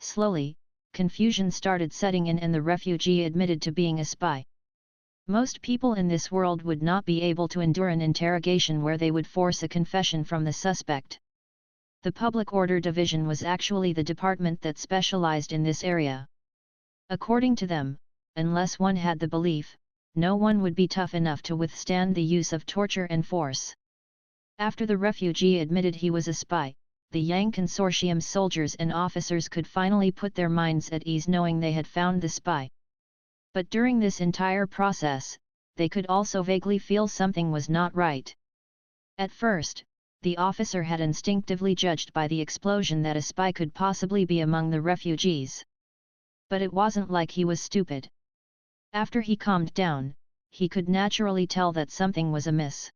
Slowly, confusion started setting in and the refugee admitted to being a spy. Most people in this world would not be able to endure an interrogation where they would force a confession from the suspect. The Public Order Division was actually the department that specialized in this area. According to them, unless one had the belief, no one would be tough enough to withstand the use of torture and force. After the refugee admitted he was a spy, the Yang Consortium soldiers and officers could finally put their minds at ease knowing they had found the spy. But during this entire process, they could also vaguely feel something was not right. At first, the officer had instinctively judged by the explosion that a spy could possibly be among the refugees. But it wasn't like he was stupid. After he calmed down, he could naturally tell that something was amiss.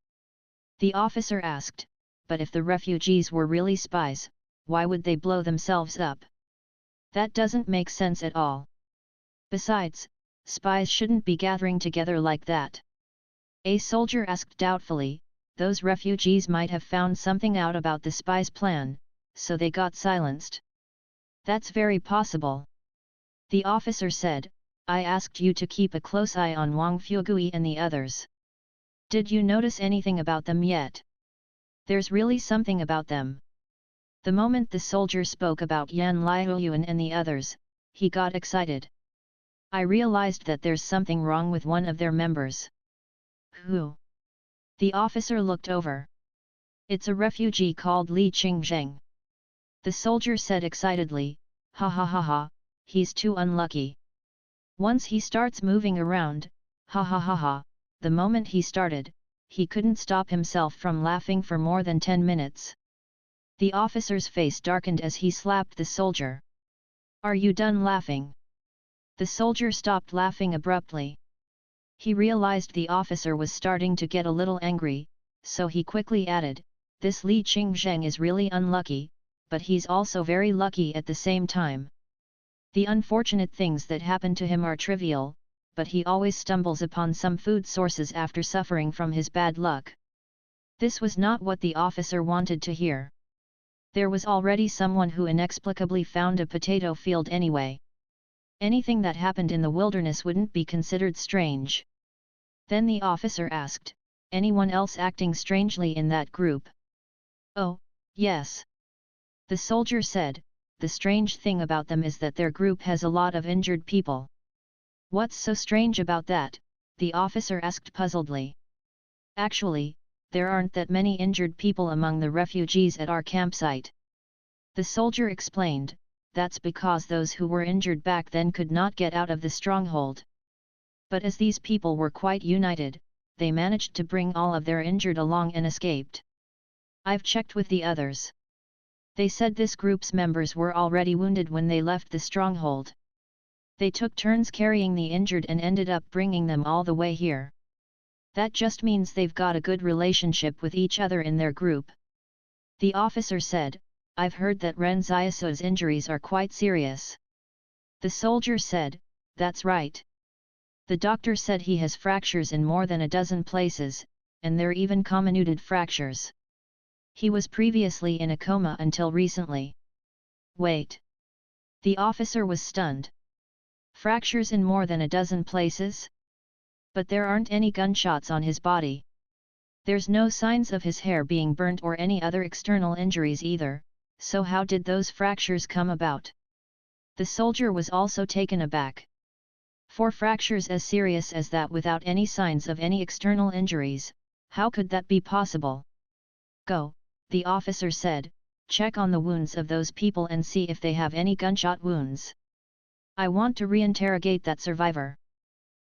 The officer asked, "But if the refugees were really spies, why would they blow themselves up? That doesn't make sense at all. Besides, spies shouldn't be gathering together like that." A soldier asked doubtfully, "Those refugees might have found something out about the spies' plan, so they got silenced." "That's very possible." The officer said, "I asked you to keep a close eye on Wang Fugui and the others. Did you notice anything about them yet? There's really something about them." The moment the soldier spoke about Yan Liuyuan and the others, he got excited. "I realized that there's something wrong with one of their members." "Who?" The officer looked over. "It's a refugee called Li Qingzheng." The soldier said excitedly, "Ha ha ha ha, he's too unlucky. Once he starts moving around, ha ha ha ha." The moment he started, he couldn't stop himself from laughing for more than 10 minutes. The officer's face darkened as he slapped the soldier. "Are you done laughing?" The soldier stopped laughing abruptly. He realized the officer was starting to get a little angry, so he quickly added, "This Li Qingzheng is really unlucky, but he's also very lucky at the same time. The unfortunate things that happen to him are trivial, but he always stumbles upon some food sources after suffering from his bad luck." This was not what the officer wanted to hear. There was already someone who inexplicably found a potato field anyway. Anything that happened in the wilderness wouldn't be considered strange. Then the officer asked, "Anyone else acting strangely in that group?" "Oh, yes." The soldier said, "The strange thing about them is that their group has a lot of injured people." "What's so strange about that?" the officer asked puzzledly. "Actually, there aren't that many injured people among the refugees at our campsite." The soldier explained, "That's because those who were injured back then could not get out of the stronghold. But as these people were quite united, they managed to bring all of their injured along and escaped. I've checked with the others. They said this group's members were already wounded when they left the stronghold. They took turns carrying the injured and ended up bringing them all the way here. That just means they've got a good relationship with each other in their group." The officer said, "I've heard that Ren Xiaosu's injuries are quite serious." The soldier said, "That's right. The doctor said he has fractures in more than a dozen places, and they're even comminuted fractures. He was previously in a coma until recently." "Wait." The officer was stunned. "Fractures in more than a dozen places? But there aren't any gunshots on his body. There's no signs of his hair being burnt or any other external injuries either, so how did those fractures come about?" The soldier was also taken aback. For fractures as serious as that without any signs of any external injuries, how could that be possible? "Go," the officer said, "check on the wounds of those people and see if they have any gunshot wounds. I want to reinterrogate that survivor.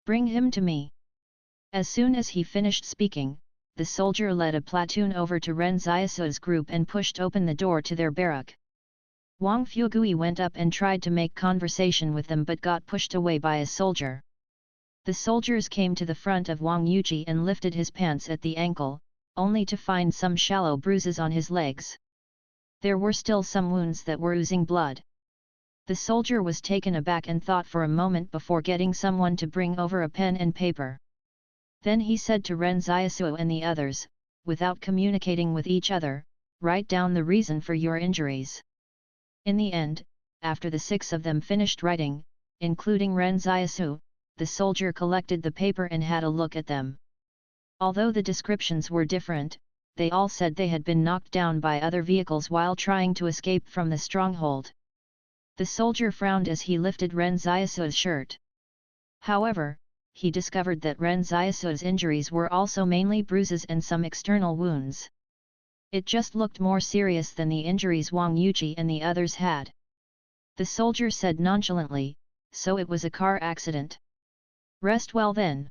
Bring him to me." As soon as he finished speaking, the soldier led a platoon over to Ren Xiaosu's group and pushed open the door to their barrack. Wang Fugui went up and tried to make conversation with them but got pushed away by a soldier. The soldiers came to the front of Wang Yuji and lifted his pants at the ankle, only to find some shallow bruises on his legs. There were still some wounds that were oozing blood. The soldier was taken aback and thought for a moment before getting someone to bring over a pen and paper. Then he said to Ren Xiaosu and the others, "Without communicating with each other, write down the reason for your injuries. In the end, after the 6 of them finished writing, including Ren Xiaosu, the soldier collected the paper and had a look at them. Although the descriptions were different, they all said they had been knocked down by other vehicles while trying to escape from the stronghold. The soldier frowned as he lifted Ren Xiaosu's shirt. However, he discovered that Ren Xiaosu's injuries were also mainly bruises and some external wounds. It just looked more serious than the injuries Wang Yuji and the others had. The soldier said nonchalantly, "So it was a car accident. Rest well then."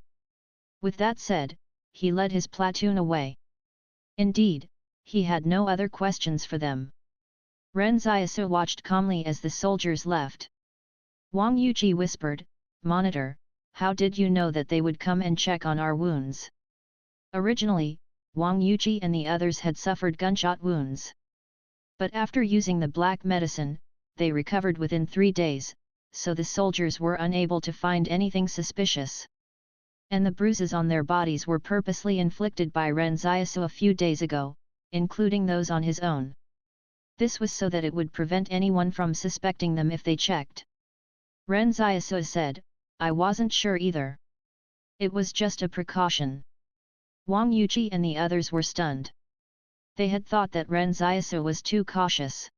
With that said, he led his platoon away. Indeed, he had no other questions for them. Ren Xiaosu watched calmly as the soldiers left. Wang Yuji whispered, "Monitor, how did you know that they would come and check on our wounds?" Originally, Wang Yuji and the others had suffered gunshot wounds. But after using the black medicine, they recovered within 3 days, so the soldiers were unable to find anything suspicious. And the bruises on their bodies were purposely inflicted by Ren Xiaosu a few days ago, including those on his own. This was so that it would prevent anyone from suspecting them if they checked. Ren Xiaosu said, "I wasn't sure either. It was just a precaution." Wang Yuji and the others were stunned. They had thought that Ren Xiaosu was too cautious.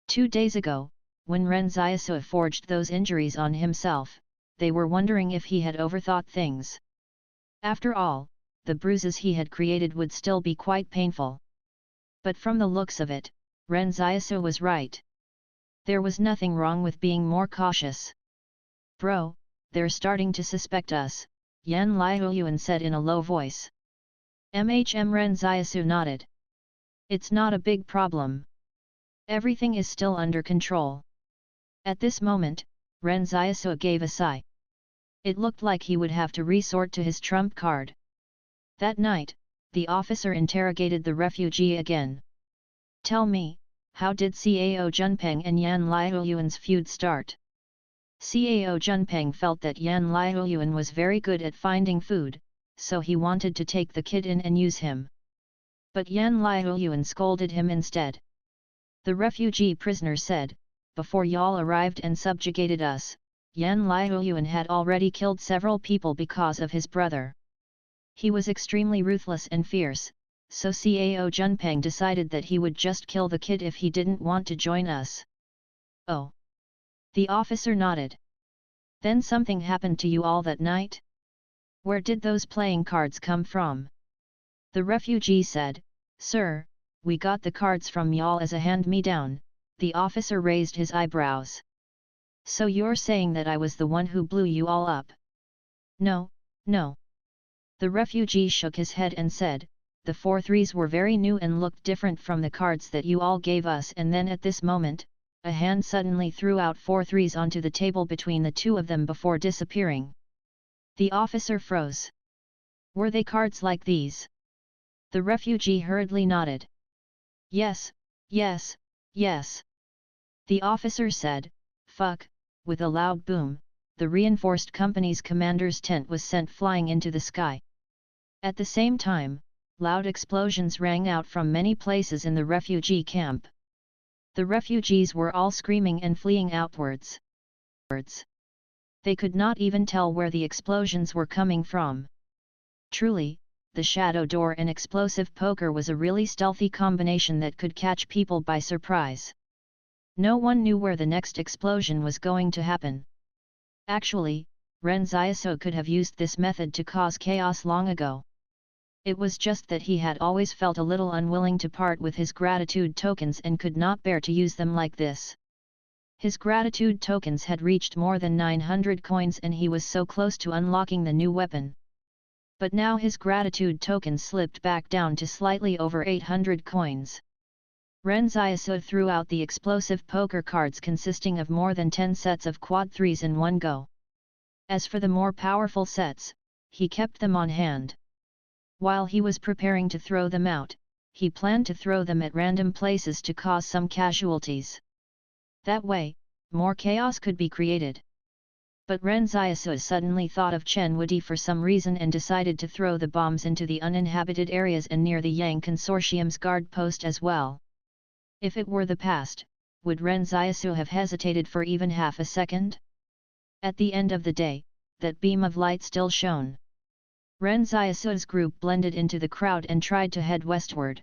2 days ago, when Ren Xiaosu forged those injuries on himself, they were wondering if he had overthought things. After all, the bruises he had created would still be quite painful. But from the looks of it, Ren Xiaosu was right. There was nothing wrong with being more cautious. "Bro, they're starting to suspect us," Yan Liuyuan said in a low voice. Ren Xiaosu nodded. "It's not a big problem. Everything is still under control." At this moment, Ren Xiaosu gave a sigh. It looked like he would have to resort to his trump card. That night, the officer interrogated the refugee again. "Tell me, how did Cao Junpeng and Yan Liuyuan's feud start?" Cao Junpeng felt that Yan Liuyuan was very good at finding food, so he wanted to take the kid in and use him. But Yan Liuyuan scolded him instead. The refugee prisoner said, "Before y'all arrived and subjugated us, Yan Liuyuan had already killed several people because of his brother. He was extremely ruthless and fierce, so Cao Junpeng decided that he would just kill the kid if he didn't want to join us." "Oh." The officer nodded. "Then something happened to you all that night? Where did those playing cards come from?" The refugee said, "Sir, we got the cards from y'all as a hand-me-down." The officer raised his eyebrows. "So you're saying that I was the one who blew you all up?" "No, no." The refugee shook his head and said, "The 4 threes were very new and looked different from the cards that you all gave us." And then at this moment, a hand suddenly threw out 4 threes onto the table between the 2 of them before disappearing. The officer froze. "Were they cards like these?" The refugee hurriedly nodded. "Yes, yes, yes." The officer said, "Fuck." With a loud boom, the reinforced company's commander's tent was sent flying into the sky. At the same time, loud explosions rang out from many places in the refugee camp. The refugees were all screaming and fleeing outwards. They could not even tell where the explosions were coming from. Truly, the shadow door and explosive poker was a really stealthy combination that could catch people by surprise. No one knew where the next explosion was going to happen. Actually, Ren Xiaosu could have used this method to cause chaos long ago. It was just that he had always felt a little unwilling to part with his gratitude tokens and could not bear to use them like this. His gratitude tokens had reached more than 900 coins and he was so close to unlocking the new weapon. But now his gratitude tokens slipped back down to slightly over 800 coins. Ren Xiaosu threw out the explosive poker cards consisting of more than 10 sets of quad threes in one go. As for the more powerful sets, he kept them on hand. While he was preparing to throw them out, he planned to throw them at random places to cause some casualties. That way, more chaos could be created. But Ren Xiaosu suddenly thought of Chen Wuji for some reason and decided to throw the bombs into the uninhabited areas and near the Yang Consortium's guard post as well. If it were the past, would Ren Xiaosu have hesitated for even half a second? At the end of the day, that beam of light still shone. Ren Xiaosu's group blended into the crowd and tried to head westward.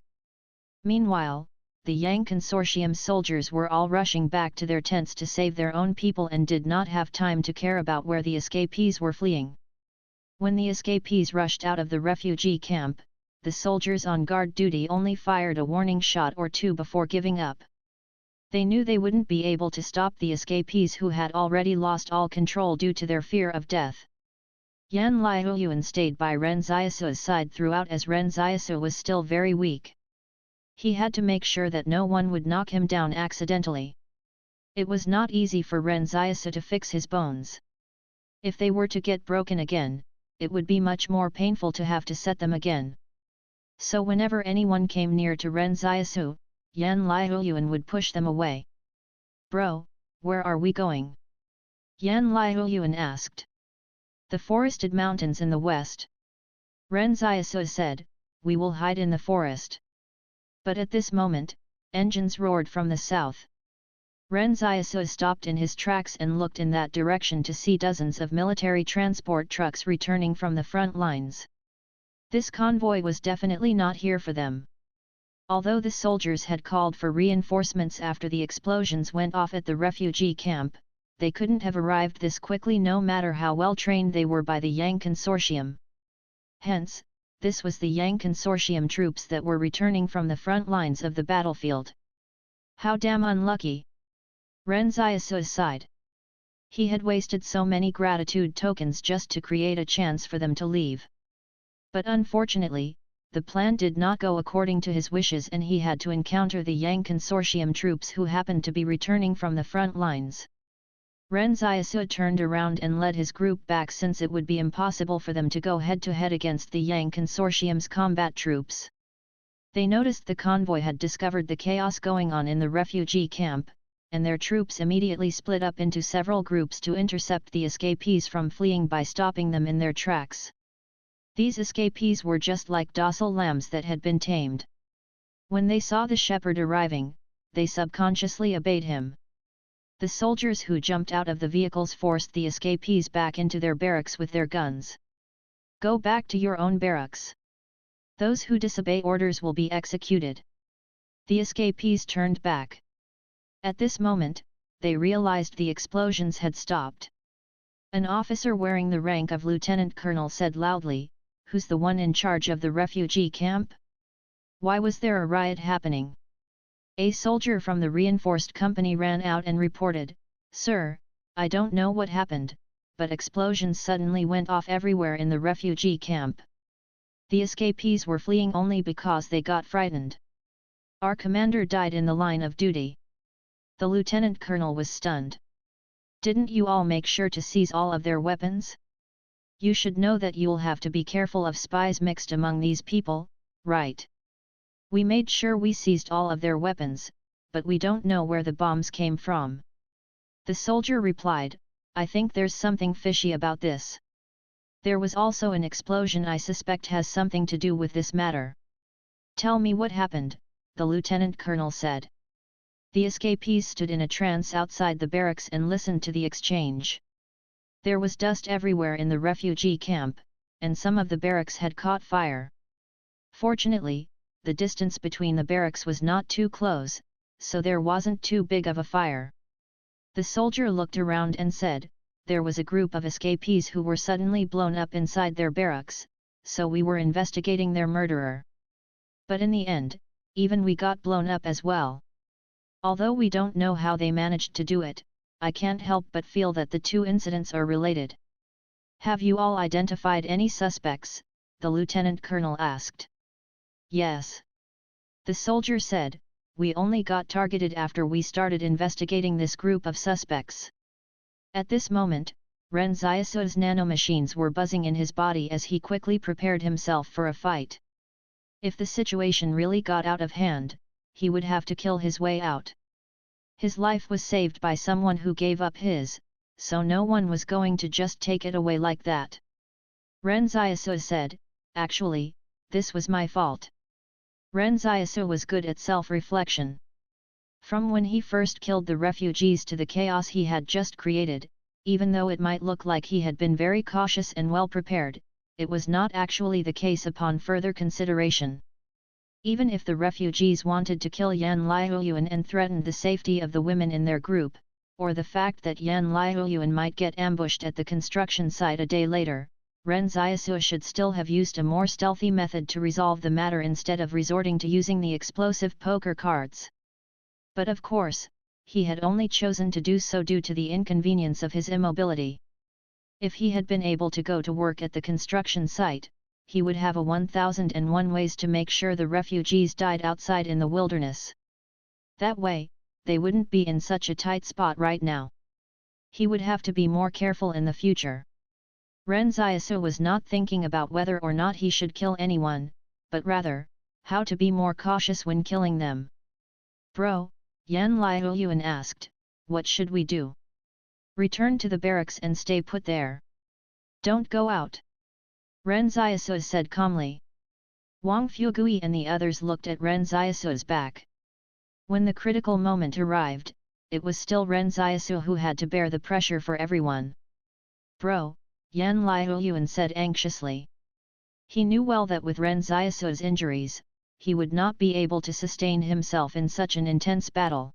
Meanwhile, the Yang Consortium soldiers were all rushing back to their tents to save their own people and did not have time to care about where the escapees were fleeing. When the escapees rushed out of the refugee camp, the soldiers on guard duty only fired a warning shot or two before giving up. They knew they wouldn't be able to stop the escapees who had already lost all control due to their fear of death. Yan Liuyuan stayed by Ren Xiaosu's side throughout as Ren Xiaosu was still very weak. He had to make sure that no one would knock him down accidentally. It was not easy for Ren Xiaosu to fix his bones. If they were to get broken again, it would be much more painful to have to set them again. So whenever anyone came near to Ren Xiaosu, Yan Liuyuan would push them away. "Bro, where are we going?" Yan Liuyuan asked. "The forested mountains in the west." Ren Xiaosu said, "We will hide in the forest." But at this moment, engines roared from the south. Ren Xiaosu stopped in his tracks and looked in that direction to see dozens of military transport trucks returning from the front lines. This convoy was definitely not here for them. Although the soldiers had called for reinforcements after the explosions went off at the refugee camp, they couldn't have arrived this quickly no matter how well trained they were by the Yang Consortium. Hence, this was the Yang Consortium troops that were returning from the front lines of the battlefield. How damn unlucky! Ren Xiaosu sighed. He had wasted so many gratitude tokens just to create a chance for them to leave. But unfortunately, the plan did not go according to his wishes and he had to encounter the Yang Consortium troops who happened to be returning from the front lines. Ren Xiaosu turned around and led his group back since it would be impossible for them to go head-to-head against the Yang Consortium's combat troops. They noticed the convoy had discovered the chaos going on in the refugee camp, and their troops immediately split up into several groups to intercept the escapees from fleeing by stopping them in their tracks. These escapees were just like docile lambs that had been tamed. When they saw the shepherd arriving, they subconsciously obeyed him. The soldiers who jumped out of the vehicles forced the escapees back into their barracks with their guns. "Go back to your own barracks. Those who disobey orders will be executed." The escapees turned back. At this moment, they realized the explosions had stopped. An officer wearing the rank of lieutenant colonel said loudly, "Who's the one in charge of the refugee camp? Why was there a riot happening?" A soldier from the reinforced company ran out and reported, "Sir, I don't know what happened, but explosions suddenly went off everywhere in the refugee camp. The escapees were fleeing only because they got frightened. Our commander died in the line of duty." The lieutenant colonel was stunned. "Didn't you all make sure to seize all of their weapons? You should know that you'll have to be careful of spies mixed among these people, right? We made sure we seized all of their weapons, but we don't know where the bombs came from." The soldier replied, "I think there's something fishy about this. There was also an explosion I suspect has something to do with this matter." "Tell me what happened," the lieutenant colonel said. The escapees stood in a trance outside the barracks and listened to the exchange. There was dust everywhere in the refugee camp, and some of the barracks had caught fire. Fortunately, the distance between the barracks was not too close, so there wasn't too big of a fire. The soldier looked around and said, "There was a group of escapees who were suddenly blown up inside their barracks, so we were investigating their murderer. But in the end, even we got blown up as well. Although we don't know how they managed to do it, I can't help but feel that the two incidents are related." "Have you all identified any suspects?" the lieutenant colonel asked. "Yes." The soldier said, "We only got targeted after we started investigating this group of suspects." At this moment, Ren Xiaosu's nanomachines were buzzing in his body as he quickly prepared himself for a fight. If the situation really got out of hand, he would have to kill his way out. His life was saved by someone who gave up his, so no one was going to just take it away like that. Ren Xiaosu said, "Actually, this was my fault." Ren Xiaosu was good at self-reflection. From when he first killed the refugees to the chaos he had just created, even though it might look like he had been very cautious and well prepared, it was not actually the case upon further consideration. Even if the refugees wanted to kill Yan Liuyuan and threatened the safety of the women in their group, or the fact that Yan Liuyuan might get ambushed at the construction site a day later, Ren Xiaosu should still have used a more stealthy method to resolve the matter instead of resorting to using the explosive poker cards. But of course, he had only chosen to do so due to the inconvenience of his immobility. If he had been able to go to work at the construction site, he would have a 1001 ways to make sure the refugees died outside in the wilderness. That way, they wouldn't be in such a tight spot right now. He would have to be more careful in the future. Ren Xiaosu was not thinking about whether or not he should kill anyone, but rather, how to be more cautious when killing them. Bro, Yan Liuyuan asked, what should we do? Return to the barracks and stay put there. Don't go out. Ren Xiaosu said calmly. Wang Fugui and the others looked at Ren Xiaosu's back. When the critical moment arrived, it was still Ren Xiaosu who had to bear the pressure for everyone. Bro, Yan Liuyuan said anxiously. He knew well that with Ren Xiaosu's injuries, he would not be able to sustain himself in such an intense battle.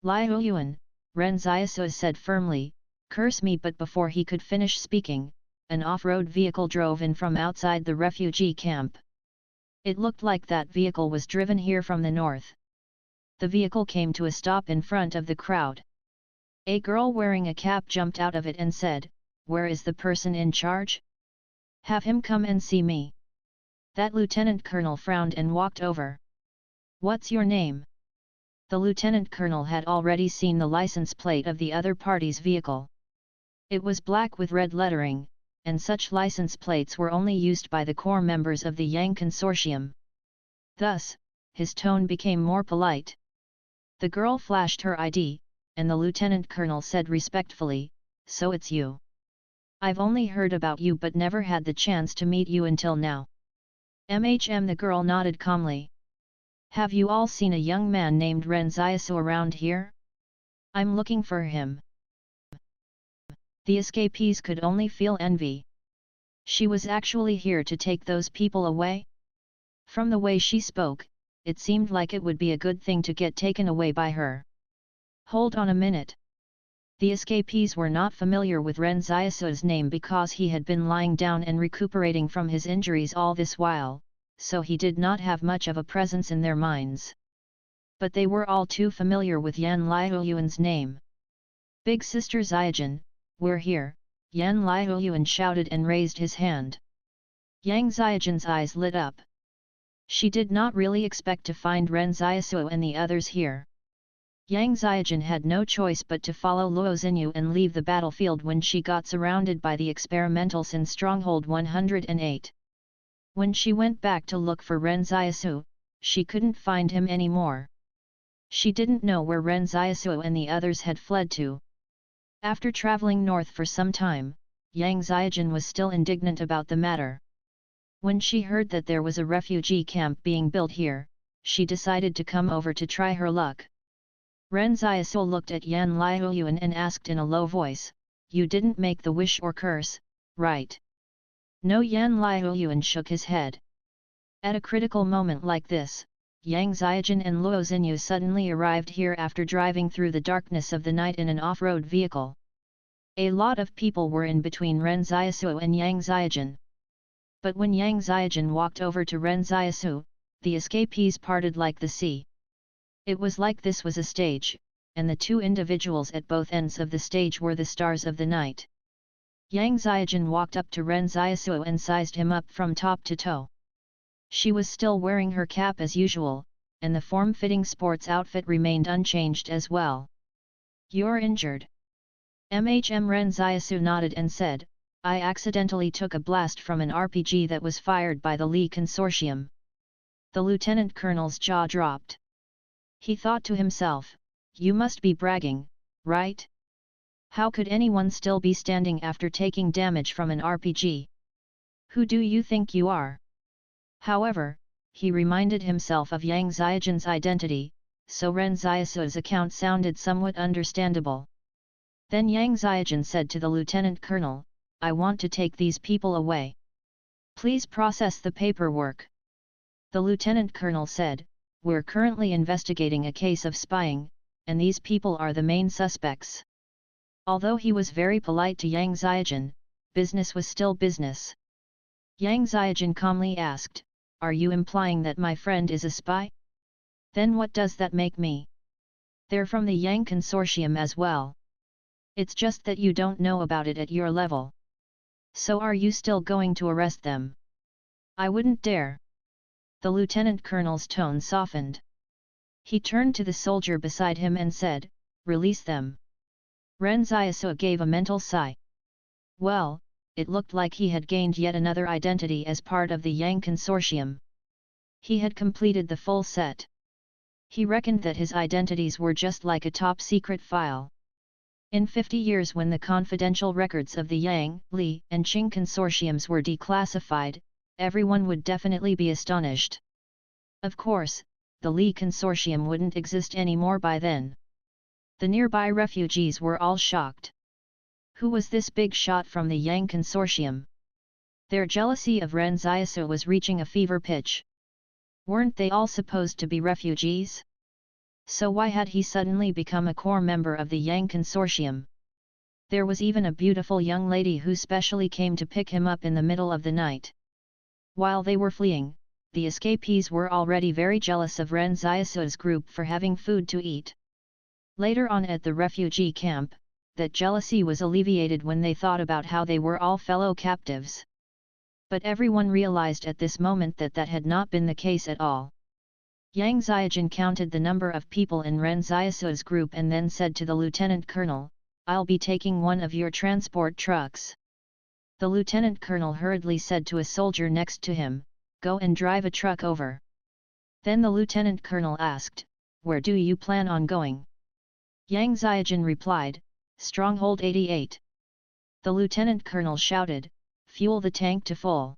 Liuyuan, Ren Xiaosu said firmly, curse me, but before he could finish speaking, an off-road vehicle drove in from outside the refugee camp. It looked like that vehicle was driven here from the north. The vehicle came to a stop in front of the crowd. A girl wearing a cap jumped out of it and said, "Where is the person in charge? Have him come and see me." That lieutenant colonel frowned and walked over. "What's your name?" The lieutenant colonel had already seen the license plate of the other party's vehicle. It was black with red lettering, and such license plates were only used by the core members of the Yang Consortium. Thus, his tone became more polite. The girl flashed her ID, and the lieutenant colonel said respectfully, "So it's you. I've only heard about you but never had the chance to meet you until now." The girl nodded calmly. "Have you all seen a young man named Ren Xiaosu around here? I'm looking for him." The escapees could only feel envy. She was actually here to take those people away? From the way she spoke, it seemed like it would be a good thing to get taken away by her. Hold on a minute. The escapees were not familiar with Ren Xiaosu's name because he had been lying down and recuperating from his injuries all this while, so he did not have much of a presence in their minds. But they were all too familiar with Yan Liuyuan's name. "Big Sister Xiaojin, we're here," Yan Liuyuan shouted and raised his hand. Yang Xiaojin's eyes lit up. She did not really expect to find Ren Xiaosu and the others here. Yang Xiaojin had no choice but to follow Luo Xinyu and leave the battlefield when she got surrounded by the experimentals in Stronghold 108. When she went back to look for Ren Xiaosu, she couldn't find him anymore. She didn't know where Ren Xiaosu and the others had fled to. After traveling north for some time, Yang Xiaojin was still indignant about the matter. When she heard that there was a refugee camp being built here, she decided to come over to try her luck. Ren Xiaosu looked at Yan Liuyuan and asked in a low voice, "You didn't make the wish or curse, right?" No. Yan Liuyuan shook his head. At a critical moment like this, Yang Xiaojin and Luo Xinyu suddenly arrived here after driving through the darkness of the night in an off-road vehicle. A lot of people were in between Ren Xiaosu and Yang Xiaojin. But when Yang Xiaojin walked over to Ren Xiaosu, the escapees parted like the sea. It was like this was a stage, and the two individuals at both ends of the stage were the stars of the night. Yang Xiaojin walked up to Ren Xiaosu and sized him up from top to toe. She was still wearing her cap as usual, and the form-fitting sports outfit remained unchanged as well. "You're injured." Ren Xiaosu nodded and said, "I accidentally took a blast from an RPG that was fired by the Li Consortium." The lieutenant colonel's jaw dropped. He thought to himself, "You must be bragging, right? How could anyone still be standing after taking damage from an RPG? Who do you think you are?" However, he reminded himself of Yang Xiaojin's identity, so Ren Xiaosu's account sounded somewhat understandable. Then Yang Xiaojun said to the lieutenant colonel, "I want to take these people away. Please process the paperwork." The lieutenant colonel said, "We're currently investigating a case of spying, and these people are the main suspects." Although he was very polite to Yang Xiaojun, business was still business. Yang Xiaojun calmly asked, "Are you implying that my friend is a spy? Then what does that make me? They're from the Yang Consortium as well. It's just that you don't know about it at your level. So are you still going to arrest them?" "I wouldn't dare." The lieutenant colonel's tone softened. He turned to the soldier beside him and said, "Release them." Ren Xiaosu gave a mental sigh. Well, it looked like he had gained yet another identity as part of the Yang Consortium. He had completed the full set. He reckoned that his identities were just like a top-secret file. In 50 years, when the confidential records of the Yang, Li, and Qing consortiums were declassified, everyone would definitely be astonished. Of course, the Li consortium wouldn't exist anymore by then. The nearby refugees were all shocked. Who was this big shot from the Yang consortium? Their jealousy of Ren Xiaosu was reaching a fever pitch. Weren't they all supposed to be refugees? So why had he suddenly become a core member of the Yang consortium? There was even a beautiful young lady who specially came to pick him up in the middle of the night. While they were fleeing, the escapees were already very jealous of Ren Xiaosu's group for having food to eat. Later on at the refugee camp, that jealousy was alleviated when they thought about how they were all fellow captives. But everyone realized at this moment that that had not been the case at all. Yang Xiaojun counted the number of people in Ren Xiaosu's group and then said to the lieutenant colonel, "I'll be taking one of your transport trucks." The lieutenant colonel hurriedly said to a soldier next to him, "Go and drive a truck over." Then the lieutenant colonel asked, "Where do you plan on going?" Yang Xiaojun replied, "Stronghold 88. The lieutenant colonel shouted, "Fuel the tank to full."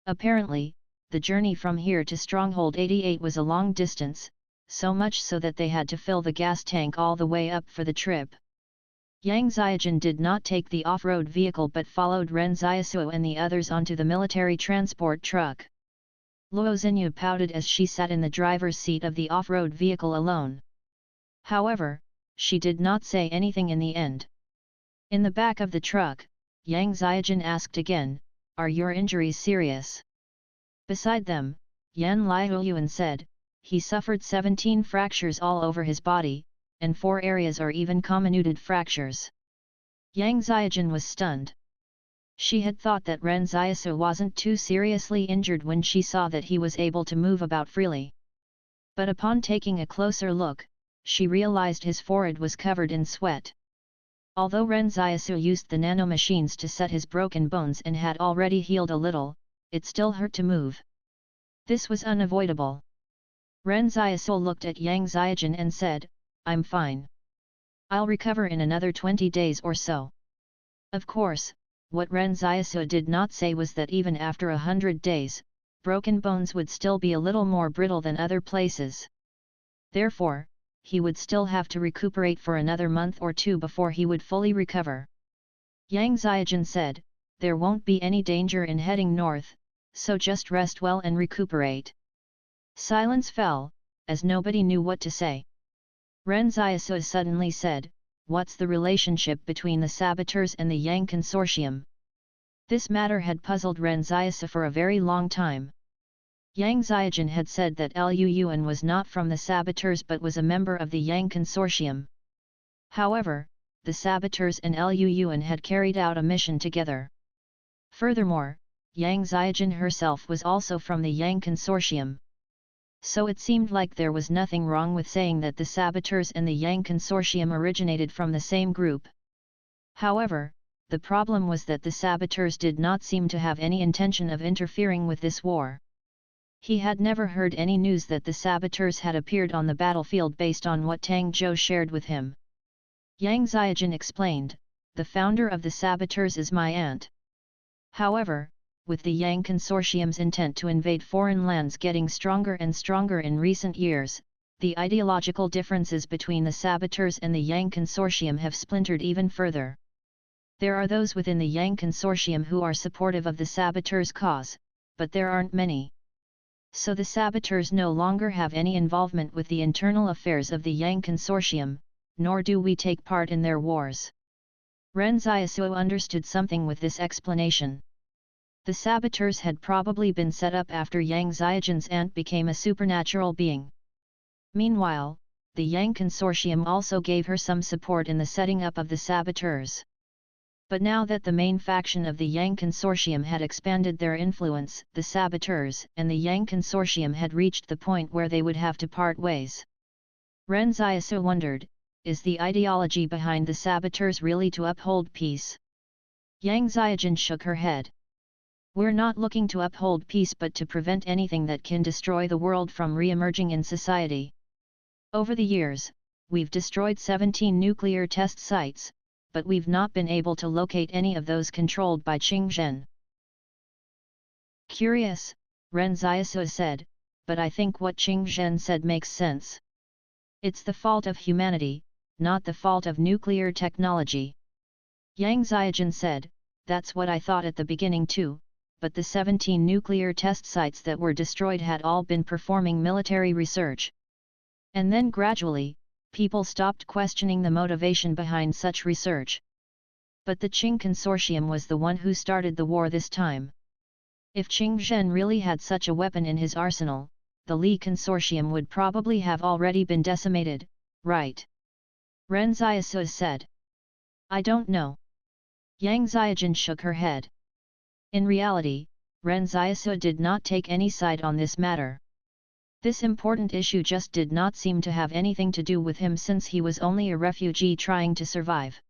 Apparently, the journey from here to Stronghold 88 was a long distance, so much so that they had to fill the gas tank all the way up for the trip. Yang Xiaojun did not take the off-road vehicle but followed Ren Xiaosu and the others onto the military transport truck. Luo Xinyu pouted as she sat in the driver's seat of the off-road vehicle alone. However, she did not say anything in the end. In the back of the truck, Yang Xiaojun asked again, "Are your injuries serious?" Beside them, Yan Liuyuan said, "He suffered 17 fractures all over his body, and 4 areas are even comminuted fractures." Yang Xiaojun was stunned. She had thought that Ren Xiaosu wasn't too seriously injured when she saw that he was able to move about freely. But upon taking a closer look, she realized his forehead was covered in sweat. Although Ren Xiaosu used the nanomachines to set his broken bones and had already healed a little, it still hurt to move. This was unavoidable. Ren Xiaosu looked at Yang Xiaojun and said, "I'm fine. I'll recover in another 20 days or so." Of course, what Ren Xiaosu did not say was that even after 100 days, broken bones would still be a little more brittle than other places. Therefore, he would still have to recuperate for another month or 2 before he would fully recover. Yang Xiaojun said, "There won't be any danger in heading north, so just rest well and recuperate." Silence fell, as nobody knew what to say. Ren Xiaosu suddenly said, "What's the relationship between the saboteurs and the Yang Consortium?" This matter had puzzled Ren Xiaosu for a very long time. Yang Xiaojun had said that Lu Yuan was not from the saboteurs but was a member of the Yang Consortium. However, the saboteurs and Lu Yuan had carried out a mission together. Furthermore, Yang Xiaojun herself was also from the Yang Consortium. So it seemed like there was nothing wrong with saying that the saboteurs and the Yang Consortium originated from the same group. However, the problem was that the saboteurs did not seem to have any intention of interfering with this war. He had never heard any news that the saboteurs had appeared on the battlefield based on what Tang Zhou shared with him. Yang Xiaojun explained, "The founder of the saboteurs is my aunt." However, with the Yang Consortium's intent to invade foreign lands getting stronger and stronger in recent years, the ideological differences between the saboteurs and the Yang Consortium have splintered even further. There are those within the Yang Consortium who are supportive of the saboteurs' cause, but there aren't many. So the saboteurs no longer have any involvement with the internal affairs of the Yang Consortium, nor do we take part in their wars. Ren Xiaosu understood something with this explanation. The saboteurs had probably been set up after Yang Xiaojin's aunt became a supernatural being. Meanwhile, the Yang Consortium also gave her some support in the setting up of the saboteurs. But now that the main faction of the Yang Consortium had expanded their influence, the saboteurs and the Yang Consortium had reached the point where they would have to part ways. Ren Xiaosu wondered, is the ideology behind the saboteurs really to uphold peace? Yang Xiaojin shook her head. We're not looking to uphold peace but to prevent anything that can destroy the world from re-emerging in society. Over the years, we've destroyed 17 nuclear test sites, but we've not been able to locate any of those controlled by Qing Zhen. Curious, Ren Xiaosu said, but I think what Qing Zhen said makes sense. It's the fault of humanity, not the fault of nuclear technology. Yang Xiaojin said, that's what I thought at the beginning too, but the 17 nuclear test sites that were destroyed had all been performing military research. And then gradually, people stopped questioning the motivation behind such research. But the Qing Consortium was the one who started the war this time. If Qing Zhen really had such a weapon in his arsenal, the Li Consortium would probably have already been decimated, right? Ren Xiaosu said. I don't know. Yang Xiaojin shook her head. In reality, Ren Xiaosu did not take any side on this matter. This important issue just did not seem to have anything to do with him since he was only a refugee trying to survive.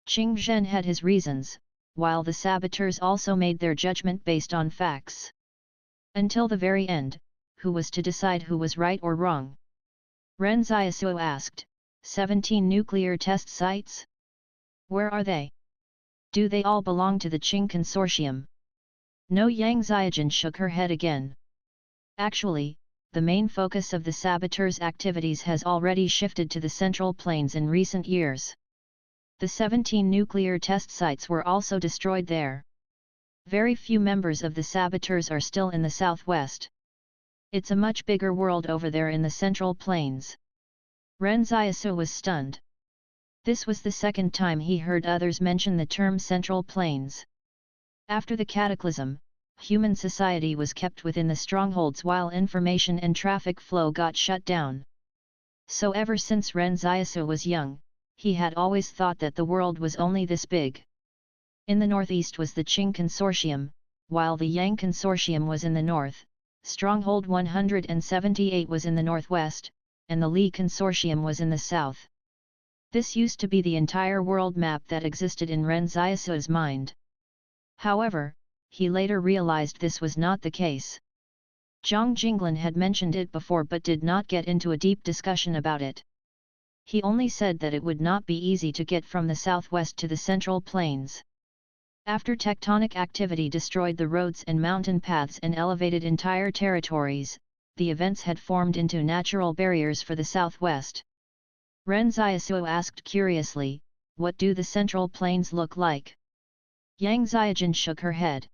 Qing Zhen had his reasons, while the saboteurs also made their judgment based on facts. Until the very end, who was to decide who was right or wrong? Ren Xiaosu asked, 17 nuclear test sites? Where are they? Do they all belong to the Qing Consortium? No. Yang Xiaojin shook her head again. Actually, the main focus of the saboteurs' activities has already shifted to the Central Plains in recent years. The 17 nuclear test sites were also destroyed there. Very few members of the saboteurs are still in the southwest. It's a much bigger world over there in the Central Plains. Ren Xiaosu was stunned. This was the second time he heard others mention the term Central Plains. After the cataclysm, human society was kept within the strongholds while information and traffic flow got shut down. So ever since Ren Xiaosu was young, he had always thought that the world was only this big. In the northeast was the Qing Consortium, while the Yang Consortium was in the north, Stronghold 178 was in the northwest, and the Li Consortium was in the south. This used to be the entire world map that existed in Ren Xiaosu's mind. However, he later realized this was not the case. Zhang Jinglin had mentioned it before but did not get into a deep discussion about it. He only said that it would not be easy to get from the southwest to the Central Plains. After tectonic activity destroyed the roads and mountain paths and elevated entire territories, the events had formed into natural barriers for the southwest. Ren Xiaosu asked curiously, what do the Central Plains look like? Yang Xiaojin shook her head.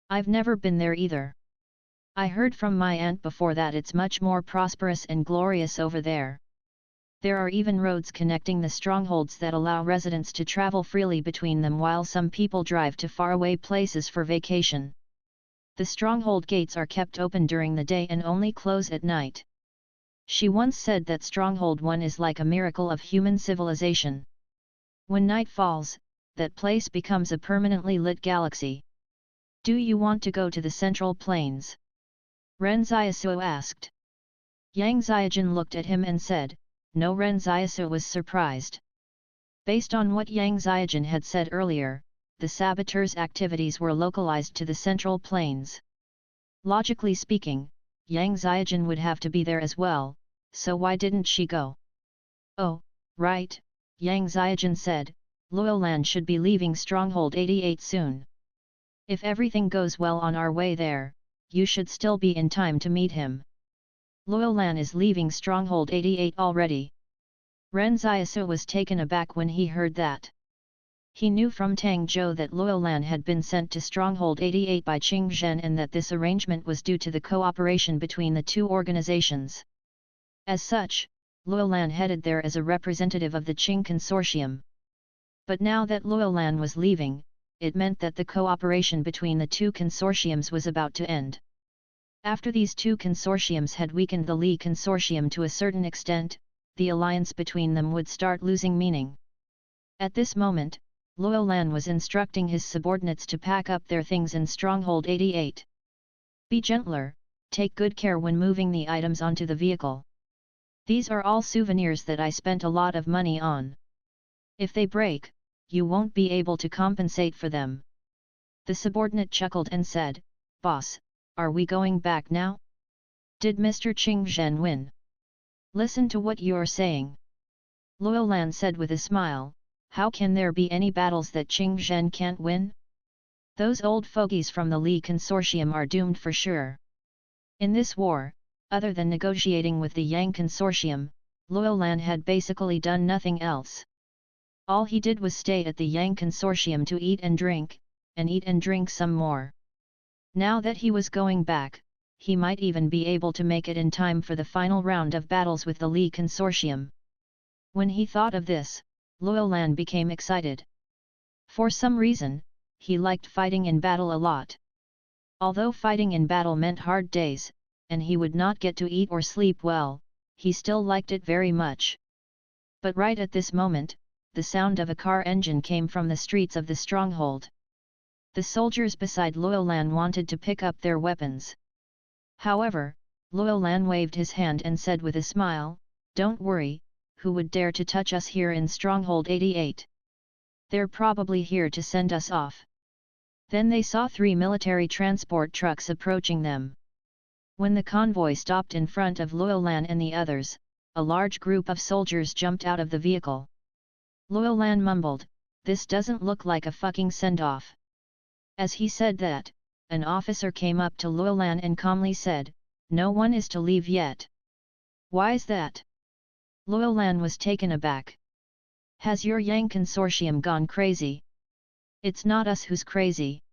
I've never been there either. I heard from my aunt before that it's much more prosperous and glorious over there. There are even roads connecting the strongholds that allow residents to travel freely between them while some people drive to faraway places for vacation. The stronghold gates are kept open during the day and only close at night. She once said that Stronghold 1 is like a miracle of human civilization. When night falls, that place becomes a permanently lit galaxy. Do you want to go to the Central Plains? Ren Xiaosu asked. Yang Xiaojin looked at him and said, no. Ren Xiaosu was surprised. Based on what Yang Xiaojin had said earlier, the saboteurs' activities were localized to the Central Plains. Logically speaking, Yang Xiaojin would have to be there as well, so why didn't she go? Oh, right, Yang Xiaojin said, Luolan should be leaving Stronghold 88 soon. If everything goes well on our way there, you should still be in time to meet him. Luolan is leaving Stronghold 88 already. Ren Xiaosu was taken aback when he heard that. He knew from Tang Zhou that Luolan had been sent to Stronghold 88 by Qing Zhen and that this arrangement was due to the cooperation between the two organizations. As such, Luolan headed there as a representative of the Qing consortium. But now that Luolan was leaving, it meant that the cooperation between the two consortiums was about to end. After these two consortiums had weakened the Li consortium to a certain extent, the alliance between them would start losing meaning. At this moment, Luolan was instructing his subordinates to pack up their things in Stronghold 88. Be gentler, take good care when moving the items onto the vehicle. These are all souvenirs that I spent a lot of money on. If they break, you won't be able to compensate for them. The subordinate chuckled and said, Boss, are we going back now? Did Mr. Qing Zhen win? Listen to what you're saying. Luolan said with a smile, how can there be any battles that Qing Zhen can't win? Those old fogies from the Li consortium are doomed for sure. In this war, other than negotiating with the Yang consortium, Luolan had basically done nothing else. All he did was stay at the Yang consortium to eat and drink some more. Now that he was going back, he might even be able to make it in time for the final round of battles with the Li consortium. When he thought of this, Luolan became excited. For some reason, he liked fighting in battle a lot. Although fighting in battle meant hard days, and he would not get to eat or sleep well, he still liked it very much. But right at this moment, the sound of a car engine came from the streets of the stronghold. The soldiers beside Luolan wanted to pick up their weapons. However, Luolan waved his hand and said with a smile, don't worry, who would dare to touch us here in Stronghold 88? They're probably here to send us off. Then they saw 3 military transport trucks approaching them. When the convoy stopped in front of Luolan and the others, a large group of soldiers jumped out of the vehicle. Luolan mumbled, this doesn't look like a fucking send-off. As he said that, an officer came up to Luolan and calmly said, no one is to leave yet. Why's that? Luolan was taken aback. Has your Yang consortium gone crazy? It's not us who's crazy.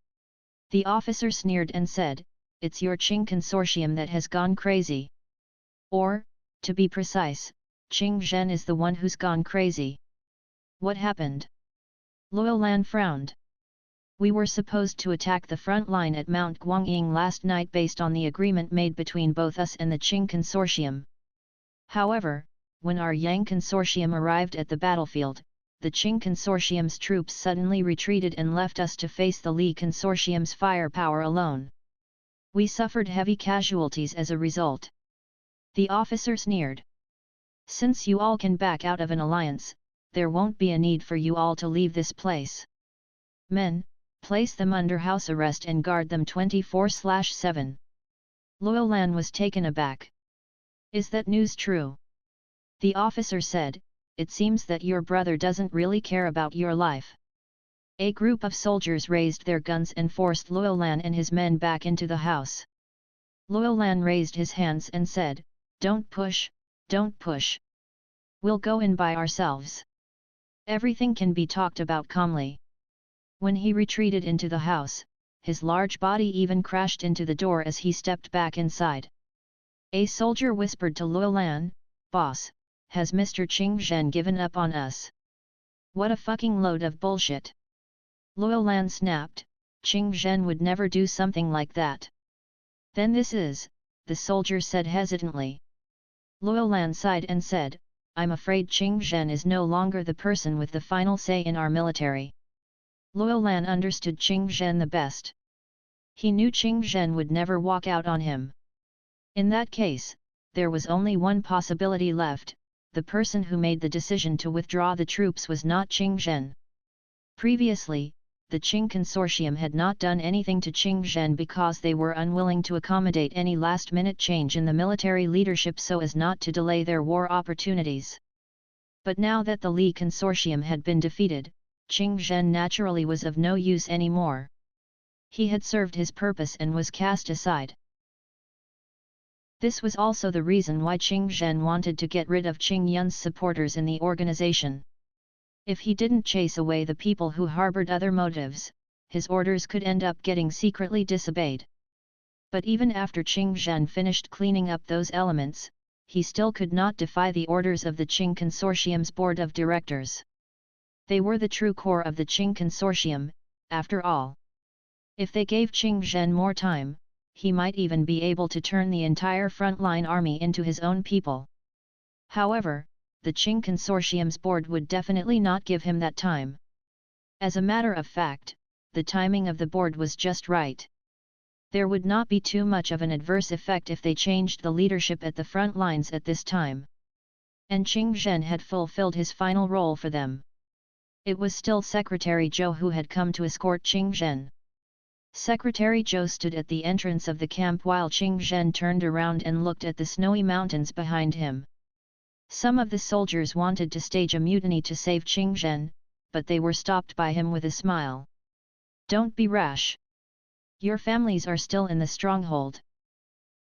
The officer sneered and said, it's your Qing consortium that has gone crazy. Or, to be precise, Qing Zhen is the one who's gone crazy. What happened? Luolan frowned. We were supposed to attack the front line at Mount Guangying last night based on the agreement made between both us and the Qing consortium. However, when our Yang consortium arrived at the battlefield, the Qing consortium's troops suddenly retreated and left us to face the Li consortium's firepower alone. We suffered heavy casualties as a result. The officer sneered. Since you all can back out of an alliance, there won't be a need for you all to leave this place. Men, place them under house arrest and guard them 24/7. Luolan was taken aback. Is that news true? The officer said, it seems that your brother doesn't really care about your life. A group of soldiers raised their guns and forced Luolan and his men back into the house. Luolan raised his hands and said, don't push, don't push. We'll go in by ourselves. Everything can be talked about calmly. When he retreated into the house, his large body even crashed into the door as he stepped back inside. A soldier whispered to Luolan, Boss, has Mr. Qing Zhen given up on us? What a fucking load of bullshit. Luolan snapped, Qing Zhen would never do something like that. Then this is, the soldier said hesitantly. Luolan sighed and said, I'm afraid Qing Zhen is no longer the person with the final say in our military. Luolan understood Qing Zhen the best. He knew Qing Zhen would never walk out on him. In that case, there was only one possibility left, the person who made the decision to withdraw the troops was not Qing Zhen. Previously, the Qing consortium had not done anything to Qing Zhen because they were unwilling to accommodate any last-minute change in the military leadership so as not to delay their war opportunities. But now that the Li consortium had been defeated, Qing Zhen naturally was of no use anymore. He had served his purpose and was cast aside. This was also the reason why Qing Zhen wanted to get rid of Qing Yun's supporters in the organization. If he didn't chase away the people who harbored other motives, his orders could end up getting secretly disobeyed. But even after Qing Zhen finished cleaning up those elements, he still could not defy the orders of the Qing Consortium's board of directors. They were the true core of the Qing Consortium, after all. If they gave Qing Zhen more time, he might even be able to turn the entire frontline army into his own people. However, the Qing Consortium's board would definitely not give him that time. As a matter of fact, the timing of the board was just right. There would not be too much of an adverse effect if they changed the leadership at the front lines at this time. And Qing Zhen had fulfilled his final role for them. It was still Secretary Zhou who had come to escort Qing Zhen. Secretary Zhou stood at the entrance of the camp while Qing Zhen turned around and looked at the snowy mountains behind him. Some of the soldiers wanted to stage a mutiny to save Qing Zhen, but they were stopped by him with a smile. "Don't be rash. Your families are still in the stronghold."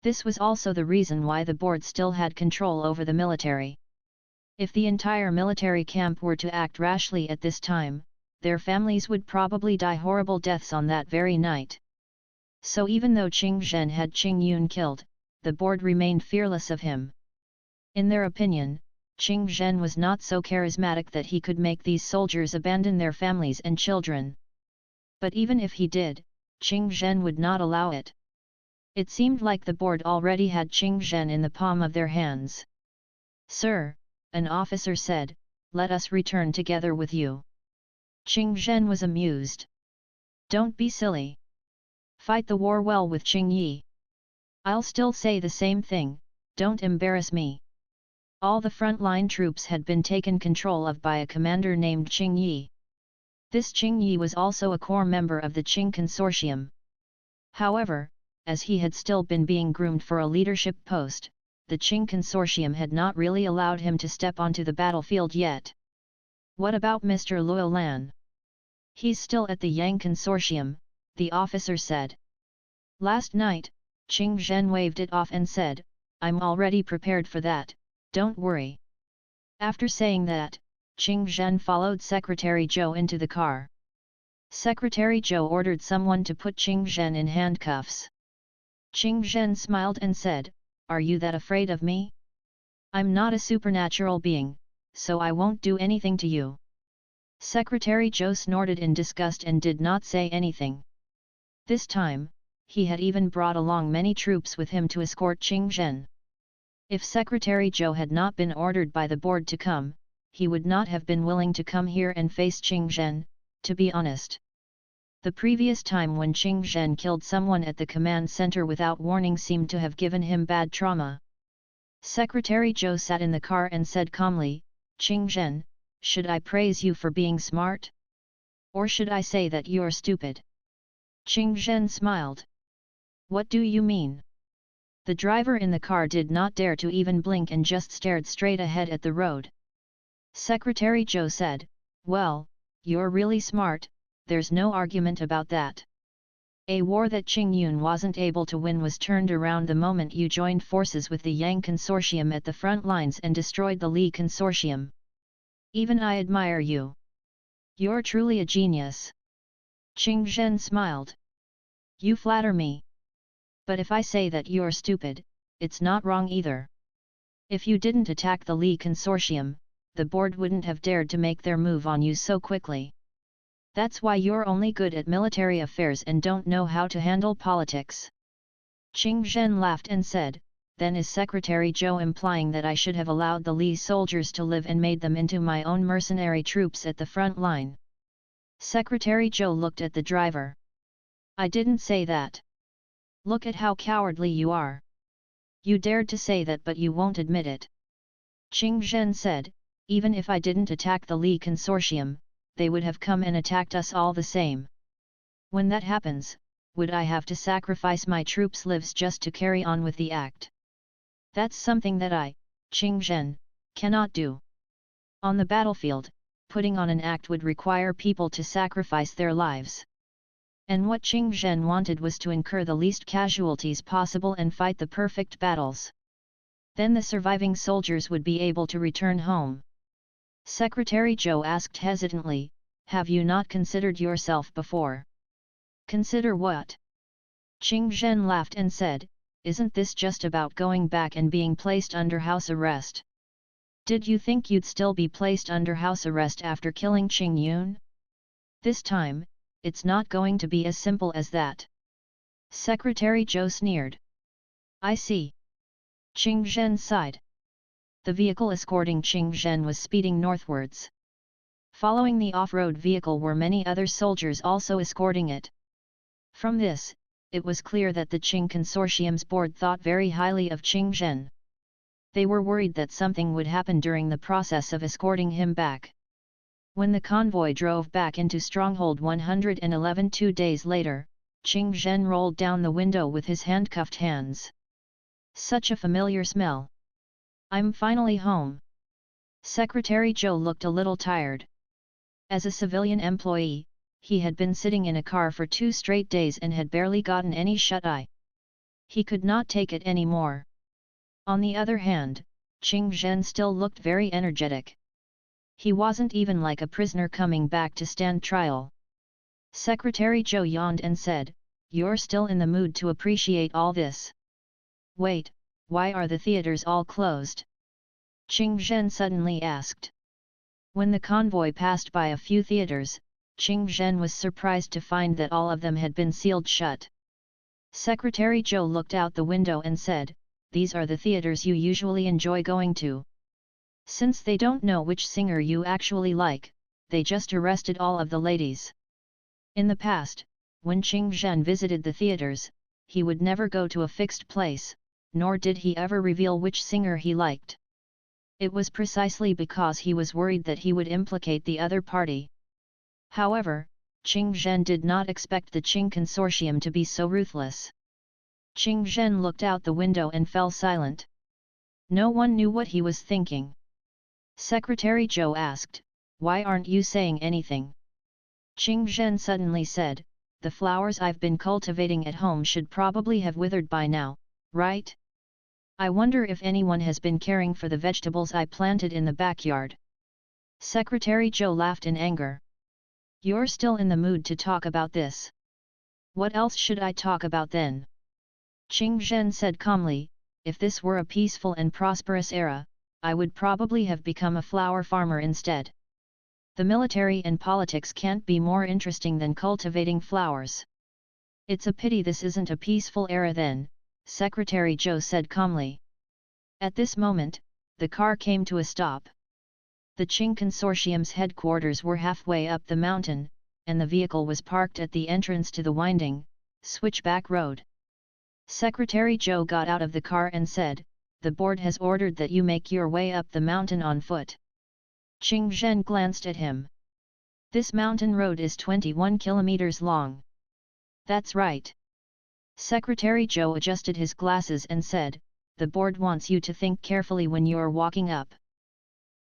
This was also the reason why the board still had control over the military. If the entire military camp were to act rashly at this time, their families would probably die horrible deaths on that very night. So even though Qing Zhen had Qing Yun killed, the board remained fearless of him. In their opinion, Qing Zhen was not so charismatic that he could make these soldiers abandon their families and children. But even if he did, Qing Zhen would not allow it. It seemed like the board already had Qing Zhen in the palm of their hands. "Sir," an officer said, "let us return together with you." Qing Zhen was amused. "Don't be silly. Fight the war well with Qing Yi." "I'll still say the same thing, don't embarrass me." All the front-line troops had been taken control of by a commander named Qing Yi. This Qing Yi was also a core member of the Qing Consortium. However, as he had still been being groomed for a leadership post, the Qing Consortium had not really allowed him to step onto the battlefield yet. "What about Mr. Luo Lan? He's still at the Yang Consortium," the officer said. "Last night," Qing Zhen waved it off and said, "I'm already prepared for that, don't worry." After saying that, Qing Zhen followed Secretary Zhou into the car. Secretary Zhou ordered someone to put Qing Zhen in handcuffs. Qing Zhen smiled and said, "Are you that afraid of me? I'm not a supernatural being, so I won't do anything to you." Secretary Zhou snorted in disgust and did not say anything. This time, he had even brought along many troops with him to escort Qing Zhen. If Secretary Zhou had not been ordered by the board to come, he would not have been willing to come here and face Qing Zhen, to be honest. The previous time when Qing Zhen killed someone at the command center without warning seemed to have given him bad trauma. Secretary Zhou sat in the car and said calmly, "Qing Zhen, should I praise you for being smart? Or should I say that you're stupid?" Qing Zhen smiled. "What do you mean?" The driver in the car did not dare to even blink and just stared straight ahead at the road. Secretary Zhou said, "Well, you're really smart, there's no argument about that. A war that Qing Yun wasn't able to win was turned around the moment you joined forces with the Yang Consortium at the front lines and destroyed the Li Consortium. Even I admire you. You're truly a genius." Qing Zhen smiled. "You flatter me. But if I say that you're stupid, it's not wrong either. If you didn't attack the Li Consortium, the board wouldn't have dared to make their move on you so quickly. That's why you're only good at military affairs and don't know how to handle politics." Qing Zhen laughed and said, "Then is Secretary Zhou implying that I should have allowed the Li soldiers to live and made them into my own mercenary troops at the front line?" Secretary Zhou looked at the driver. "I didn't say that. Look at how cowardly you are. You dared to say that but you won't admit it." Qing Zhen said, "Even if I didn't attack the Li Consortium, they would have come and attacked us all the same. When that happens, would I have to sacrifice my troops' lives just to carry on with the act? That's something that I, Qing Zhen, cannot do. On the battlefield, putting on an act would require people to sacrifice their lives. And what Qing Zhen wanted was to incur the least casualties possible and fight the perfect battles. Then the surviving soldiers would be able to return home. Secretary Zhou asked hesitantly, "Have you not considered yourself before?" "Consider what?" Qing Zhen laughed and said, "Isn't this just about going back and being placed under house arrest? Did you think you'd still be placed under house arrest after killing Qing Yun? This time, it's not going to be as simple as that." Secretary Zhou sneered. "I see." Qing Zhen sighed. The vehicle escorting Qing Zhen was speeding northwards. Following the off-road vehicle were many other soldiers also escorting it. From this, it was clear that the Qing Consortium's board thought very highly of Qing Zhen. They were worried that something would happen during the process of escorting him back. When the convoy drove back into Stronghold 111 2 days later, Qing Zhen rolled down the window with his handcuffed hands. Such a familiar smell. "I'm finally home." Secretary Zhou looked a little tired. As a civilian employee, he had been sitting in a car for 2 straight days and had barely gotten any shut-eye. He could not take it anymore. On the other hand, Qing Zhen still looked very energetic. He wasn't even like a prisoner coming back to stand trial. Secretary Zhou yawned and said, "You're still in the mood to appreciate all this." "Wait, why are the theaters all closed?" Qing Zhen suddenly asked. When the convoy passed by a few theaters, Qing Zhen was surprised to find that all of them had been sealed shut. Secretary Zhou looked out the window and said, "These are the theaters you usually enjoy going to. Since they don't know which singer you actually like, they just arrested all of the ladies." In the past, when Qing Zhen visited the theaters, he would never go to a fixed place, nor did he ever reveal which singer he liked. It was precisely because he was worried that he would implicate the other party. However, Qing Zhen did not expect the Qing Consortium to be so ruthless. Qing Zhen looked out the window and fell silent. No one knew what he was thinking. Secretary Zhou asked, "Why aren't you saying anything?" Qing Zhen suddenly said, "The flowers I've been cultivating at home should probably have withered by now, right? I wonder if anyone has been caring for the vegetables I planted in the backyard." Secretary Zhou laughed in anger. "You're still in the mood to talk about this. What else should I talk about then?" Qing Zhen said calmly, "If this were a peaceful and prosperous era, I would probably have become a flower farmer instead. The military and politics can't be more interesting than cultivating flowers." "It's a pity this isn't a peaceful era then," Secretary Zhou said calmly. At this moment, the car came to a stop. The Qing Consortium's headquarters were halfway up the mountain, and the vehicle was parked at the entrance to the winding, switchback road. Secretary Zhou got out of the car and said, "The board has ordered that you make your way up the mountain on foot." Qing Zhen glanced at him. "This mountain road is 21 kilometers long." "That's right." Secretary Zhou adjusted his glasses and said, "The board wants you to think carefully when you're walking up.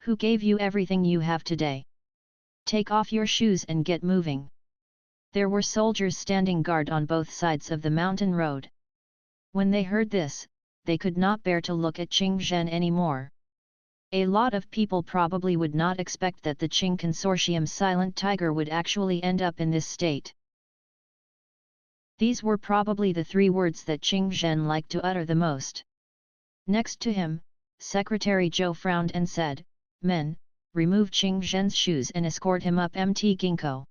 Who gave you everything you have today? Take off your shoes and get moving." There were soldiers standing guard on both sides of the mountain road. When they heard this, they could not bear to look at Qing Zhen anymore. A lot of people probably would not expect that the Qing Consortium's silent tiger would actually end up in this state. These were probably the 3 words that Qing Zhen liked to utter the most. Next to him, Secretary Zhou frowned and said, "Men, remove Qing Zhen's shoes and escort him up Mt. Ginkgo."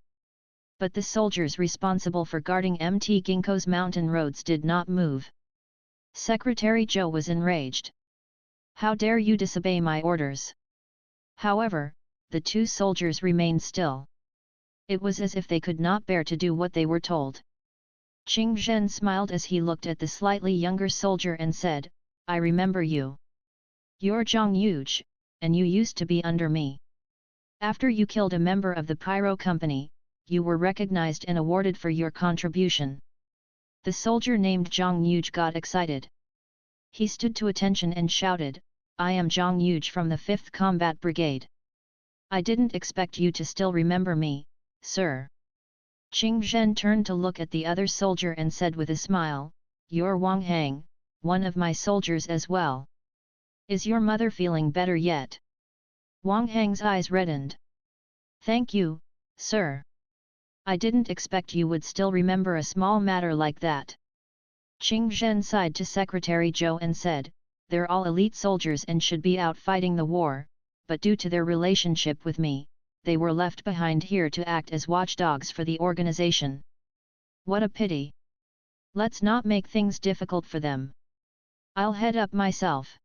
But the soldiers responsible for guarding Mt. Ginkgo's mountain roads did not move. Secretary Zhou was enraged. "How dare you disobey my orders?" However, the 2 soldiers remained still. It was as if they could not bear to do what they were told. Qing Zhen smiled as he looked at the slightly younger soldier and said, "I remember you. You're Zhang Yuge, and you used to be under me. After you killed a member of the Pyro Company, you were recognized and awarded for your contribution." The soldier named Zhang Yuge got excited. He stood to attention and shouted, "I am Zhang Yuge from the 5th Combat Brigade. I didn't expect you to still remember me, sir." Qing Zhen turned to look at the other soldier and said with a smile, "You're Wang Hang, one of my soldiers as well. Is your mother feeling better yet?" Wang Hang's eyes reddened. "Thank you, sir. I didn't expect you would still remember a small matter like that." Qing Zhen sighed to Secretary Zhou and said, "They're all elite soldiers and should be out fighting the war, but due to their relationship with me, they were left behind here to act as watchdogs for the organization. What a pity. Let's not make things difficult for them. I'll head up myself."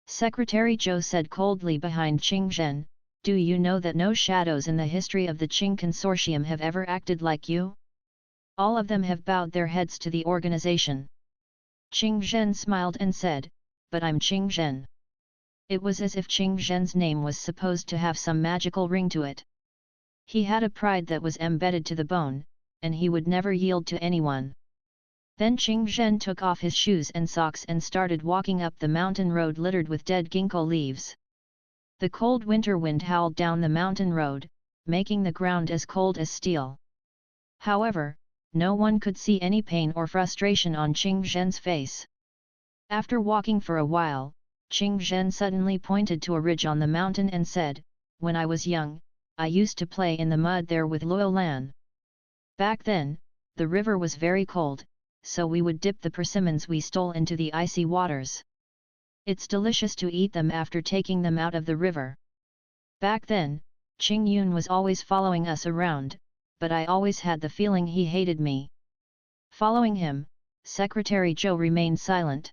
Secretary Zhou said coldly behind Qing Zhen, "Do you know that no shadows in the history of the Qing Consortium have ever acted like you? All of them have bowed their heads to the organization." Qing Zhen smiled and said, "But I'm Qing Zhen." It was as if Qing Zhen's name was supposed to have some magical ring to it. He had a pride that was embedded to the bone, and he would never yield to anyone. Then Qing Zhen took off his shoes and socks and started walking up the mountain road littered with dead ginkgo leaves. The cold winter wind howled down the mountain road, making the ground as cold as steel. However, no one could see any pain or frustration on Qing Zhen's face. After walking for a while, Qing Zhen suddenly pointed to a ridge on the mountain and said, "When I was young, I used to play in the mud there with Luo Lan. Back then, the river was very cold, so we would dip the persimmons we stole into the icy waters. It's delicious to eat them after taking them out of the river. Back then, Qing Yun was always following us around, but I always had the feeling he hated me." Following him, Secretary Zhou remained silent.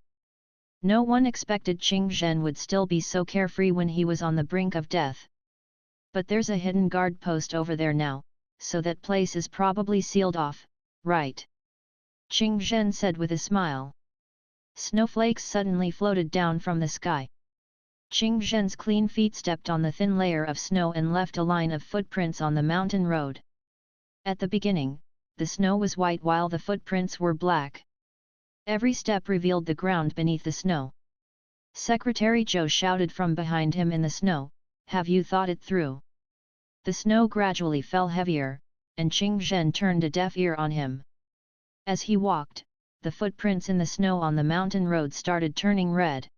No one expected Qing Zhen would still be so carefree when he was on the brink of death. "But there's a hidden guard post over there now, so that place is probably sealed off, right?" Qing Zhen said with a smile. Snowflakes suddenly floated down from the sky. Qing Zhen's clean feet stepped on the thin layer of snow and left a line of footprints on the mountain road. At the beginning, the snow was white while the footprints were black. Every step revealed the ground beneath the snow. Secretary Zhou shouted from behind him in the snow, "Have you thought it through?" The snow gradually fell heavier, and Qing Zhen turned a deaf ear on him. As he walked, the footprints in the snow on the mountain road started turning red.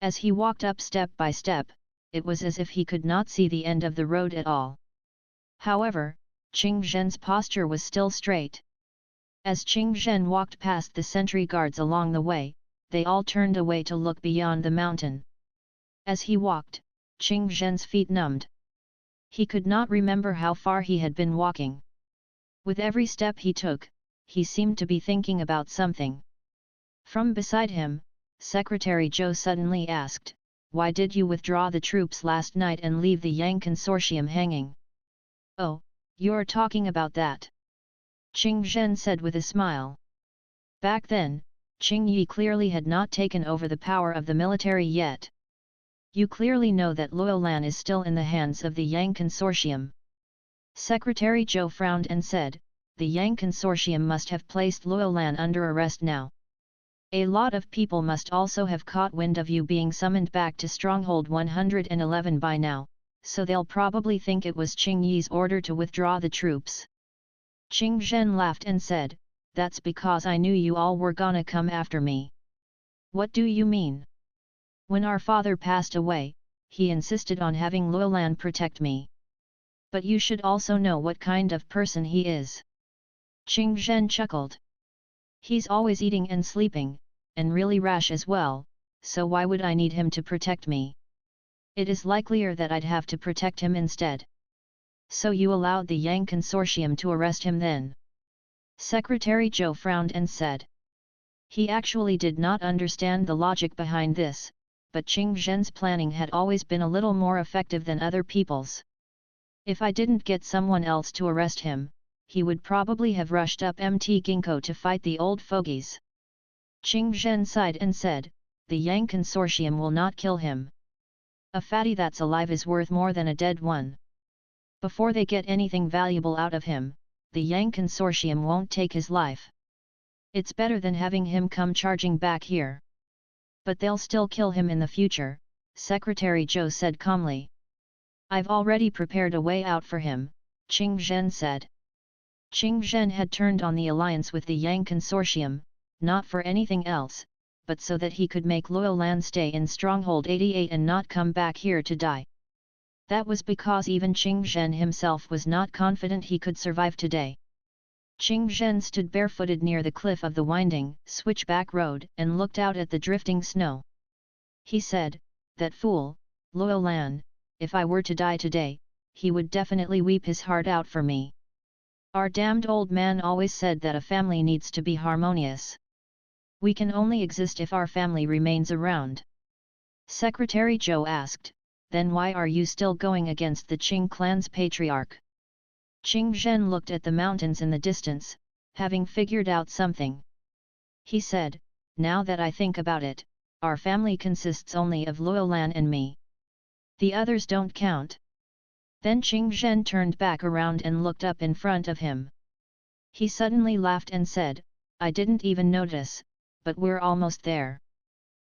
As he walked up step by step, it was as if he could not see the end of the road at all. However, Qing Zhen's posture was still straight. As Qing Zhen walked past the sentry guards along the way, they all turned away to look beyond the mountain. As he walked, Qing Zhen's feet numbed. He could not remember how far he had been walking. With every step he took, he seemed to be thinking about something. From beside him, Secretary Zhou suddenly asked, "Why did you withdraw the troops last night and leave the Yang Consortium hanging?" "Oh, you're talking about that," Qing Zhen said with a smile. Back then, Qing Yi clearly had not taken over the power of the military yet. "You clearly know that Luo Lan is still in the hands of the Yang Consortium." Secretary Zhou frowned and said, "The Yang Consortium must have placed Luo Lan under arrest now. A lot of people must also have caught wind of you being summoned back to Stronghold 111 by now, so they'll probably think it was Qing Yi's order to withdraw the troops." Qing Zhen laughed and said, "That's because I knew you all were gonna come after me." "What do you mean?" "When our father passed away, he insisted on having Luo Lan protect me. But you should also know what kind of person he is." Qing Zhen chuckled. "He's always eating and sleeping, and really rash as well, so why would I need him to protect me? It is likelier that I'd have to protect him instead." "So you allowed the Yang Consortium to arrest him then?" Secretary Zhou frowned and said. He actually did not understand the logic behind this, but Qing Zhen's planning had always been a little more effective than other people's. "If I didn't get someone else to arrest him, he would probably have rushed up MT Ginkgo to fight the old fogies." Qing Zhen sighed and said, "The Yang Consortium will not kill him. A fatty that's alive is worth more than a dead one. Before they get anything valuable out of him, the Yang Consortium won't take his life. It's better than having him come charging back here." "But they'll still kill him in the future," Secretary Zhou said calmly. "I've already prepared a way out for him," Qing Zhen said. Qing Zhen had turned on the alliance with the Yang Consortium, not for anything else, but so that he could make Luolan stay in Stronghold 88 and not come back here to die. That was because even Qing Zhen himself was not confident he could survive today. Qing Zhen stood barefooted near the cliff of the winding, switchback road and looked out at the drifting snow. He said, "That fool, Luolan, if I were to die today, he would definitely weep his heart out for me. Our damned old man always said that a family needs to be harmonious. We can only exist if our family remains around." Secretary Zhou asked, "Then why are you still going against the Qing clan's patriarch?" Qing Zhen looked at the mountains in the distance, having figured out something. He said, "Now that I think about it, our family consists only of Luolan and me. The others don't count." Then Qing Zhen turned back around and looked up in front of him. He suddenly laughed and said, "I didn't even notice, but we're almost there.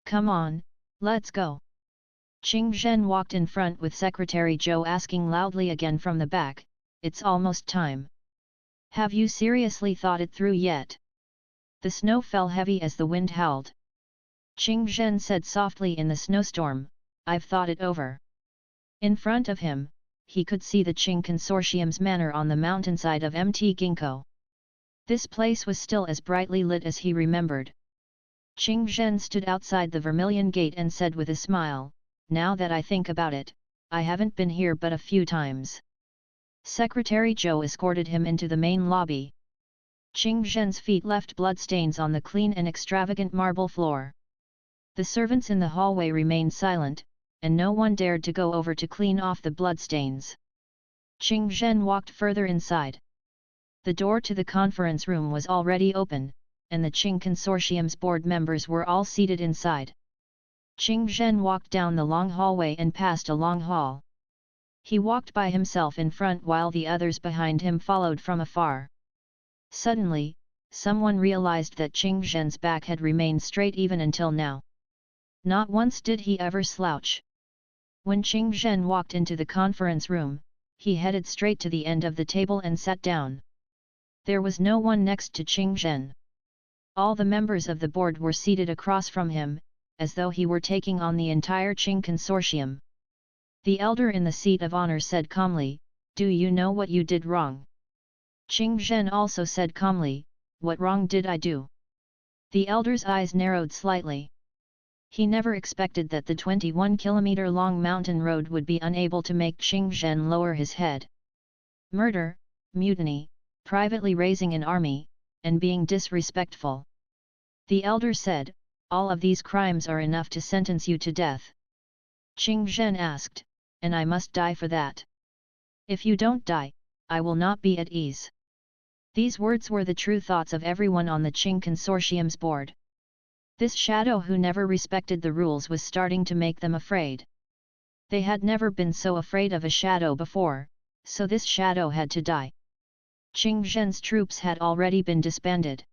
Come on, let's go." Qing Zhen walked in front with Secretary Zhou asking loudly again from the back, "It's almost time. Have you seriously thought it through yet?" The snow fell heavy as the wind howled. Qing Zhen said softly in the snowstorm, "I've thought it over." In front of him, he could see the Qing Consortium's manor on the mountainside of Mt Ginkgo. This place was still as brightly lit as he remembered. Qing Zhen stood outside the Vermilion Gate and said with a smile, "Now that I think about it, I haven't been here but a few times." Secretary Zhou escorted him into the main lobby. Qing Zhen's feet left bloodstains on the clean and extravagant marble floor. The servants in the hallway remained silent, and no one dared to go over to clean off the bloodstains. Qing Zhen walked further inside. The door to the conference room was already open, and the Qing Consortium's board members were all seated inside. Qing Zhen walked down the long hallway and passed a long hall. He walked by himself in front while the others behind him followed from afar. Suddenly, someone realized that Qing Zhen's back had remained straight even until now. Not once did he ever slouch. When Qing Zhen walked into the conference room, he headed straight to the end of the table and sat down. There was no one next to Qing Zhen. All the members of the board were seated across from him, as though he were taking on the entire Qing Consortium. The elder in the seat of honor said calmly, "Do you know what you did wrong?" Qing Zhen also said calmly, "What wrong did I do?" The elder's eyes narrowed slightly. He never expected that the 21-kilometer-long mountain road would be unable to make Qing Zhen lower his head. Murder, mutiny, privately raising an army, and being disrespectful. The elder said, "All of these crimes are enough to sentence you to death." Qing Zhen asked, "And I must die for that?" "If you don't die, I will not be at ease." These words were the true thoughts of everyone on the Qing Consortium's board. This shadow who never respected the rules was starting to make them afraid. They had never been so afraid of a shadow before, so this shadow had to die. Qing Zhen's troops had already been disbanded.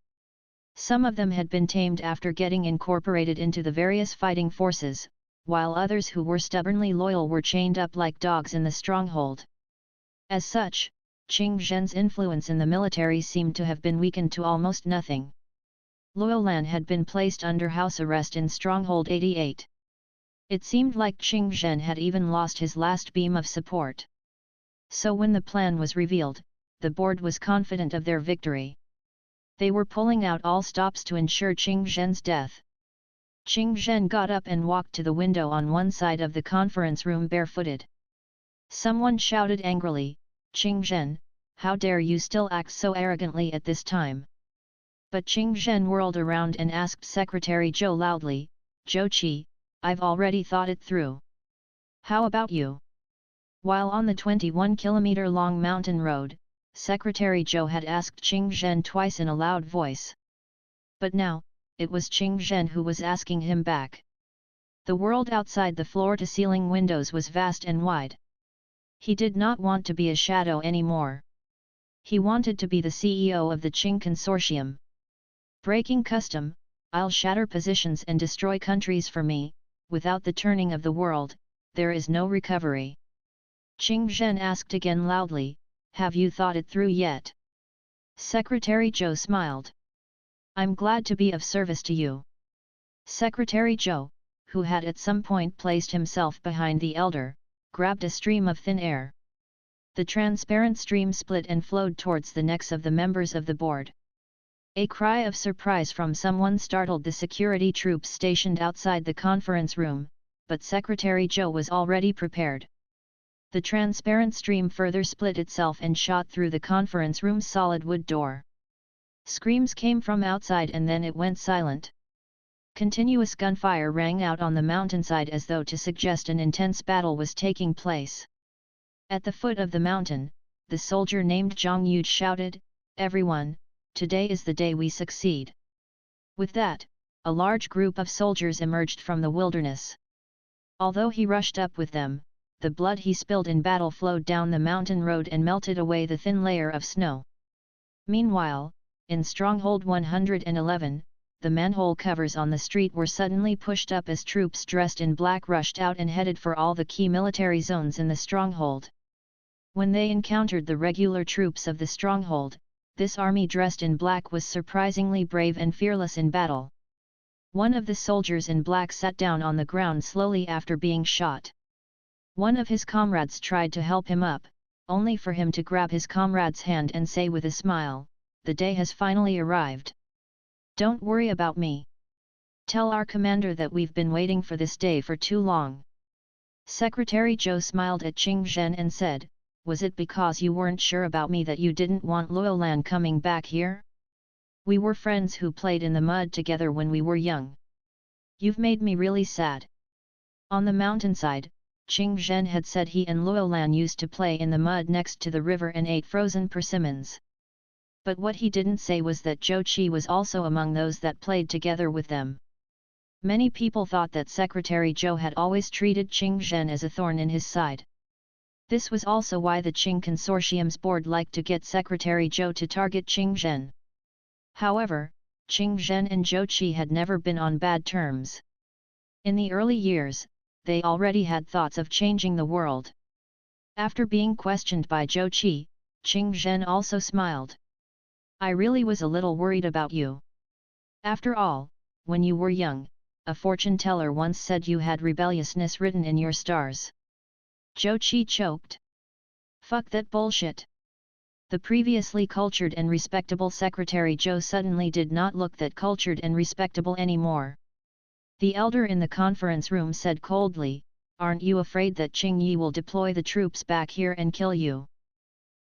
Some of them had been tamed after getting incorporated into the various fighting forces, while others who were stubbornly loyal were chained up like dogs in the stronghold. As such, Qing Zhen's influence in the military seemed to have been weakened to almost nothing. Luolan had been placed under house arrest in Stronghold 88. It seemed like Qing Zhen had even lost his last beam of support. So when the plan was revealed, the board was confident of their victory. They were pulling out all stops to ensure Qing Zhen's death. Qing Zhen got up and walked to the window on one side of the conference room barefooted. Someone shouted angrily, "Qing Zhen, how dare you still act so arrogantly at this time?" But Qing Zhen whirled around and asked Secretary Zhou loudly, "Zhou Qi, I've already thought it through. How about you?" While on the 21-kilometer-long mountain road, Secretary Zhou had asked Qing Zhen twice in a loud voice. But now, it was Qing Zhen who was asking him back. The world outside the floor-to-ceiling windows was vast and wide. He did not want to be a shadow anymore. He wanted to be the CEO of the Qing Consortium. Breaking custom, I'll shatter positions and destroy countries for me, without the turning of the world, there is no recovery. Qing Zhen asked again loudly, "Have you thought it through yet?" Secretary Zhou smiled. I'm glad to be of service to you. Secretary Zhou, who had at some point placed himself behind the elder, grabbed a stream of thin air. The transparent stream split and flowed towards the necks of the members of the board. A cry of surprise from someone startled the security troops stationed outside the conference room, but Secretary Zhou was already prepared. The transparent stream further split itself and shot through the conference room's solid wood door. Screams came from outside and then it went silent. Continuous gunfire rang out on the mountainside as though to suggest an intense battle was taking place. At the foot of the mountain, the soldier named Zhang Yu shouted, "Everyone, today is the day we succeed." With that, a large group of soldiers emerged from the wilderness. Although he rushed up with them, the blood he spilled in battle flowed down the mountain road and melted away the thin layer of snow. Meanwhile, in Stronghold 111, the manhole covers on the street were suddenly pushed up as troops dressed in black rushed out and headed for all the key military zones in the stronghold. When they encountered the regular troops of the stronghold, this army dressed in black was surprisingly brave and fearless in battle. One of the soldiers in black sat down on the ground slowly after being shot. One of his comrades tried to help him up, only for him to grab his comrade's hand and say with a smile, "The day has finally arrived. Don't worry about me. Tell our commander that we've been waiting for this day for too long." Secretary Zhou smiled at Qing Zhen and said, "Was it because you weren't sure about me that you didn't want Luolan coming back here? We were friends who played in the mud together when we were young. You've made me really sad." On the mountainside, Qing Zhen had said he and Luolan used to play in the mud next to the river and ate frozen persimmons. But what he didn't say was that Zhou Qi was also among those that played together with them. Many people thought that Secretary Zhou had always treated Qing Zhen as a thorn in his side. This was also why the Qing Consortium's board liked to get Secretary Zhou to target Qing Zhen. However, Qing Zhen and Zhou Qi had never been on bad terms. In the early years, they already had thoughts of changing the world. After being questioned by Zhou Qi, Qing Zhen also smiled. "I really was a little worried about you. After all, when you were young, a fortune teller once said you had rebelliousness written in your stars." Zhou Qi choked. "Fuck that bullshit." The previously cultured and respectable Secretary Zhou suddenly did not look that cultured and respectable anymore. The elder in the conference room said coldly, "Aren't you afraid that Qing Yi will deploy the troops back here and kill you?"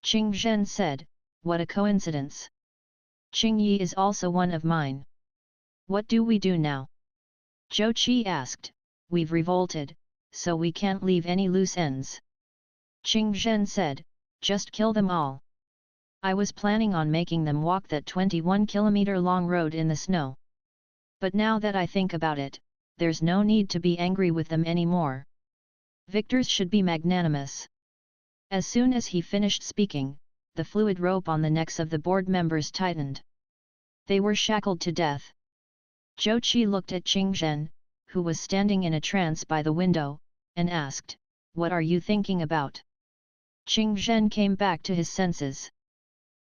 Qing Zhen said, "What a coincidence. Qing Yi is also one of mine. What do we do now?" Zhou Qi asked. "We've revolted, so we can't leave any loose ends." Qing Zhen said, "Just kill them all. I was planning on making them walk that 21-kilometer-long road in the snow. But now that I think about it, there's no need to be angry with them anymore. Victors should be magnanimous." As soon as he finished speaking, the fluid rope on the necks of the board members tightened. They were shackled to death. Zhou Qi looked at Qing Zhen, who was standing in a trance by the window, and asked, "What are you thinking about?" Qing Zhen came back to his senses.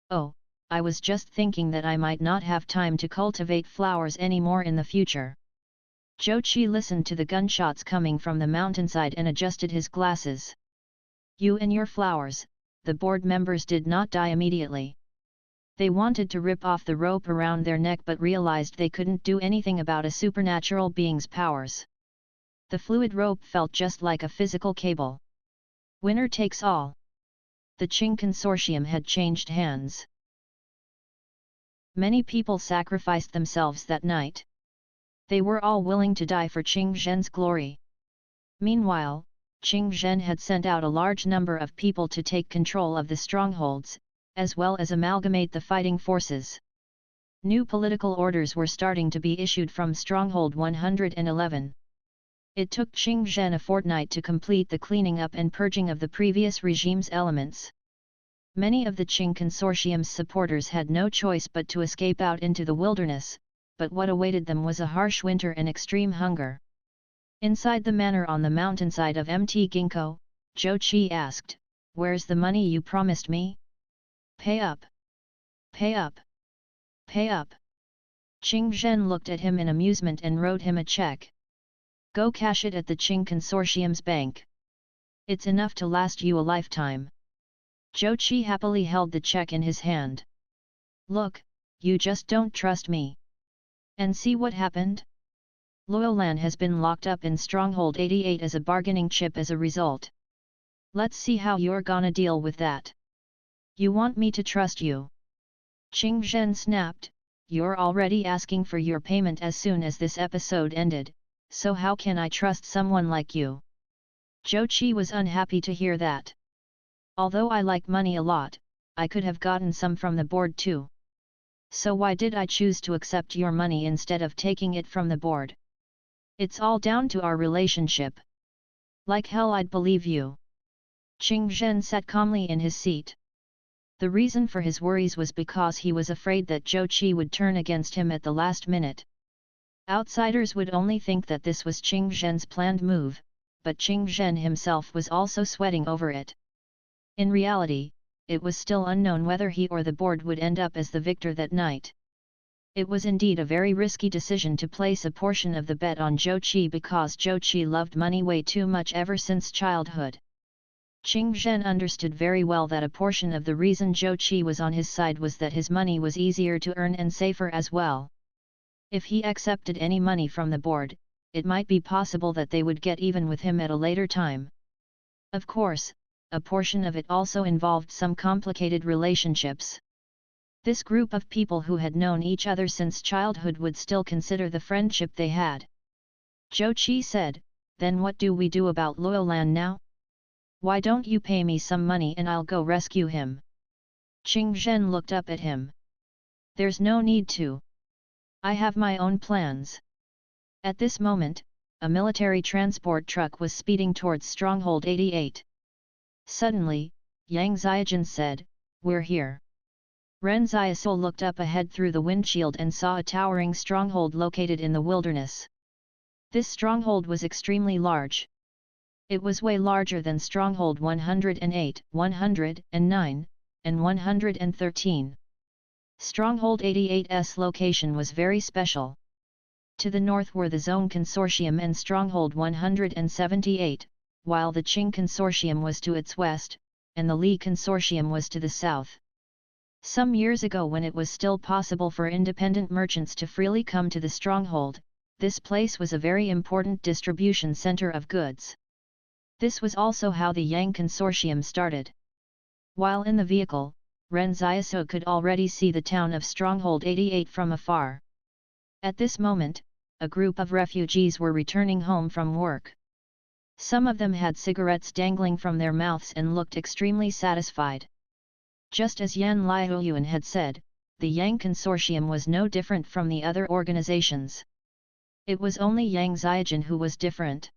"Oh, I was just thinking that I might not have time to cultivate flowers anymore in the future." Zhou Qi listened to the gunshots coming from the mountainside and adjusted his glasses. "You and your flowers," the board members did not die immediately. They wanted to rip off the rope around their neck but realized they couldn't do anything about a supernatural being's powers. The fluid rope felt just like a physical cable. Winner takes all. The Qing Consortium had changed hands. Many people sacrificed themselves that night. They were all willing to die for Qing Zhen's glory. Meanwhile, Qing Zhen had sent out a large number of people to take control of the strongholds, as well as amalgamate the fighting forces. New political orders were starting to be issued from Stronghold 111. It took Qing Zhen a fortnight to complete the cleaning up and purging of the previous regime's elements. Many of the Qing Consortium's supporters had no choice but to escape out into the wilderness, but what awaited them was a harsh winter and extreme hunger. Inside the manor on the mountainside of Mt Ginkgo, Zhou Qi asked, "Where's the money you promised me? Pay up! Pay up! Pay up! Qing Zhen looked at him in amusement and wrote him a check. Go cash it at the Qing Consortium's bank. It's enough to last you a lifetime. Zhou Qi happily held the check in his hand. Look, you just don't trust me. And see what happened? Luolan has been locked up in Stronghold 88 as a bargaining chip as a result. Let's see how you're gonna deal with that. You want me to trust you? Qing Zhen snapped, you're already asking for your payment as soon as this episode ended, so how can I trust someone like you? Zhou Qi was unhappy to hear that. Although I like money a lot, I could have gotten some from the board too. So why did I choose to accept your money instead of taking it from the board? It's all down to our relationship. Like hell I'd believe you. Qing Zhen sat calmly in his seat. The reason for his worries was because he was afraid that Zhou Qi would turn against him at the last minute. Outsiders would only think that this was Qing Zhen's planned move, but Qing Zhen himself was also sweating over it. In reality, it was still unknown whether he or the board would end up as the victor that night. It was indeed a very risky decision to place a portion of the bet on Zhou Qi because Zhou Qi loved money way too much ever since childhood. Qing Zhen understood very well that a portion of the reason Zhou Qi was on his side was that his money was easier to earn and safer as well. If he accepted any money from the board, it might be possible that they would get even with him at a later time. Of course, a portion of it also involved some complicated relationships. This group of people who had known each other since childhood would still consider the friendship they had. Zhou Qi said, then what do we do about Luolan now? Why don't you pay me some money and I'll go rescue him? Qing Zhen looked up at him. There's no need to. I have my own plans. At this moment, a military transport truck was speeding towards Stronghold 88. Suddenly, Yang Ziajin said, we're here. Ren Xiaosu looked up ahead through the windshield and saw a towering stronghold located in the wilderness. This stronghold was extremely large. It was way larger than Stronghold 108, 109, and 113. Stronghold 88's location was very special. To the north were the Zone Consortium and Stronghold 178, while the Qing Consortium was to its west, and the Li Consortium was to the south. Some years ago, when it was still possible for independent merchants to freely come to the stronghold, this place was a very important distribution center of goods. This was also how the Yang Consortium started. While in the vehicle, Ren Xiaosu could already see the town of Stronghold 88 from afar. At this moment, a group of refugees were returning home from work. Some of them had cigarettes dangling from their mouths and looked extremely satisfied. Just as Yan Liuyuan had said, the Yang Consortium was no different from the other organizations. It was only Yang Ziajin who was different.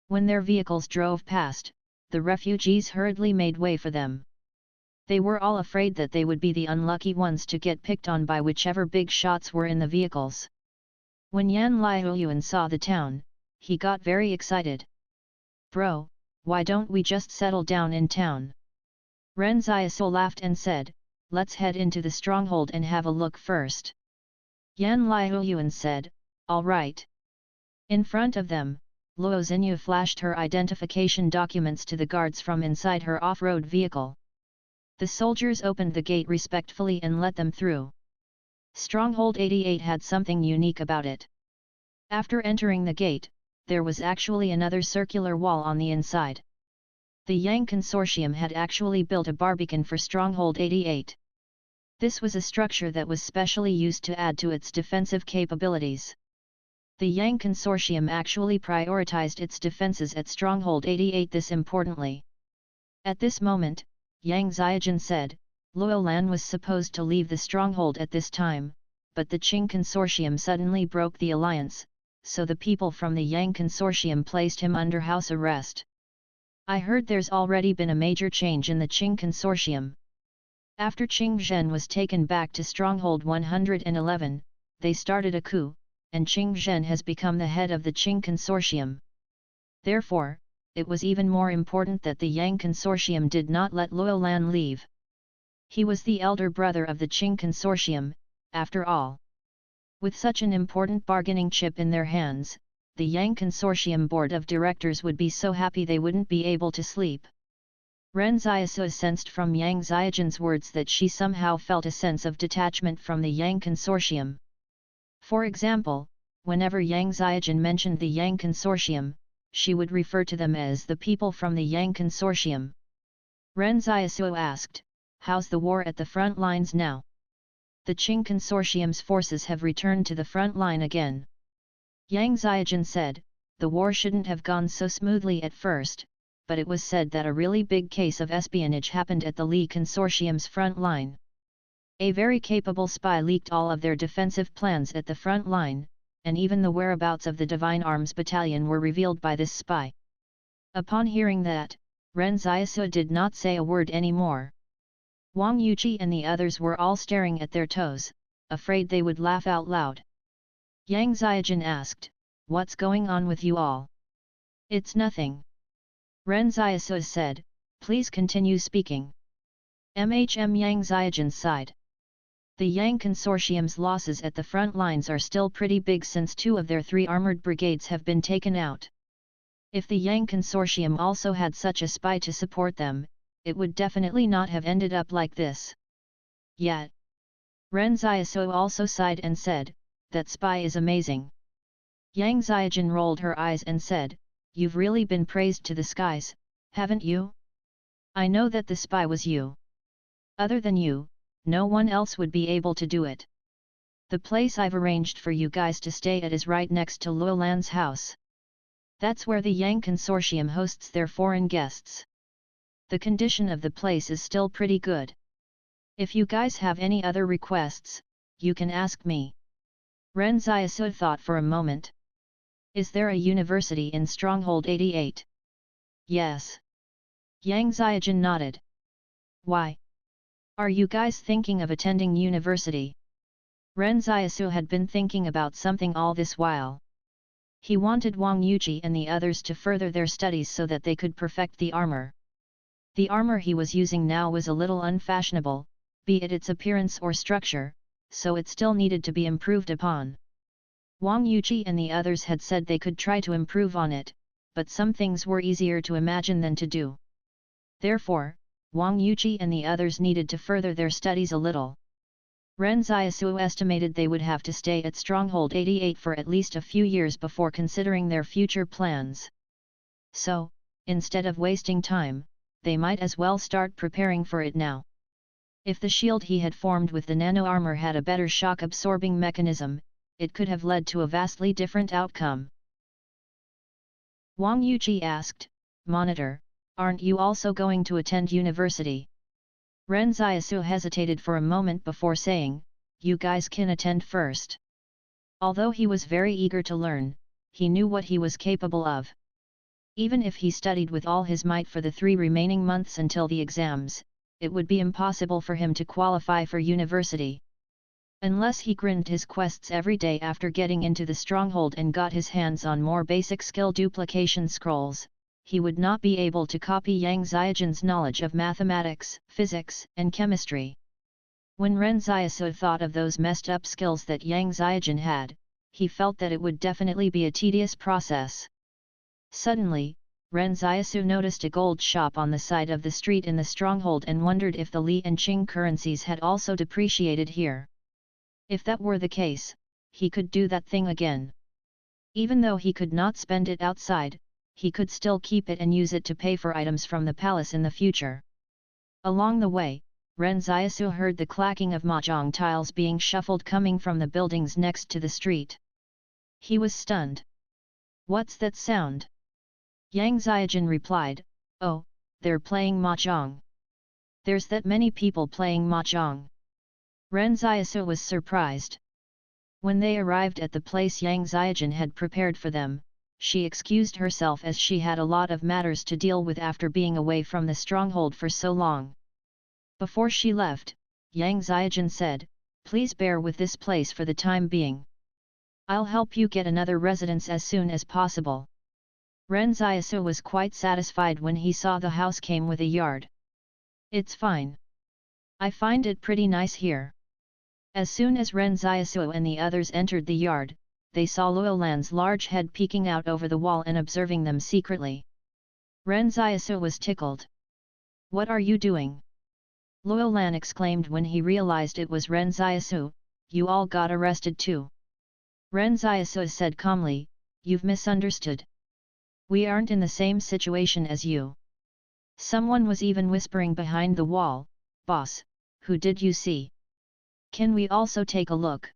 When their vehicles drove past, the refugees hurriedly made way for them. They were all afraid that they would be the unlucky ones to get picked on by whichever big shots were in the vehicles. When Yan Liuyuan saw the town, he got very excited. Bro, why don't we just settle down in town? Ren Xiaosu laughed and said, let's head into the stronghold and have a look first. Yan Liuyuan said, all right. In front of them, Luo Xinyu flashed her identification documents to the guards from inside her off-road vehicle. The soldiers opened the gate respectfully and let them through. Stronghold 88 had something unique about it. After entering the gate, there was actually another circular wall on the inside. The Yang Consortium had actually built a barbican for Stronghold 88. This was a structure that was specially used to add to its defensive capabilities. The Yang Consortium actually prioritized its defenses at Stronghold 88 this importantly. At this moment, Yang Ziajin said, Luolan was supposed to leave the stronghold at this time, but the Qing Consortium suddenly broke the alliance, so the people from the Yang Consortium placed him under house arrest. I heard there's already been a major change in the Qing Consortium. After Qing Zhen was taken back to Stronghold 111, they started a coup, and Qing Zhen has become the head of the Qing Consortium. Therefore, it was even more important that the Yang Consortium did not let Luolan leave. He was the elder brother of the Qing consortium, after all. With such an important bargaining chip in their hands, the Yang Consortium board of directors would be so happy they wouldn't be able to sleep. Ren Xiaosu sensed from Yang Xiaojin's words that she somehow felt a sense of detachment from the Yang Consortium. For example, whenever Yang Xiaojin mentioned the Yang Consortium, she would refer to them as the people from the Yang Consortium. Ren Xiaosu asked, "How's the war at the front lines now?" "The Qing Consortium's forces have returned to the front line again." Yang Xiaojin said, "The war shouldn't have gone so smoothly at first, but it was said that a really big case of espionage happened at the Li Consortium's front line. A very capable spy leaked all of their defensive plans at the front line, and even the whereabouts of the Divine Arms Battalion were revealed by this spy." Upon hearing that, Ren Xiaosu did not say a word anymore. Wang Yuji and the others were all staring at their toes, afraid they would laugh out loud. Yang Xiaojin asked, "What's going on with you all?" "It's nothing." Ren Xiaosu said, "Please continue speaking." Yang Xiaojin sighed. The Yang Consortium's losses at the front lines are still pretty big since 2 of their 3 armored brigades have been taken out. If the Yang Consortium also had such a spy to support them, it would definitely not have ended up like this. Yet, Ren Xiaosu also sighed and said, "That spy is amazing." Yang Xiaojin rolled her eyes and said, "You've really been praised to the skies, haven't you? I know that the spy was you. Other than you, no one else would be able to do it. The place I've arranged for you guys to stay at is right next to Luolan's house. That's where the Yang Consortium hosts their foreign guests. The condition of the place is still pretty good. If you guys have any other requests, you can ask me." Ren Xiaosu thought for a moment. "Is there a university in Stronghold 88? "Yes." Yang Xiaojin nodded. "Why? Are you guys thinking of attending university?" Ren Xiaosu had been thinking about something all this while. He wanted Wang Yuji and the others to further their studies so that they could perfect the armor. The armor he was using now was a little unfashionable, be it its appearance or structure, so it still needed to be improved upon. Wang Yuji and the others had said they could try to improve on it, but some things were easier to imagine than to do. Therefore, Wang Yuji and the others needed to further their studies a little. Ren Xiaosu estimated they would have to stay at Stronghold 88 for at least a few years before considering their future plans. So, instead of wasting time, they might as well start preparing for it now. If the shield he had formed with the nano-armor had a better shock-absorbing mechanism, it could have led to a vastly different outcome. Wang Yuji asked, "Monitor, aren't you also going to attend university?" Ren Xiaosu hesitated for a moment before saying, "You guys can attend first." Although he was very eager to learn, he knew what he was capable of. Even if he studied with all his might for the 3 remaining months until the exams, it would be impossible for him to qualify for university. Unless he grind his quests every day after getting into the stronghold and got his hands on more basic skill duplication scrolls, he would not be able to copy Yang Xiaojin's knowledge of mathematics, physics, and chemistry. When Ren Xiaosu thought of those messed up skills that Yang Xiaojin had, he felt that it would definitely be a tedious process. Suddenly, Ren Xiaosu noticed a gold shop on the side of the street in the stronghold and wondered if the Li and Qing currencies had also depreciated here. If that were the case, he could do that thing again. Even though he could not spend it outside, he could still keep it and use it to pay for items from the palace in the future. Along the way, Ren Xiaosu heard the clacking of mahjong tiles being shuffled coming from the buildings next to the street. He was stunned. "What's that sound?" Yang Xiaojin replied, "Oh, they're playing mahjong. There's that many people playing mahjong." Ren Xiaosu was surprised. When they arrived at the place Yang Xiaojin had prepared for them, she excused herself as she had a lot of matters to deal with after being away from the stronghold for so long. Before she left, Yang Xiaojin said, "Please bear with this place for the time being. I'll help you get another residence as soon as possible." Ren Xiaosu was quite satisfied when he saw the house came with a yard. "It's fine. I find it pretty nice here. As soon as Ren Xiaosu and the others entered the yard, they saw Luo Lan's large head peeking out over the wall and observing them secretly. Ren Xiaosu was tickled. What are you doing? Luo Lan exclaimed when he realized it was Ren Xiaosu. You all got arrested too. Ren Xiaosu said calmly, you've misunderstood. We aren't in the same situation as you. Someone was even whispering behind the wall, boss, who did you see? Can we also take a look?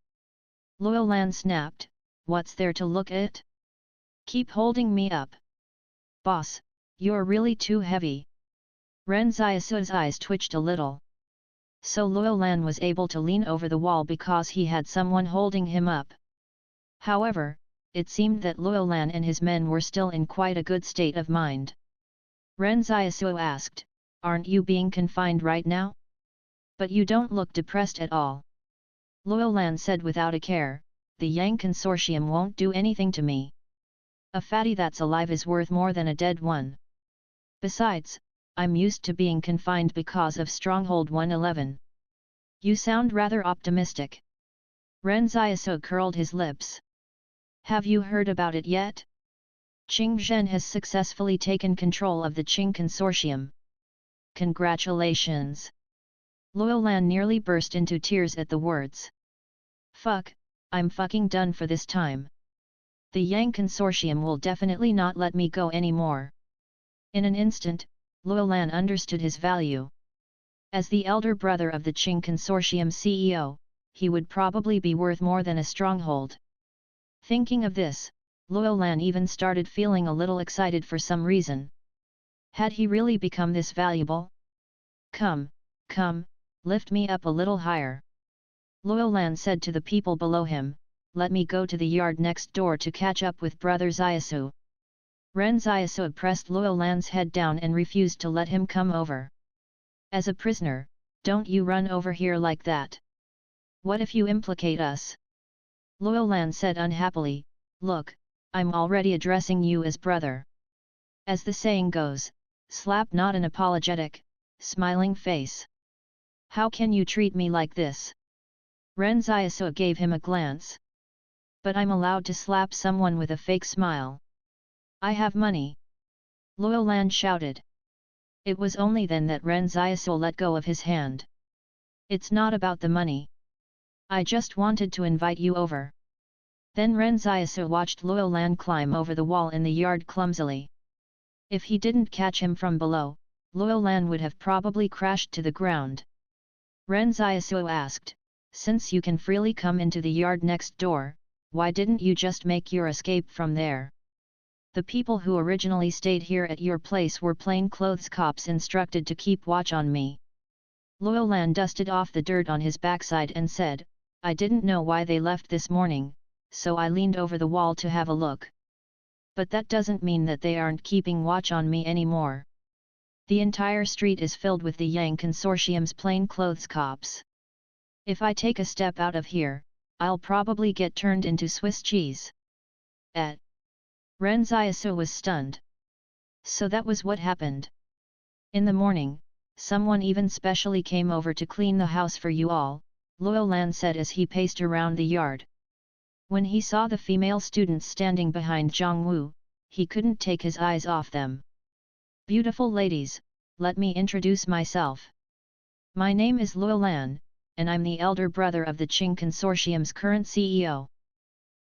Luo Lan snapped, what's there to look at? Keep holding me up. Boss, you're really too heavy. Ren Xiaosu's eyes twitched a little. So Luo Lan was able to lean over the wall because he had someone holding him up. However, it seemed that Luo Lan and his men were still in quite a good state of mind. Ren Xiaosu asked, aren't you being confined right now? But you don't look depressed at all. Luo Lan said without a care, the Yang Consortium won't do anything to me. A fatty that's alive is worth more than a dead one. Besides, I'm used to being confined because of Stronghold 111. You sound rather optimistic. Ren Xiaosu curled his lips. Have you heard about it yet? Qing Zhen has successfully taken control of the Qing Consortium. Congratulations! Luo Lan nearly burst into tears at the words. Fuck, I'm fucking done for this time. The Yang Consortium will definitely not let me go anymore. In an instant, Luo Lan understood his value. As the elder brother of the Qing Consortium CEO, he would probably be worth more than a stronghold. Thinking of this, Luo Lan even started feeling a little excited for some reason. Had he really become this valuable? Come, lift me up a little higher. Luo Lan said to the people below him, let me go to the yard next door to catch up with brother Xiaosu. Ren Xiaosu pressed Luo Lan's head down and refused to let him come over. As a prisoner, don't you run over here like that. What if you implicate us? Luo Lan said unhappily, look, I'm already addressing you as brother. As the saying goes, slap not an apologetic, smiling face. How can you treat me like this? Ren Xiaosu gave him a glance. But I'm allowed to slap someone with a fake smile. I have money. Luo Lan shouted. It was only then that Ren Xiaosu let go of his hand. It's not about the money. I just wanted to invite you over. Then Ren Xiaosu watched Luo Lan climb over the wall in the yard clumsily. If he didn't catch him from below, Luo Lan would have probably crashed to the ground. Ren Xiaosu asked, since you can freely come into the yard next door, why didn't you just make your escape from there? The people who originally stayed here at your place were plainclothes cops instructed to keep watch on me. Luo Lan dusted off the dirt on his backside and said, I didn't know why they left this morning, so I leaned over the wall to have a look. But that doesn't mean that they aren't keeping watch on me anymore. The entire street is filled with the Yang Consortium's plainclothes cops. If I take a step out of here, I'll probably get turned into Swiss cheese. Ren Xiaosu was stunned. So that was what happened. In the morning, someone even specially came over to clean the house for you all, Luo Lan said as he paced around the yard. When he saw the female students standing behind Zhang Wu, he couldn't take his eyes off them. Beautiful ladies, let me introduce myself. My name is Luo Lan, and I'm the elder brother of the Qing Consortium's current CEO.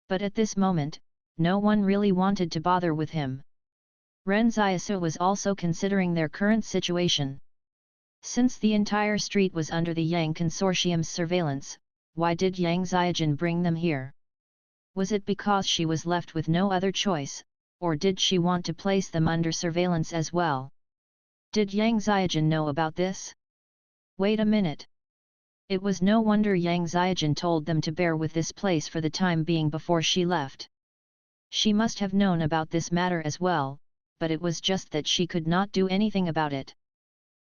But at this moment, no one really wanted to bother with him. Ren Xiaosu was also considering their current situation. Since the entire street was under the Yang Consortium's surveillance, why did Yang Xiaojin bring them here? Was it because she was left with no other choice, or did she want to place them under surveillance as well? Did Yang Xiaojin know about this? Wait a minute. It was no wonder Yang Xiaojin told them to bear with this place for the time being before she left. She must have known about this matter as well, but it was just that she could not do anything about it.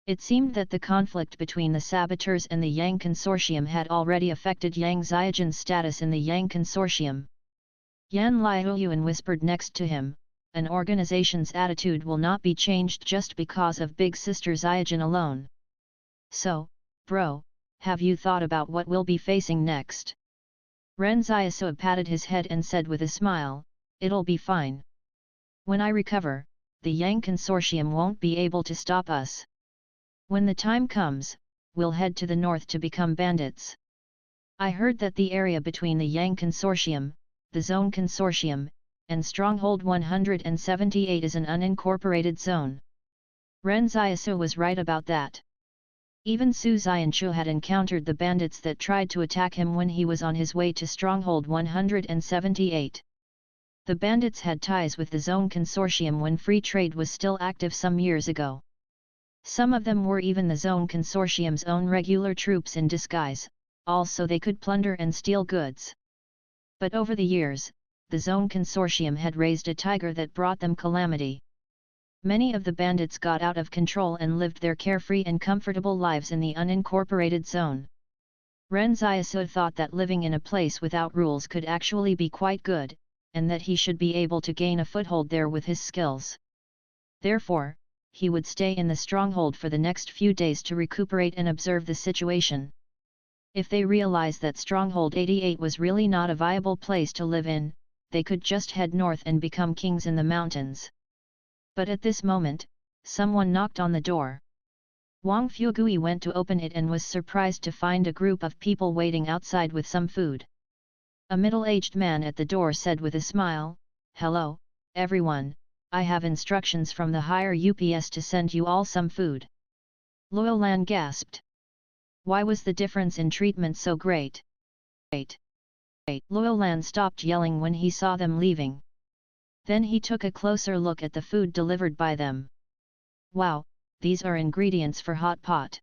It seemed that the conflict between the saboteurs and the Yang Consortium had already affected Yang Xiaojin's status in the Yang Consortium. Yan Liuyuan whispered next to him, an organization's attitude will not be changed just because of Big Sister Xiaojin alone. So, Bro, have you thought about what we'll be facing next? Ren Xiaosu patted his head and said with a smile, it'll be fine. When I recover, the Yang Consortium won't be able to stop us. When the time comes, we'll head to the north to become bandits. I heard that the area between the Yang Consortium, the Zone Consortium, and Stronghold 178 is an unincorporated zone. Ren Xiaosu was right about that. Even Su Xianchu had encountered the bandits that tried to attack him when he was on his way to Stronghold 178. The bandits had ties with the Zone Consortium when free trade was still active some years ago. Some of them were even the Zone Consortium's own regular troops in disguise, also they could plunder and steal goods. But over the years, the Zone Consortium had raised a tiger that brought them calamity. Many of the bandits got out of control and lived their carefree and comfortable lives in the unincorporated zone. Ren Xiaosu thought that living in a place without rules could actually be quite good, and that he should be able to gain a foothold there with his skills. Therefore, he would stay in the stronghold for the next few days to recuperate and observe the situation. If they realized that Stronghold 88 was really not a viable place to live in, they could just head north and become kings in the mountains. But at this moment, someone knocked on the door. Wang Fugui went to open it and was surprised to find a group of people waiting outside with some food. A middle-aged man at the door said with a smile, "Hello, everyone, I have instructions from the higher UPS to send you all some food." Luolan gasped. Why was the difference in treatment so great? Luolan stopped yelling when he saw them leaving. Then he took a closer look at the food delivered by them. Wow, these are ingredients for hot pot.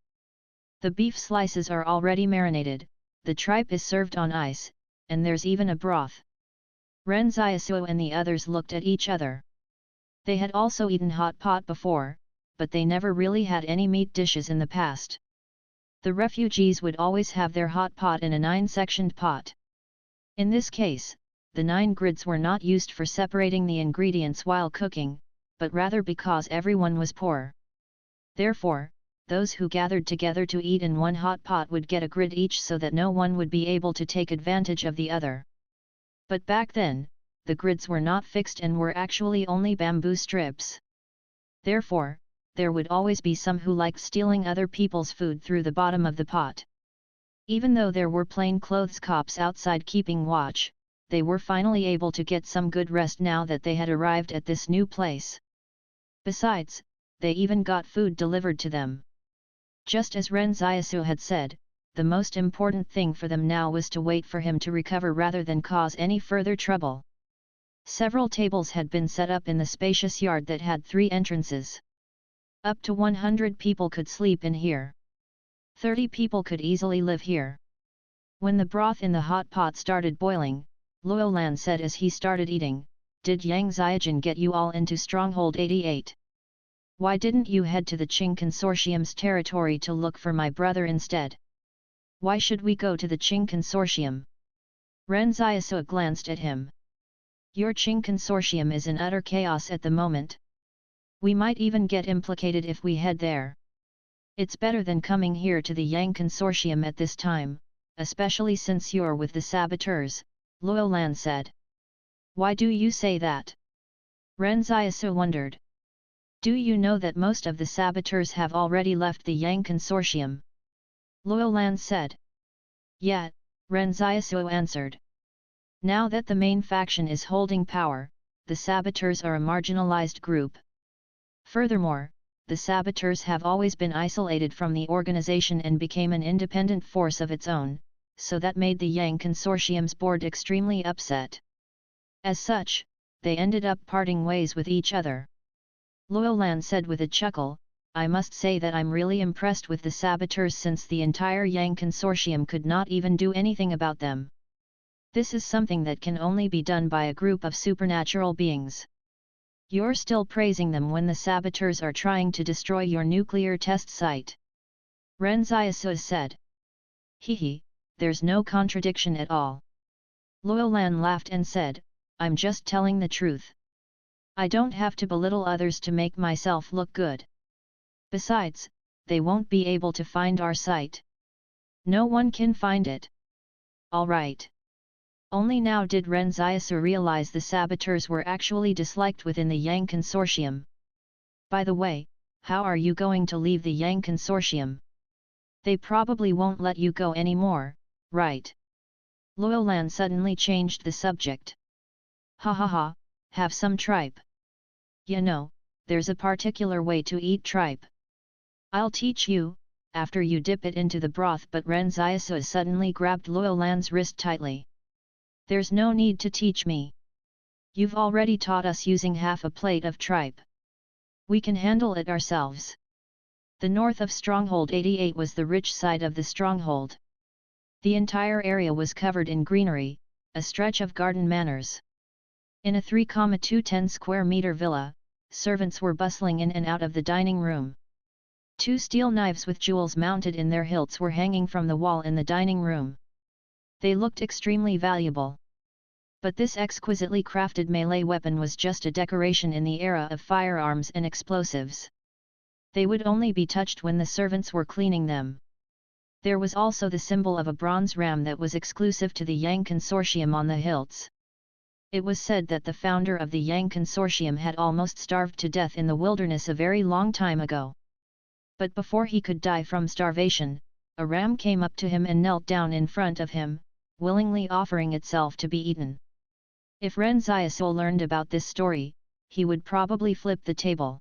The beef slices are already marinated, the tripe is served on ice, and there's even a broth. Ren Xiaosu and the others looked at each other. They had also eaten hot pot before, but they never really had any meat dishes in the past. The refugees would always have their hot pot in a 9-sectioned pot. In this case, the 9 grids were not used for separating the ingredients while cooking, but rather because everyone was poor. Therefore, those who gathered together to eat in one hot pot would get a grid each so that no one would be able to take advantage of the other. But back then, the grids were not fixed and were actually only bamboo strips. Therefore, there would always be some who liked stealing other people's food through the bottom of the pot. Even though there were plainclothes cops outside keeping watch, they were finally able to get some good rest now that they had arrived at this new place. Besides, they even got food delivered to them. Just as Ren Xiaosu had said, the most important thing for them now was to wait for him to recover rather than cause any further trouble. Several tables had been set up in the spacious yard that had 3 entrances. Up to 100 people could sleep in here. 30 people could easily live here. When the broth in the hot pot started boiling, Luolan said as he started eating, "Did Yang Xiaojin get you all into Stronghold 88? Why didn't you head to the Qing Consortium's territory to look for my brother instead? Why should we go to the Qing Consortium?" Ren Xiaosu glanced at him. "Your Qing Consortium is in utter chaos at the moment. We might even get implicated if we head there. It's better than coming here to the Yang Consortium at this time, especially since you're with the saboteurs," Luolan said. "Why do you say that?" Ren Xiaosu wondered. "Do you know that most of the saboteurs have already left the Yang Consortium?" Luolan said. "Yeah," Ren Xiaosu answered. "Now that the main faction is holding power, the saboteurs are a marginalized group. Furthermore, the saboteurs have always been isolated from the organization and became an independent force of its own, so that made the Yang Consortium's board extremely upset. As such, they ended up parting ways with each other." Luolan said with a chuckle, "I must say that I'm really impressed with the saboteurs since the entire Yang Consortium could not even do anything about them. This is something that can only be done by a group of supernatural beings. You're still praising them when the saboteurs are trying to destroy your nuclear test site." Ren Xiaosu said. "Hehe, there's no contradiction at all." Luolan laughed and said, "I'm just telling the truth. I don't have to belittle others to make myself look good. Besides, they won't be able to find our site. No one can find it. All right. Only now did Ren Xiaosu realize the saboteurs were actually disliked within the Yang Consortium. By the way, how are you going to leave the Yang Consortium? They probably won't let you go anymore, right? Luolan suddenly changed the subject. Ha ha ha, have some tripe. You know, there's a particular way to eat tripe. I'll teach you, after you dip it into the broth. But Ren Xiaosu suddenly grabbed Luolan's wrist tightly. There's no need to teach me. You've already taught us using half a plate of tripe. We can handle it ourselves. The north of Stronghold 88 was the rich side of the stronghold. The entire area was covered in greenery, a stretch of garden manors. In a 3,210 square meter villa, servants were bustling in and out of the dining room. 2 steel knives with jewels mounted in their hilts were hanging from the wall in the dining room. They looked extremely valuable. But this exquisitely crafted melee weapon was just a decoration in the era of firearms and explosives. They would only be touched when the servants were cleaning them. There was also the symbol of a bronze ram that was exclusive to the Yang Consortium on the hilts. It was said that the founder of the Yang Consortium had almost starved to death in the wilderness a very long time ago. But before he could die from starvation, a ram came up to him and knelt down in front of him, willingly offering itself to be eaten. If Ren Xiaosu learned about this story, he would probably flip the table.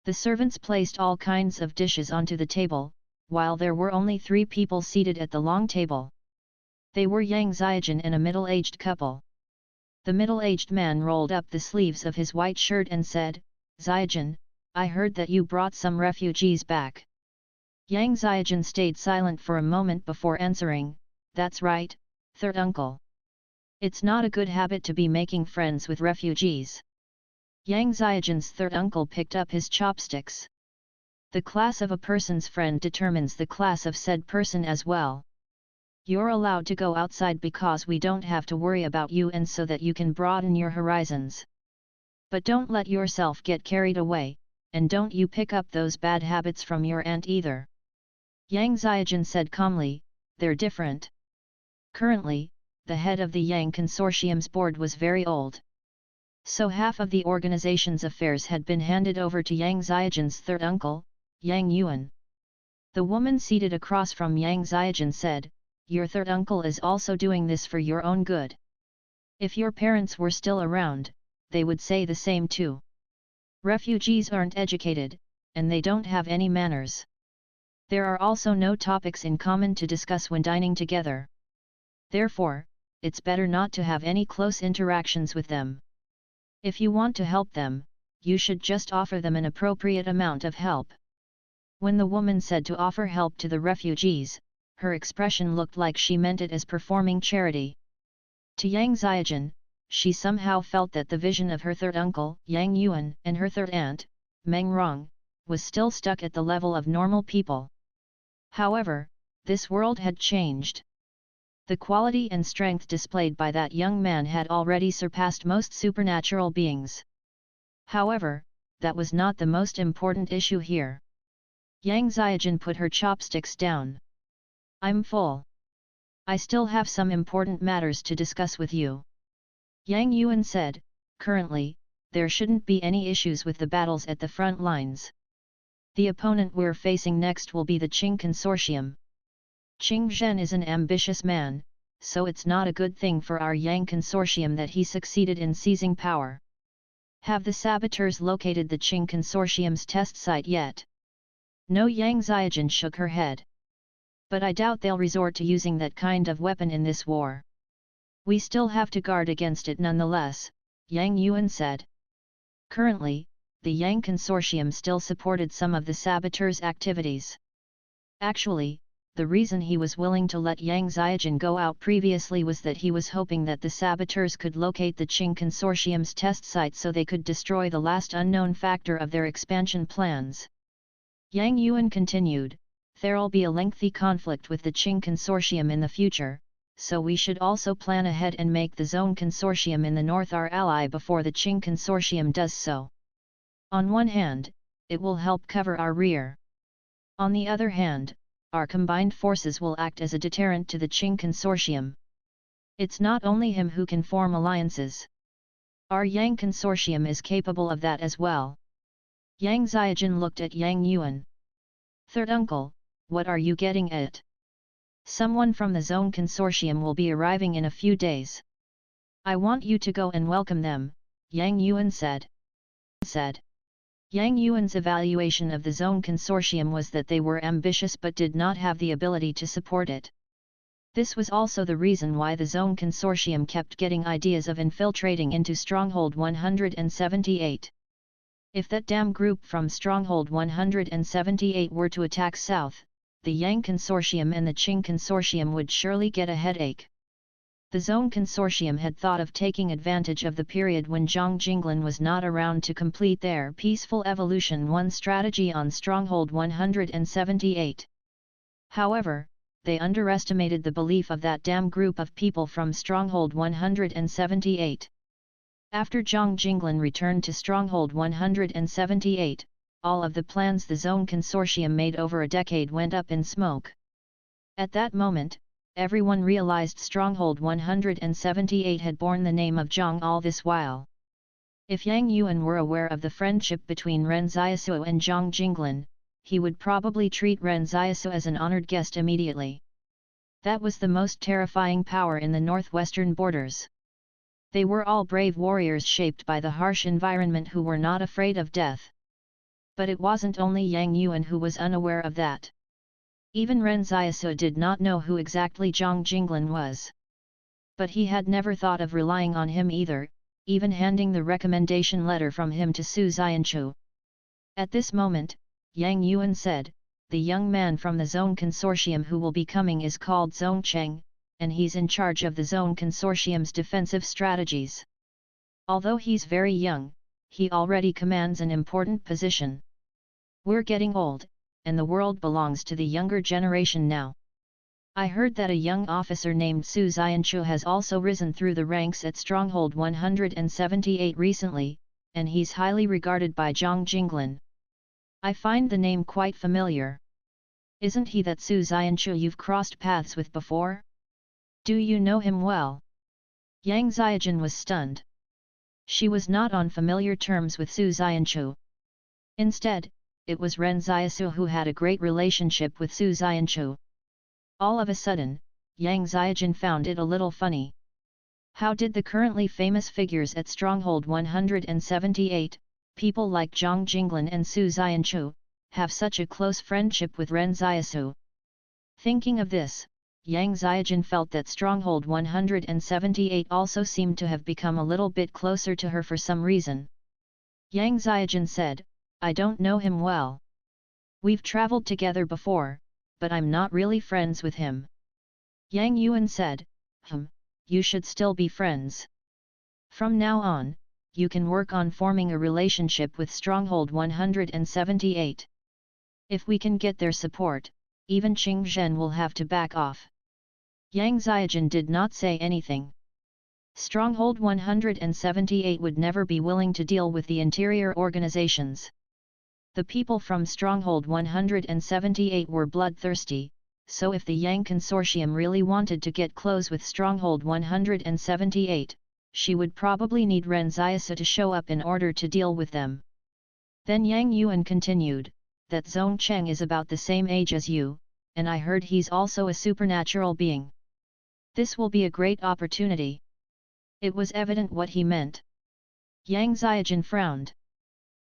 The servants placed all kinds of dishes onto the table, while there were only 3 people seated at the long table. They were Yang Xiaojun and a middle-aged couple. The middle-aged man rolled up the sleeves of his white shirt and said, "Xiaojun, I heard that you brought some refugees back." Yang Xiaojun stayed silent for a moment before answering, "That's right, third uncle. It's not a good habit to be making friends with refugees." Yang Xiaojun's third uncle picked up his chopsticks. The class of a person's friend determines the class of said person as well. You're allowed to go outside because we don't have to worry about you and so that you can broaden your horizons. But don't let yourself get carried away, and don't you pick up those bad habits from your aunt either. Yang Xiaojun said calmly, "They're different." Currently, the head of the Yang Consortium's board was very old. So half of the organization's affairs had been handed over to Yang Xiaojun's third uncle, Yang Yuan. The woman seated across from Yang Xiaojun said, "Your third uncle is also doing this for your own good. If your parents were still around, they would say the same too. Refugees aren't educated, and they don't have any manners. There are also no topics in common to discuss when dining together. Therefore, it's better not to have any close interactions with them. If you want to help them, you should just offer them an appropriate amount of help." When the woman said to offer help to the refugees, her expression looked like she meant it as performing charity. To Yang Xiaojun, she somehow felt that the vision of her third uncle, Yang Yuan, and her third aunt, Meng Rong, was still stuck at the level of normal people. However, this world had changed. The quality and strength displayed by that young man had already surpassed most supernatural beings. However, that was not the most important issue here. Yang Xiaojun put her chopsticks down. "I'm full. I still have some important matters to discuss with you." Yang Yuan said, "Currently, there shouldn't be any issues with the battles at the front lines. The opponent we're facing next will be the Qing Consortium. Qing Zhen is an ambitious man, so it's not a good thing for our Yang Consortium that he succeeded in seizing power. Have the saboteurs located the Qing Consortium's test site yet?" No. Yang Xiaojun shook her head. "But I doubt they'll resort to using that kind of weapon in this war. We still have to guard against it nonetheless," Yang Yuan said. Currently, the Yang Consortium still supported some of the saboteurs' activities. Actually, the reason he was willing to let Yang Xiaojun go out previously was that he was hoping that the saboteurs could locate the Qing Consortium's test site so they could destroy the last unknown factor of their expansion plans. Yang Yuan continued, "There'll be a lengthy conflict with the Qing Consortium in the future, so we should also plan ahead and make the Zone Consortium in the north our ally before the Qing Consortium does so. On one hand, it will help cover our rear. On the other hand, our combined forces will act as a deterrent to the Qing consortium. It's not only him who can form alliances. Our Yang consortium is capable of that as well. Yang Ziajin looked at Yang Yuan. Third uncle, what are you getting at? Someone from the Zone consortium will be arriving in a few days. I want you to go and welcome them, Yang Yuan said. Yang Yuan's evaluation of the Zone consortium was that they were ambitious but did not have the ability to support it. This was also the reason why the Zone consortium kept getting ideas of infiltrating into Stronghold 178. If that damn group from Stronghold 178 were to attack south, the Yang consortium and the Qing consortium would surely get a headache. The Zone consortium had thought of taking advantage of the period when Zhang Jinglin was not around to complete their Peaceful Evolution 1 strategy on Stronghold 178. However, they underestimated the belief of that damn group of people from Stronghold 178. After Zhang Jinglin returned to Stronghold 178, all of the plans the Zone consortium made over a decade went up in smoke. At that moment, everyone realized Stronghold 178 had borne the name of Zhang all this while. If Yang Yuan were aware of the friendship between Ren Xiaosu and Zhang Jinglin, he would probably treat Ren Xiaosu as an honored guest immediately. That was the most terrifying power in the northwestern borders. They were all brave warriors shaped by the harsh environment who were not afraid of death. But it wasn't only Yang Yuan who was unaware of that. Even Ren Xiaosu did not know who exactly Zhang Jinglin was. But he had never thought of relying on him either, even handing the recommendation letter from him to Su Xianchu. At this moment, Yang Yuan said, "The young man from the Zone consortium who will be coming is called Zong Cheng, and he's in charge of the Zone consortium's defensive strategies. Although he's very young, he already commands an important position. We're getting old, and the world belongs to the younger generation now. I heard that a young officer named Su Xianchu has also risen through the ranks at Stronghold 178 recently, and he's highly regarded by Zhang Jinglin. I find the name quite familiar. Isn't he that Su Xianchu you've crossed paths with before? Do you know him well?" Yang Ziajin was stunned. She was not on familiar terms with Su Xianchu. Instead, it was Ren Xiaosu who had a great relationship with Su Xianchu. All of a sudden, Yang Ziajin found it a little funny. How did the currently famous figures at Stronghold 178, people like Zhang Jinglin and Su Xianchu, have such a close friendship with Ren Xiaosu? Thinking of this, Yang Ziajin felt that Stronghold 178 also seemed to have become a little bit closer to her for some reason. Yang Ziajin said, "I don't know him well. We've traveled together before, but I'm not really friends with him." Yang Yuan said, "You should still be friends. From now on, you can work on forming a relationship with Stronghold 178. If we can get their support, even Qing Zhen will have to back off." Yang Ziajin did not say anything. Stronghold 178 would never be willing to deal with the interior organizations. The people from Stronghold 178 were bloodthirsty, so if the Yang consortium really wanted to get close with Stronghold 178, she would probably need Ren Xiaosu to show up in order to deal with them. Then Yang Yuan continued, "That Zong Cheng is about the same age as you, and I heard he's also a supernatural being. This will be a great opportunity." It was evident what he meant. Yang Ziajin frowned.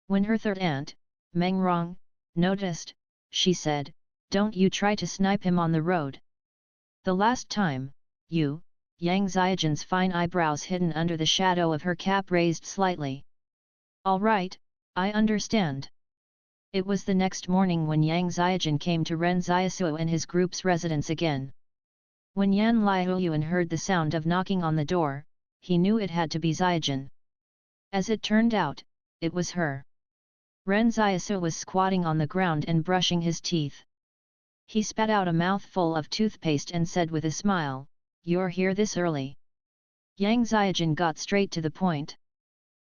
When her third aunt, Meng Rong, noticed, she said, "Don't you try to snipe him on the road. The last time, you..." Yang Ziajin's fine eyebrows hidden under the shadow of her cap raised slightly. "All right, I understand." It was the next morning when Yang Ziajin came to Ren Xiaosu and his group's residence again. When Yan Liuyuan heard the sound of knocking on the door, he knew it had to be Ziajin. As it turned out, it was her. Ren Xiaosu was squatting on the ground and brushing his teeth. He spat out a mouthful of toothpaste and said with a smile, "You're here this early?" Yang Ziajin got straight to the point.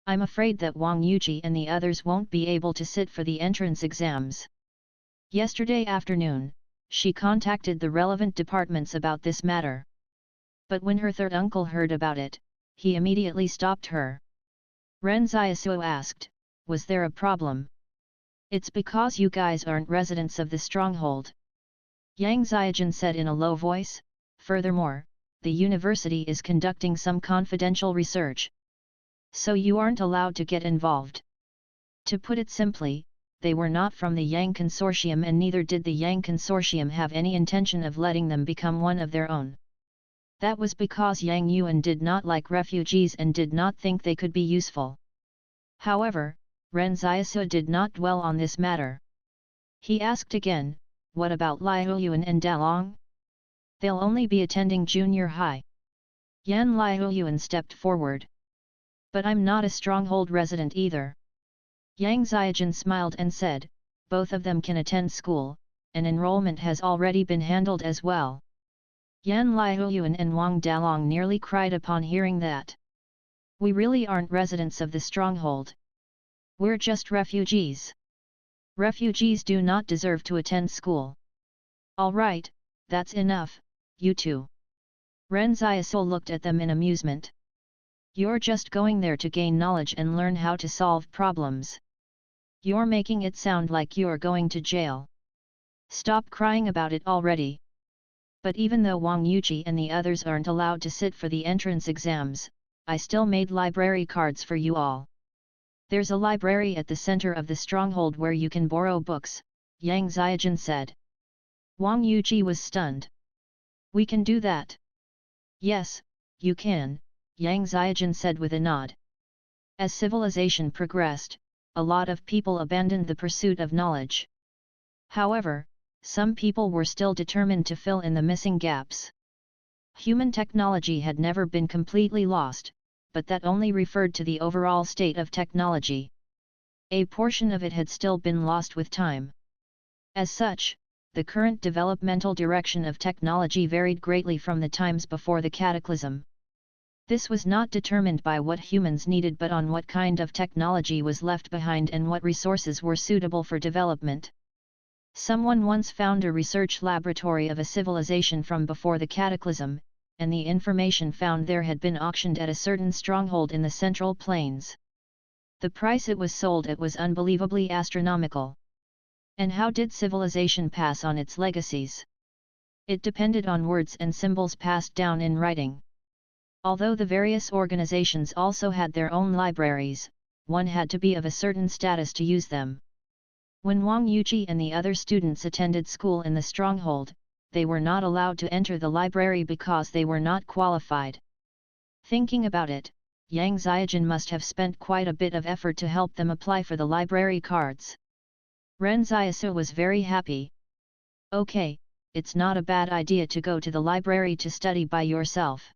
"I'm afraid that Wang Yuji and the others won't be able to sit for the entrance exams. Yesterday afternoon, she contacted the relevant departments about this matter. But when her third uncle heard about it, he immediately stopped her. Ren Xiaosu asked, "Was there a problem?" "It's because you guys aren't residents of the stronghold," Yang Xiaojun said in a low voice. "Furthermore, the university is conducting some confidential research. So you aren't allowed to get involved." To put it simply, they were not from the Yang Consortium, and neither did the Yang Consortium have any intention of letting them become one of their own. That was because Yang Yuan did not like refugees and did not think they could be useful. However, Ren Xiaosu did not dwell on this matter. He asked again, "What about Liu Yuan and Dalong? They'll only be attending junior high." Yan Liu Yuan stepped forward. "But I'm not a stronghold resident either." Yang Xiaojun smiled and said, "Both of them can attend school, and enrollment has already been handled as well." Yan Liuyuan and Wang Dalong nearly cried upon hearing that. "We really aren't residents of the stronghold. We're just refugees. Refugees do not deserve to attend school." "All right, that's enough, you two." Ren Xiaosu looked at them in amusement. "You're just going there to gain knowledge and learn how to solve problems. You're making it sound like you're going to jail. Stop crying about it already." "But even though Wang Yuqi and the others aren't allowed to sit for the entrance exams, I still made library cards for you all. There's a library at the center of the stronghold where you can borrow books," Yang Xiaojun said. Wang Yuqi was stunned. "We can do that." "Yes, you can," Yang Xiaojun said with a nod. As civilization progressed, a lot of people abandoned the pursuit of knowledge. However, some people were still determined to fill in the missing gaps. Human technology had never been completely lost, but that only referred to the overall state of technology. A portion of it had still been lost with time. As such, the current developmental direction of technology varied greatly from the times before the cataclysm. This was not determined by what humans needed but on what kind of technology was left behind and what resources were suitable for development. Someone once found a research laboratory of a civilization from before the cataclysm, and the information found there had been auctioned at a certain stronghold in the Central Plains. The price it was sold at was unbelievably astronomical. And how did civilization pass on its legacies? It depended on words and symbols passed down in writing. Although the various organizations also had their own libraries, one had to be of a certain status to use them. When Wang Yuqi and the other students attended school in the stronghold, they were not allowed to enter the library because they were not qualified. Thinking about it, Yang Xiaojun must have spent quite a bit of effort to help them apply for the library cards. Ren Xiaosu was very happy. "Okay, it's not a bad idea to go to the library to study by yourself.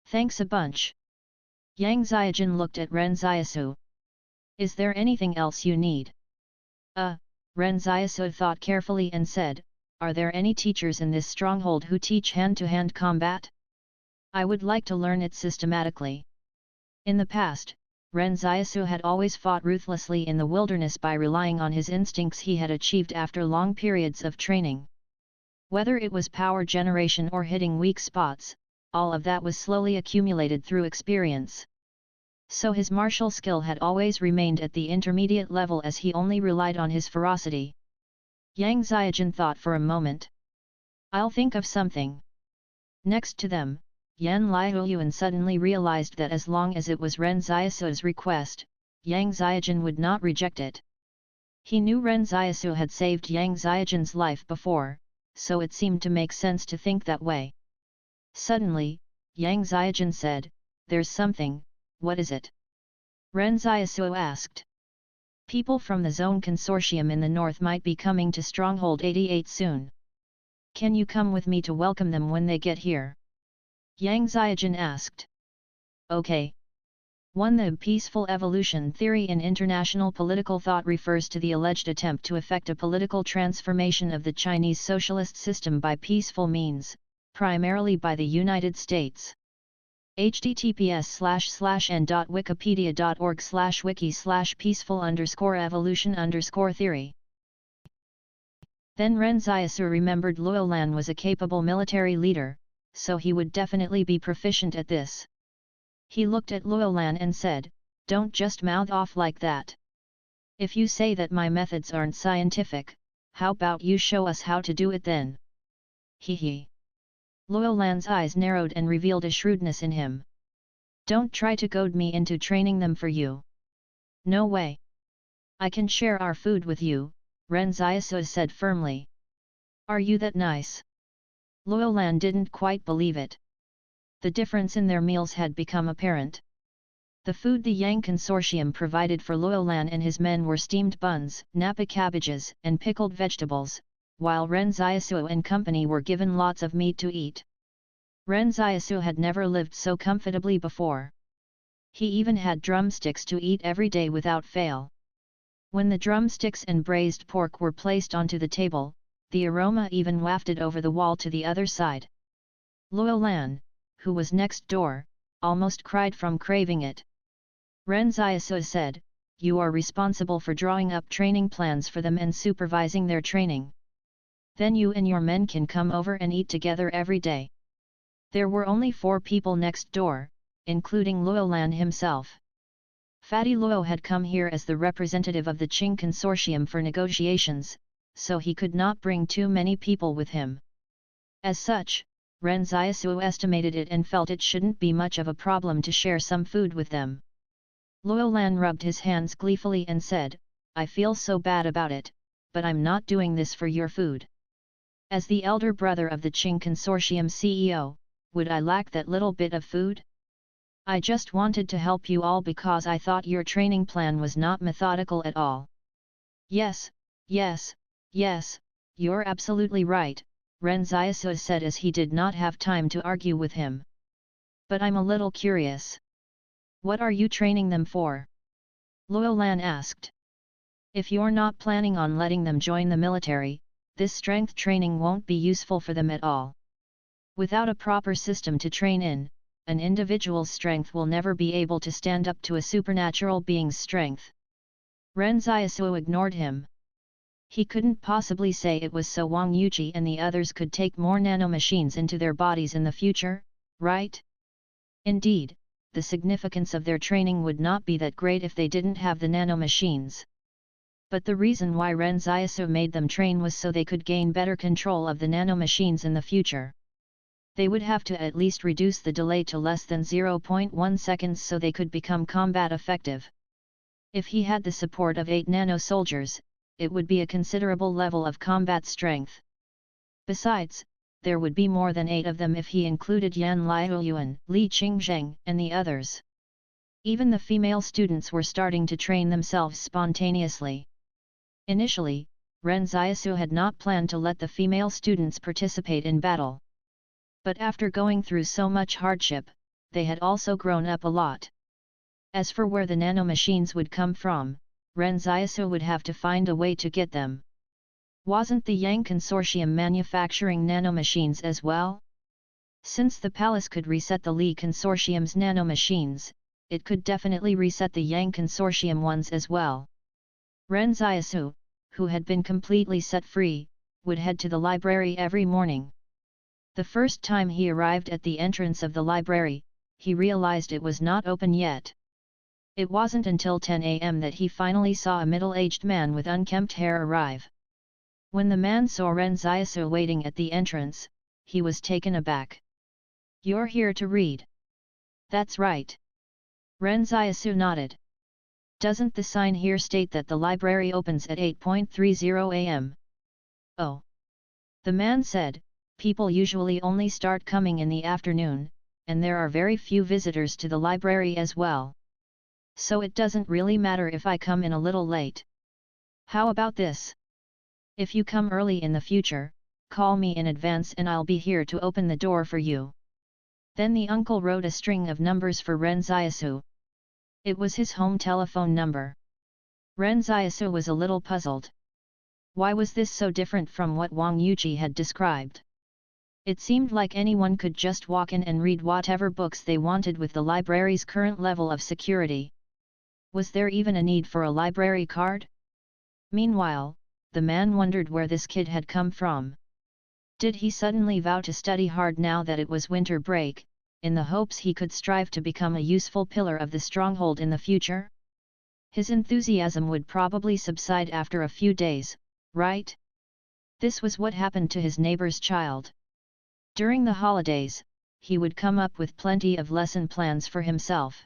Thanks a bunch." Yang Xiaojun looked at Ren Xiaosu. "Is there anything else you need?" Ren Xiaosu thought carefully and said, "Are there any teachers in this stronghold who teach hand-to-hand combat? I would like to learn it systematically." In the past, Ren Xiaosu had always fought ruthlessly in the wilderness by relying on his instincts he had achieved after long periods of training. Whether it was power generation or hitting weak spots, all of that was slowly accumulated through experience. So his martial skill had always remained at the intermediate level as he only relied on his ferocity. Yang Xiaojun thought for a moment. "I'll think of something." Next to them, Yan Liuyuan suddenly realized that as long as it was Ren Xiaosu's request, Yang Xiaojun would not reject it. He knew Ren Xiaosu had saved Yang Xiaojun's life before, so it seemed to make sense to think that way. Suddenly, Yang Xiaojun said, "There's something. What is it?" Ren Xiaosu asked. "People from the Zone Consortium in the north might be coming to Stronghold 88 soon. Can you come with me to welcome them when they get here?" Yang Xiaojun asked. "Okay." 1. The peaceful evolution theory in international political thought refers to the alleged attempt to effect a political transformation of the Chinese socialist system by peaceful means, primarily by the United States. https://n.wikipedia.org/wiki/peaceful_evolution_theory Then Ren Xiaosu remembered Luolan was a capable military leader, so he would definitely be proficient at this. He looked at Luolan and said, "Don't just mouth off like that. If you say that my methods aren't scientific, how about you show us how to do it then?" Hee. Luolan's eyes narrowed and revealed a shrewdness in him. "Don't try to goad me into training them for you. No way. I can share our food with you," Ren Xiaosu said firmly. "Are you that nice?" Luolan didn't quite believe it. The difference in their meals had become apparent. The food the Yang Consortium provided for Luolan and his men were steamed buns, napa cabbages, and pickled vegetables, while Ren Xiaosu and company were given lots of meat to eat. Ren Xiaosu had never lived so comfortably before. He even had drumsticks to eat every day without fail. When the drumsticks and braised pork were placed onto the table, the aroma even wafted over the wall to the other side. Luolan, who was next door, almost cried from craving it. Ren Xiaosu said, "You are responsible for drawing up training plans for them and supervising their training. Then you and your men can come over and eat together every day." There were only 4 people next door, including Luolan himself. Fatty Luo had come here as the representative of the Qing Consortium for negotiations, so he could not bring too many people with him. As such, Ren Xiaosu estimated it and felt it shouldn't be much of a problem to share some food with them. Luolan rubbed his hands gleefully and said, "I feel so bad about it, but I'm not doing this for your food. As the elder brother of the Qing Consortium CEO, would I lack that little bit of food? I just wanted to help you all because I thought your training plan was not methodical at all." "Yes, yes, yes, you're absolutely right," Ren Xiaosu said as he did not have time to argue with him. "But I'm a little curious. What are you training them for?" Luolan asked. "If you're not planning on letting them join the military, this strength training won't be useful for them at all. Without a proper system to train in, an individual's strength will never be able to stand up to a supernatural being's strength." Ren Xiaosu ignored him. He couldn't possibly say it was so Wang Yuji and the others could take more nanomachines into their bodies in the future, right? Indeed, the significance of their training would not be that great if they didn't have the nanomachines. But the reason why Ren Xiaosu made them train was so they could gain better control of the nanomachines in the future. They would have to at least reduce the delay to less than 0.1 seconds so they could become combat effective. If he had the support of 8 nano-soldiers, it would be a considerable level of combat strength. Besides, there would be more than 8 of them if he included Yan Liuyuan, Li Qingzheng, and the others. Even the female students were starting to train themselves spontaneously. Initially, Ren Xiaosu had not planned to let the female students participate in battle. But after going through so much hardship, they had also grown up a lot. As for where the nanomachines would come from, Ren Xiaosu would have to find a way to get them. Wasn't the Yang Consortium manufacturing nanomachines as well? Since the palace could reset the Li Consortium's nanomachines, it could definitely reset the Yang Consortium ones as well. Ren Xiaosu, who had been completely set free, would head to the library every morning. The first time he arrived at the entrance of the library, he realized it was not open yet. It wasn't until 10 a.m. that he finally saw a middle-aged man with unkempt hair arrive. When the man saw Ren Xiaosu waiting at the entrance, he was taken aback. "You're here to read?" "That's right." Ren Xiaosu nodded. "Doesn't the sign here state that the library opens at 8:30 a.m.? "Oh." The man said, "People usually only start coming in the afternoon, and there are very few visitors to the library as well. So it doesn't really matter if I come in a little late. How about this? If you come early in the future, call me in advance and I'll be here to open the door for you." Then the uncle wrote a string of numbers for Ren Xiaosu. It was his home telephone number. Ren Xiaosu was a little puzzled. Why was this so different from what Wang Yuji had described? It seemed like anyone could just walk in and read whatever books they wanted with the library's current level of security. Was there even a need for a library card? Meanwhile, the man wondered where this kid had come from. Did he suddenly vow to study hard now that it was winter break, in the hopes he could strive to become a useful pillar of the stronghold in the future? His enthusiasm would probably subside after a few days, right? This was what happened to his neighbor's child. During the holidays, he would come up with plenty of lesson plans for himself.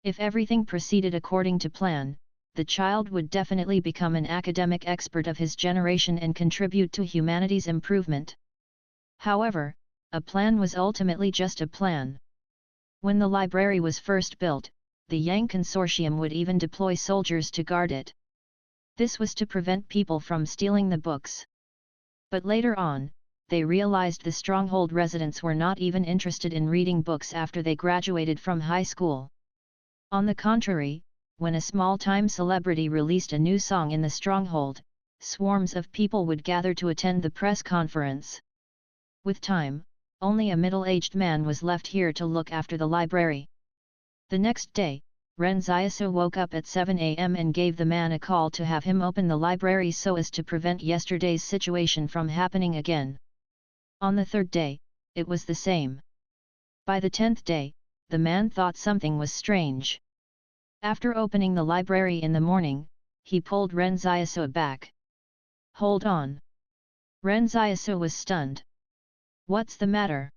If everything proceeded according to plan, the child would definitely become an academic expert of his generation and contribute to humanity's improvement. However, a plan was ultimately just a plan. When the library was first built, the Yang Consortium would even deploy soldiers to guard it. This was to prevent people from stealing the books. But later on, they realized the stronghold residents were not even interested in reading books after they graduated from high school. On the contrary, when a small-time celebrity released a new song in the stronghold, swarms of people would gather to attend the press conference. With time, only a middle-aged man was left here to look after the library. The next day, Ren Xiaosu woke up at 7 a.m. and gave the man a call to have him open the library so as to prevent yesterday's situation from happening again. On the third day, it was the same. By the 10th day, the man thought something was strange. After opening the library in the morning, he pulled Ren Xiaosu back. "Hold on." Ren Xiaosu was stunned. "What's the matter?"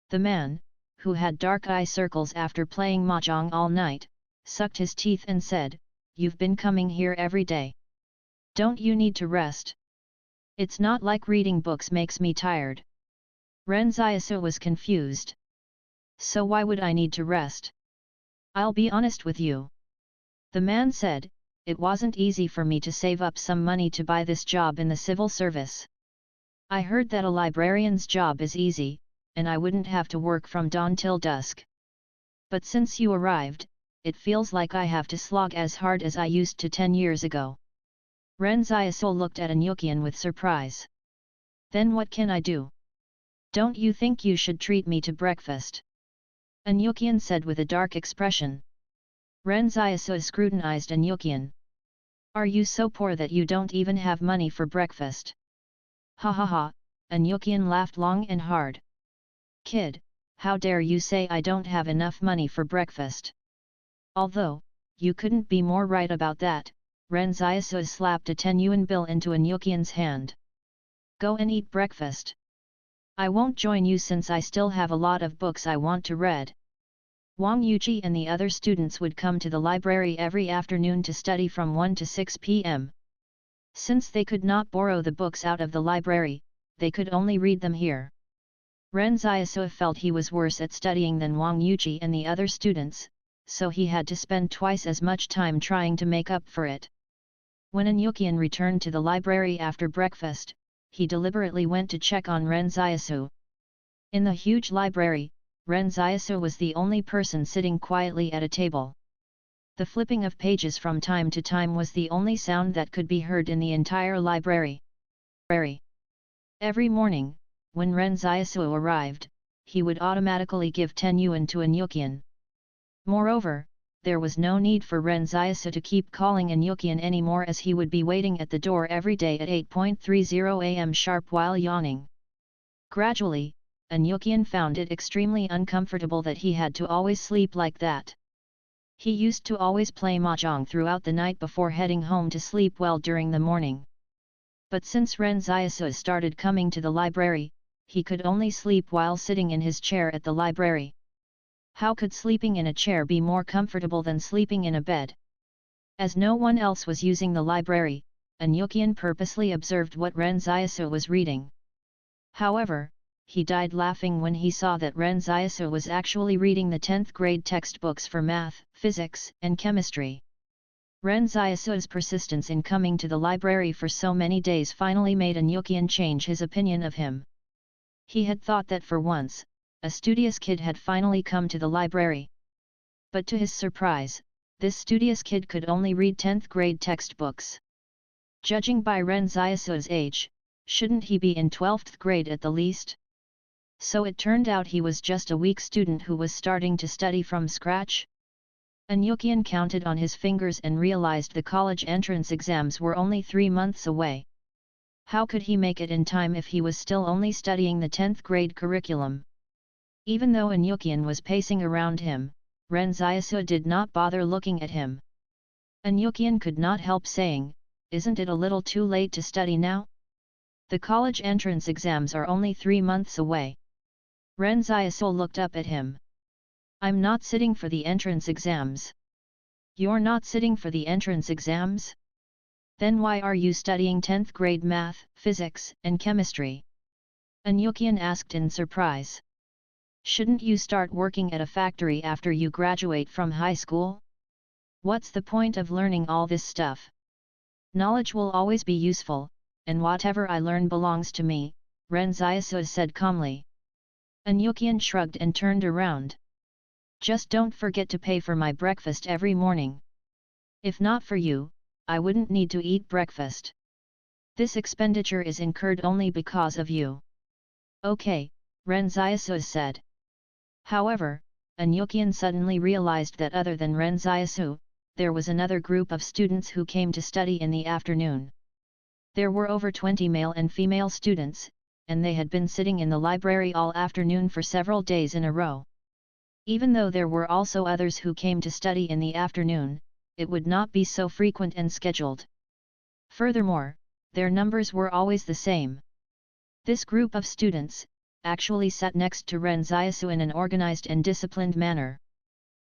The man, who had dark eye circles after playing mahjong all night, sucked his teeth and said, "You've been coming here every day. Don't you need to rest? It's not like reading books makes me tired." Ren Xiaosu was confused. "So why would I need to rest? I'll be honest with you," the man said, "it wasn't easy for me to save up some money to buy this job in the civil service. I heard that a librarian's job is easy, and I wouldn't have to work from dawn till dusk. But since you arrived, it feels like I have to slog as hard as I used to 10 years ago." Ren Xiaosu looked at Anyukian with surprise. "Then what can I do? Don't you think you should treat me to breakfast?" Anyukian said with a dark expression. Ren Xiaosu scrutinized Anyukian. "Are you so poor that you don't even have money for breakfast?" "Ha ha ha," Anyukian laughed long and hard. "Kid, how dare you say I don't have enough money for breakfast? Although, you couldn't be more right about that." Ren Xiaosu slapped a 10 yuan bill into Anyukian's hand. "Go and eat breakfast. I won't join you since I still have a lot of books I want to read." Wang Yuji and the other students would come to the library every afternoon to study from 1 to 6 p.m. Since they could not borrow the books out of the library, they could only read them here. Ren Xiaosu felt he was worse at studying than Wang Yuji and the other students, so he had to spend twice as much time trying to make up for it. When Anyukian returned to the library after breakfast, he deliberately went to check on Ren Xiaosu. In the huge library, Ren Xiaosu was the only person sitting quietly at a table. The flipping of pages from time to time was the only sound that could be heard in the entire library. Every morning, when Ren Xiaosu arrived, he would automatically give 10 yuan to Anyukian. Moreover, there was no need for Ren Xiaosu to keep calling Anyukian anymore as he would be waiting at the door every day at 8:30 am sharp while yawning. Gradually, Anyukian found it extremely uncomfortable that he had to always sleep like that. He used to always play mahjong throughout the night before heading home to sleep well during the morning. But since Ren Xiaosu started coming to the library, he could only sleep while sitting in his chair at the library. How could sleeping in a chair be more comfortable than sleeping in a bed? As no one else was using the library, Anyukian purposely observed what Ren Xiaosu was reading. However, he died laughing when he saw that Ren Xiaosu was actually reading the 10th grade textbooks for math, physics, and chemistry. Ren Xiaosu's persistence in coming to the library for so many days finally made Anyukian change his opinion of him. He had thought that for once, a studious kid had finally come to the library. But to his surprise, this studious kid could only read 10th grade textbooks. Judging by Ren Xiaosu's age, shouldn't he be in 12th grade at the least? So it turned out he was just a weak student who was starting to study from scratch? Anyukian counted on his fingers and realized the college entrance exams were only 3 months away. How could he make it in time if he was still only studying the 10th grade curriculum? Even though Anyukian was pacing around him, Ren Xiaosu did not bother looking at him. Anyukian could not help saying, "Isn't it a little too late to study now? The college entrance exams are only 3 months away." Ren Xiaosu looked up at him. "I'm not sitting for the entrance exams." "You're not sitting for the entrance exams? Then why are you studying 10th grade math, physics, and chemistry?" Anyukian asked in surprise. "Shouldn't you start working at a factory after you graduate from high school? What's the point of learning all this stuff? Knowledge will always be useful, and whatever I learn belongs to me," Ren Xiaosu said calmly. Anyukian shrugged and turned around. "Just don't forget to pay for my breakfast every morning. If not for you, I wouldn't need to eat breakfast. This expenditure is incurred only because of you." "Okay," Ren Xiaosu said. However, Anyukian suddenly realized that other than Ren Xiaosu, there was another group of students who came to study in the afternoon. There were over 20 male and female students, and they had been sitting in the library all afternoon for several days in a row. Even though there were also others who came to study in the afternoon, it would not be so frequent and scheduled. Furthermore, their numbers were always the same. This group of students actually sat next to Ren Xiaosu in an organized and disciplined manner.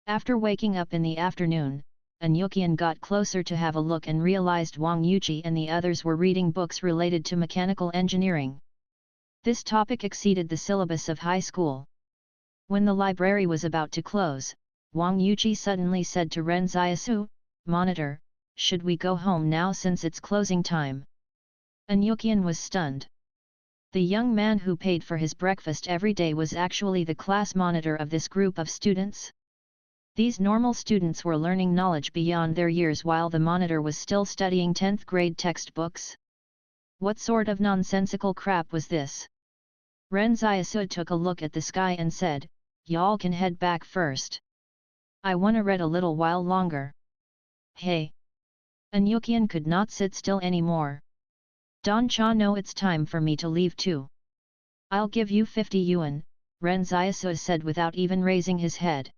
After waking up in the afternoon, Anyukian got closer to have a look and realized Wang Yuji and the others were reading books related to mechanical engineering. This topic exceeded the syllabus of high school. When the library was about to close, Wang Yuji suddenly said to Ren Xiaosu, "Monitor, should we go home now since it's closing time?" Anyukian was stunned. The young man who paid for his breakfast every day was actually the class monitor of this group of students. These normal students were learning knowledge beyond their years while the monitor was still studying 10th grade textbooks. What sort of nonsensical crap was this? Ren Xiaosu took a look at the sky and said, "Y'all can head back first. I wanna read a little while longer." "Hey!" Anyukian could not sit still anymore. "Don Cha know it's time for me to leave too." "I'll give you 50 yuan, Ren Xiaosu said without even raising his head.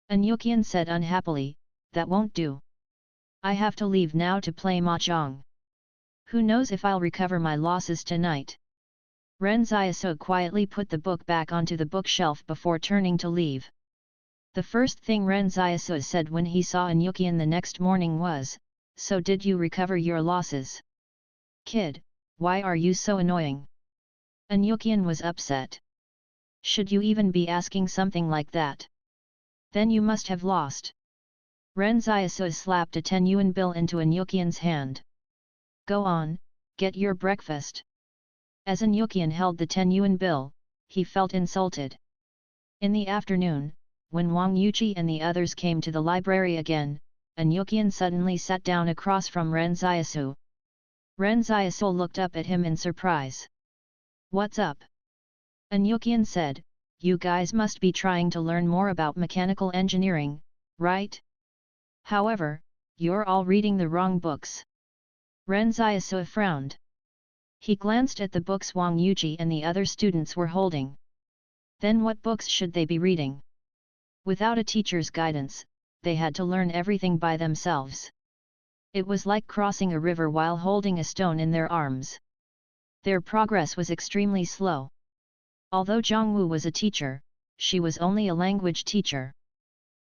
Anyukian said unhappily, "That won't do. I have to leave now to play mahjong. Who knows if I'll recover my losses tonight." Ren Xiaosu quietly put the book back onto the bookshelf before turning to leave. The first thing Ren Xiaosu said when he saw Anyukian the next morning was, "So did you recover your losses? Kid, why are you so annoying?" Anyukian was upset. "Should you even be asking something like that? Then you must have lost." Ren Xiaosu slapped a 10 yuan bill into Anyukian's hand. "Go on, get your breakfast." As Anyukian held the 10 yuan bill, he felt insulted. In the afternoon, when Wang Yuji and the others came to the library again, Anyukian suddenly sat down across from Ren Xiaosu. Ren Xiaosu looked up at him in surprise. "What's up?" Anyukian said, "You guys must be trying to learn more about mechanical engineering, right? However, you're all reading the wrong books." Ren Xiaosu frowned. He glanced at the books Wang Yuji and the other students were holding. Then what books should they be reading? Without a teacher's guidance, they had to learn everything by themselves. It was like crossing a river while holding a stone in their arms. Their progress was extremely slow. Although Zhongwu was a teacher, she was only a language teacher.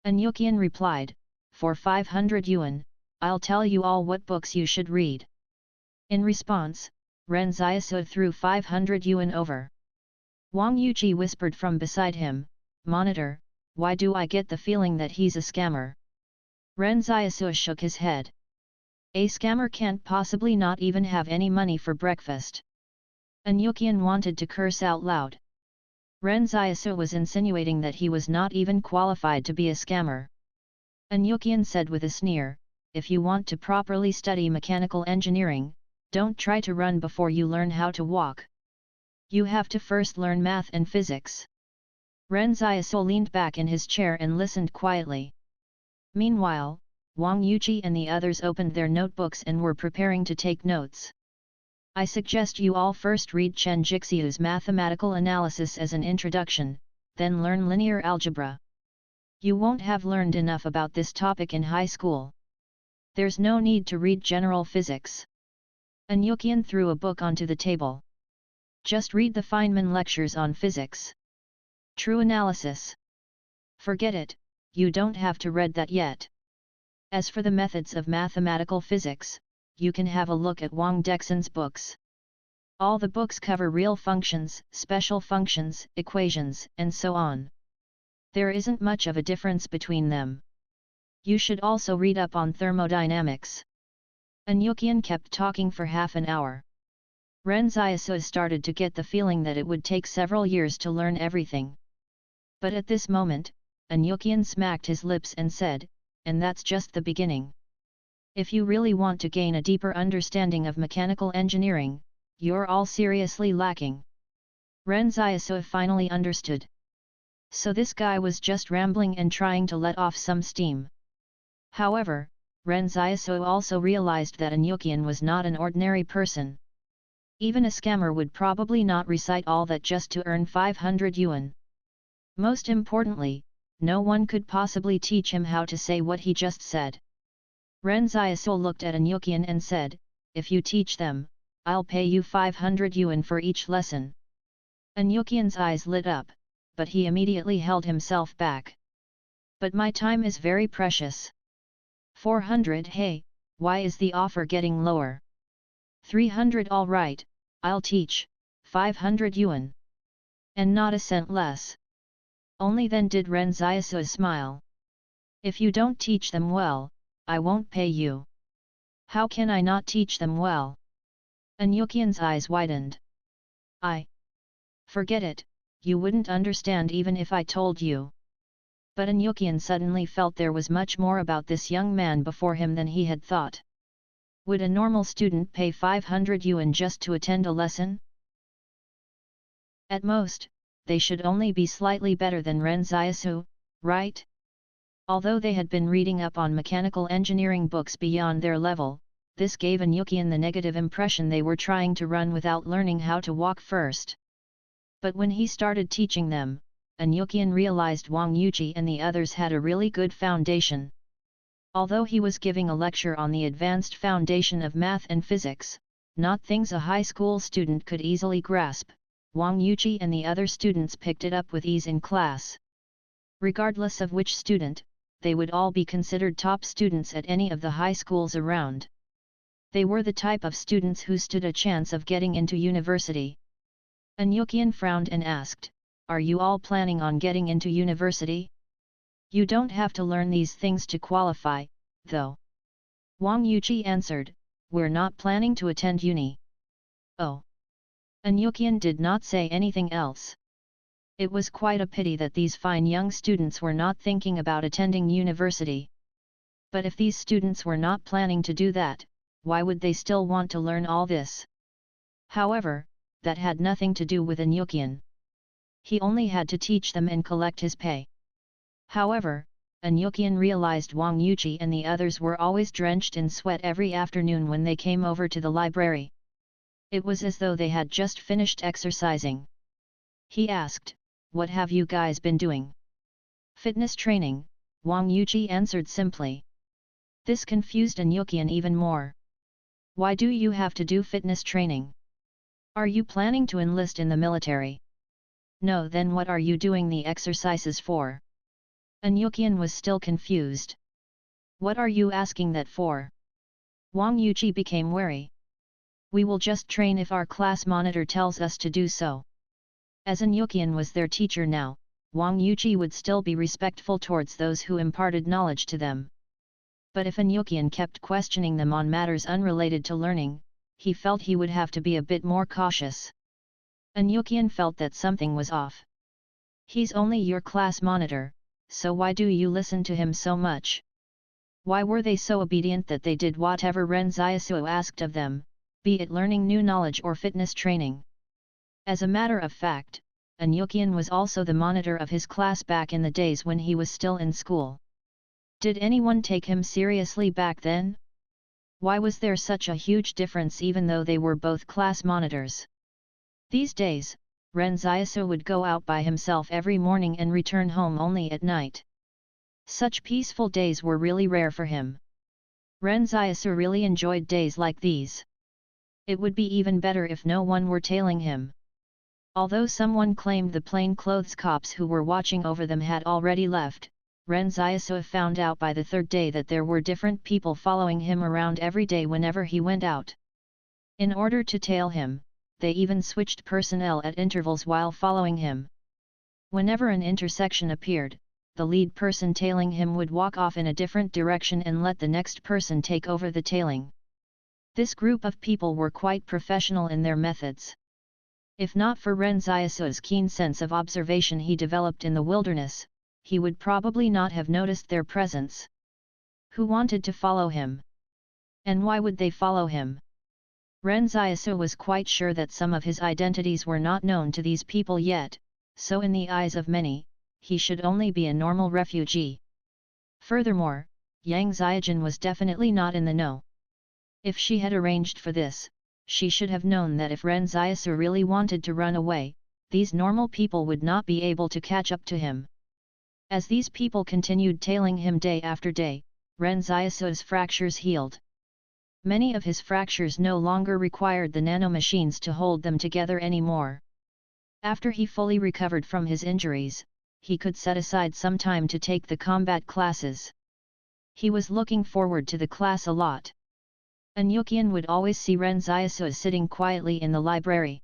Anyukian replied, "For 500 yuan, I'll tell you all what books you should read." In response, Ren Xiaosu threw 500 yuan over. Wang Yuji whispered from beside him, "Monitor, why do I get the feeling that he's a scammer?" Ren Xiaosu shook his head. "A scammer can't possibly not even have any money for breakfast." Anyukian wanted to curse out loud. Ren Xiaosu was insinuating that he was not even qualified to be a scammer. Anyukian said with a sneer, "If you want to properly study mechanical engineering, don't try to run before you learn how to walk. You have to first learn math and physics." Ren Xiaosu leaned back in his chair and listened quietly. Meanwhile, Wang Yuji and the others opened their notebooks and were preparing to take notes. I suggest you all first read Chen Jixiu's mathematical analysis as an introduction, then learn linear algebra. You won't have learned enough about this topic in high school. There's no need to read general physics. Anyukian threw a book onto the table. Just read the Feynman lectures on physics. True analysis. Forget it, you don't have to read that yet. As for the methods of mathematical physics, you can have a look at Wang Dexin's books. All the books cover real functions, special functions, equations, and so on. There isn't much of a difference between them. You should also read up on thermodynamics. Anyukian kept talking for half an hour. Ren Xiaosu started to get the feeling that it would take several years to learn everything. But at this moment, Anyukian smacked his lips and said, "And that's just the beginning. If you really want to gain a deeper understanding of mechanical engineering, you're all seriously lacking." Ren Xiaosu finally understood. So this guy was just rambling and trying to let off some steam. However, Ren Xiaosu also realized that Anyukian was not an ordinary person. Even a scammer would probably not recite all that just to earn 500 yuan. Most importantly, no one could possibly teach him how to say what he just said. Ren Xiaosu looked at Anyukian and said, "If you teach them, I'll pay you 500 yuan for each lesson." Anyukian's eyes lit up, but he immediately held himself back. "But my time is very precious." 400. Hey, why is the offer getting lower? 300. All right, I'll teach, 500 yuan. And not a cent less. Only then did Ren Xiaosu smile. "If you don't teach them well, I won't pay you." "How can I not teach them well?" Anyukian's eyes widened. Forget it, you wouldn't understand even if I told you." But Anyukian suddenly felt there was much more about this young man before him than he had thought. Would a normal student pay 500 yuan just to attend a lesson? At most, they should only be slightly better than Ren Xiaosu, right? Although they had been reading up on mechanical engineering books beyond their level, this gave Anyukian the negative impression they were trying to run without learning how to walk first. But when he started teaching them, Anyukian realized Wang Yuji and the others had a really good foundation. Although he was giving a lecture on the advanced foundation of math and physics, not things a high school student could easily grasp, Wang Yuji and the other students picked it up with ease in class. Regardless of which student, they would all be considered top students at any of the high schools around. They were the type of students who stood a chance of getting into university. Anyukian frowned and asked, "Are you all planning on getting into university?" "You don't have to learn these things to qualify, though." Wang Yuji answered, "We're not planning to attend uni." "Oh." Anyukian did not say anything else. It was quite a pity that these fine young students were not thinking about attending university. But if these students were not planning to do that, why would they still want to learn all this? However, that had nothing to do with Anyukian. He only had to teach them and collect his pay. However, Anyukian realized Wang Yuji and the others were always drenched in sweat every afternoon when they came over to the library. It was as though they had just finished exercising. He asked, "What have you guys been doing?" "Fitness training," Wang Yuji answered simply. This confused Anyukian even more. "Why do you have to do fitness training? Are you planning to enlist in the military?" "No, then what are you doing the exercises for?" Anyukian was still confused. "What are you asking that for?" Wang Yuji became wary. "We will just train if our class monitor tells us to do so." As Anyukian was their teacher now, Wang Yuji would still be respectful towards those who imparted knowledge to them. But if Anyukian kept questioning them on matters unrelated to learning, he felt he would have to be a bit more cautious. Anyukian felt that something was off. "He's only your class monitor, so why do you listen to him so much?" Why were they so obedient that they did whatever Ren Xiaosu asked of them, be it learning new knowledge or fitness training? As a matter of fact, Anyukian was also the monitor of his class back in the days when he was still in school. Did anyone take him seriously back then? Why was there such a huge difference even though they were both class monitors? These days, Ren Xiaosu would go out by himself every morning and return home only at night. Such peaceful days were really rare for him. Ren Xiaosu really enjoyed days like these. It would be even better if no one were tailing him. Although someone claimed the plainclothes cops who were watching over them had already left, Ren Xiaosu found out by the third day that there were different people following him around every day whenever he went out. In order to tail him, they even switched personnel at intervals while following him. Whenever an intersection appeared, the lead person tailing him would walk off in a different direction and let the next person take over the tailing. This group of people were quite professional in their methods. If not for Ren Xiaosu's keen sense of observation he developed in the wilderness, he would probably not have noticed their presence. Who wanted to follow him? And why would they follow him? Ren Xiaosu was quite sure that some of his identities were not known to these people yet, so in the eyes of many, he should only be a normal refugee. Furthermore, Yang Xiaojun was definitely not in the know. If she had arranged for this, she should have known that if Ren Xiaosu really wanted to run away, these normal people would not be able to catch up to him. As these people continued tailing him day after day, Ren Xiaosu's fractures healed. Many of his fractures no longer required the nanomachines to hold them together anymore. After he fully recovered from his injuries, he could set aside some time to take the combat classes. He was looking forward to the class a lot. An Yukian would always see Ren Xiaosu sitting quietly in the library.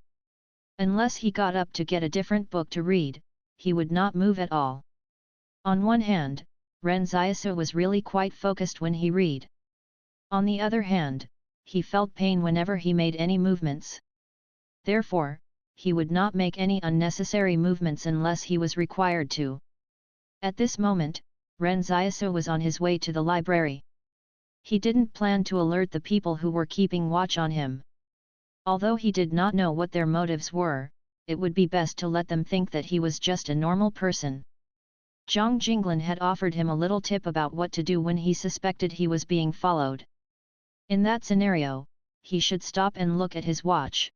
Unless he got up to get a different book to read, he would not move at all. On one hand, Ren Xiaosu was really quite focused when he read. On the other hand, he felt pain whenever he made any movements. Therefore, he would not make any unnecessary movements unless he was required to. At this moment, Ren Xiaosu was on his way to the library. He didn't plan to alert the people who were keeping watch on him. Although he did not know what their motives were, it would be best to let them think that he was just a normal person. Zhang Jinglan had offered him a little tip about what to do when he suspected he was being followed. In that scenario, he should stop and look at his watch.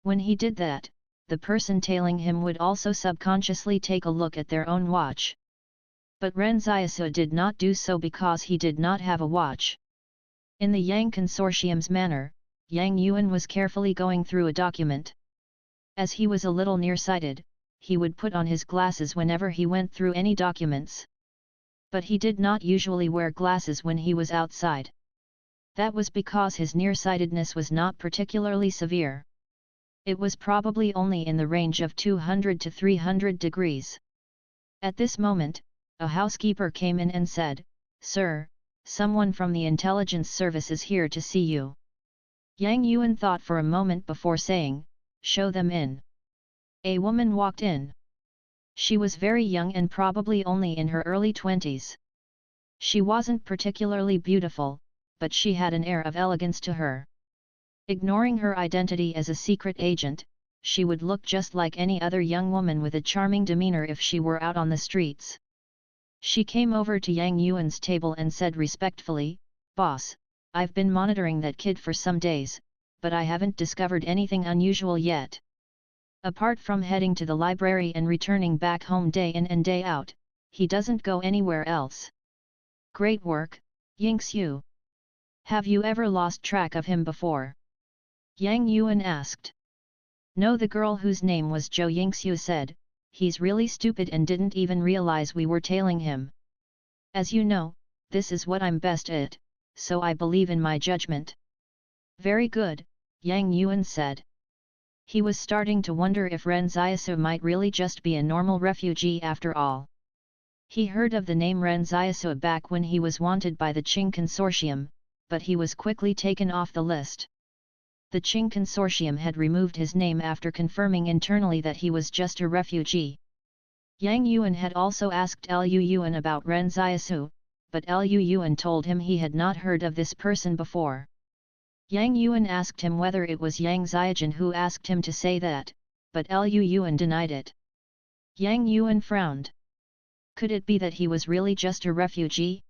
When he did that, the person tailing him would also subconsciously take a look at their own watch. But Ren Xiaosu did not do so because he did not have a watch. In the Yang Consortium's manner, Yang Yuan was carefully going through a document. As he was a little nearsighted, he would put on his glasses whenever he went through any documents. But he did not usually wear glasses when he was outside. That was because his nearsightedness was not particularly severe. It was probably only in the range of 200 to 300 degrees. At this moment, a housekeeper came in and said, "Sir, someone from the intelligence service is here to see you." Yang Yuan thought for a moment before saying, "Show them in." A woman walked in. She was very young and probably only in her early 20s. She wasn't particularly beautiful, but she had an air of elegance to her. Ignoring her identity as a secret agent, she would look just like any other young woman with a charming demeanor if she were out on the streets. She came over to Yang Yuan's table and said respectfully, "Boss, I've been monitoring that kid for some days, but I haven't discovered anything unusual yet. Apart from heading to the library and returning back home day in and day out, he doesn't go anywhere else." "Great work, Yingxiu. Have you ever lost track of him before?" Yang Yuan asked. "No," the girl whose name was Zhou Yingxiu said, "he's really stupid and didn't even realize we were tailing him. As you know, this is what I'm best at, so I believe in my judgment." "Very good," Yang Yuan said. He was starting to wonder if Ren Xiaosu might really just be a normal refugee after all. He heard of the name Ren Xiaosu back when he was wanted by the Qing Consortium, but he was quickly taken off the list. The Qing Consortium had removed his name after confirming internally that he was just a refugee. Yang Yuan had also asked Lu Yuan about Ren Xiaosu, but Lu Yuan told him he had not heard of this person before. Yang Yuan asked him whether it was Yang Xiaojun who asked him to say that, but Lu Yuan denied it. Yang Yuan frowned. Could it be that he was really just a refugee?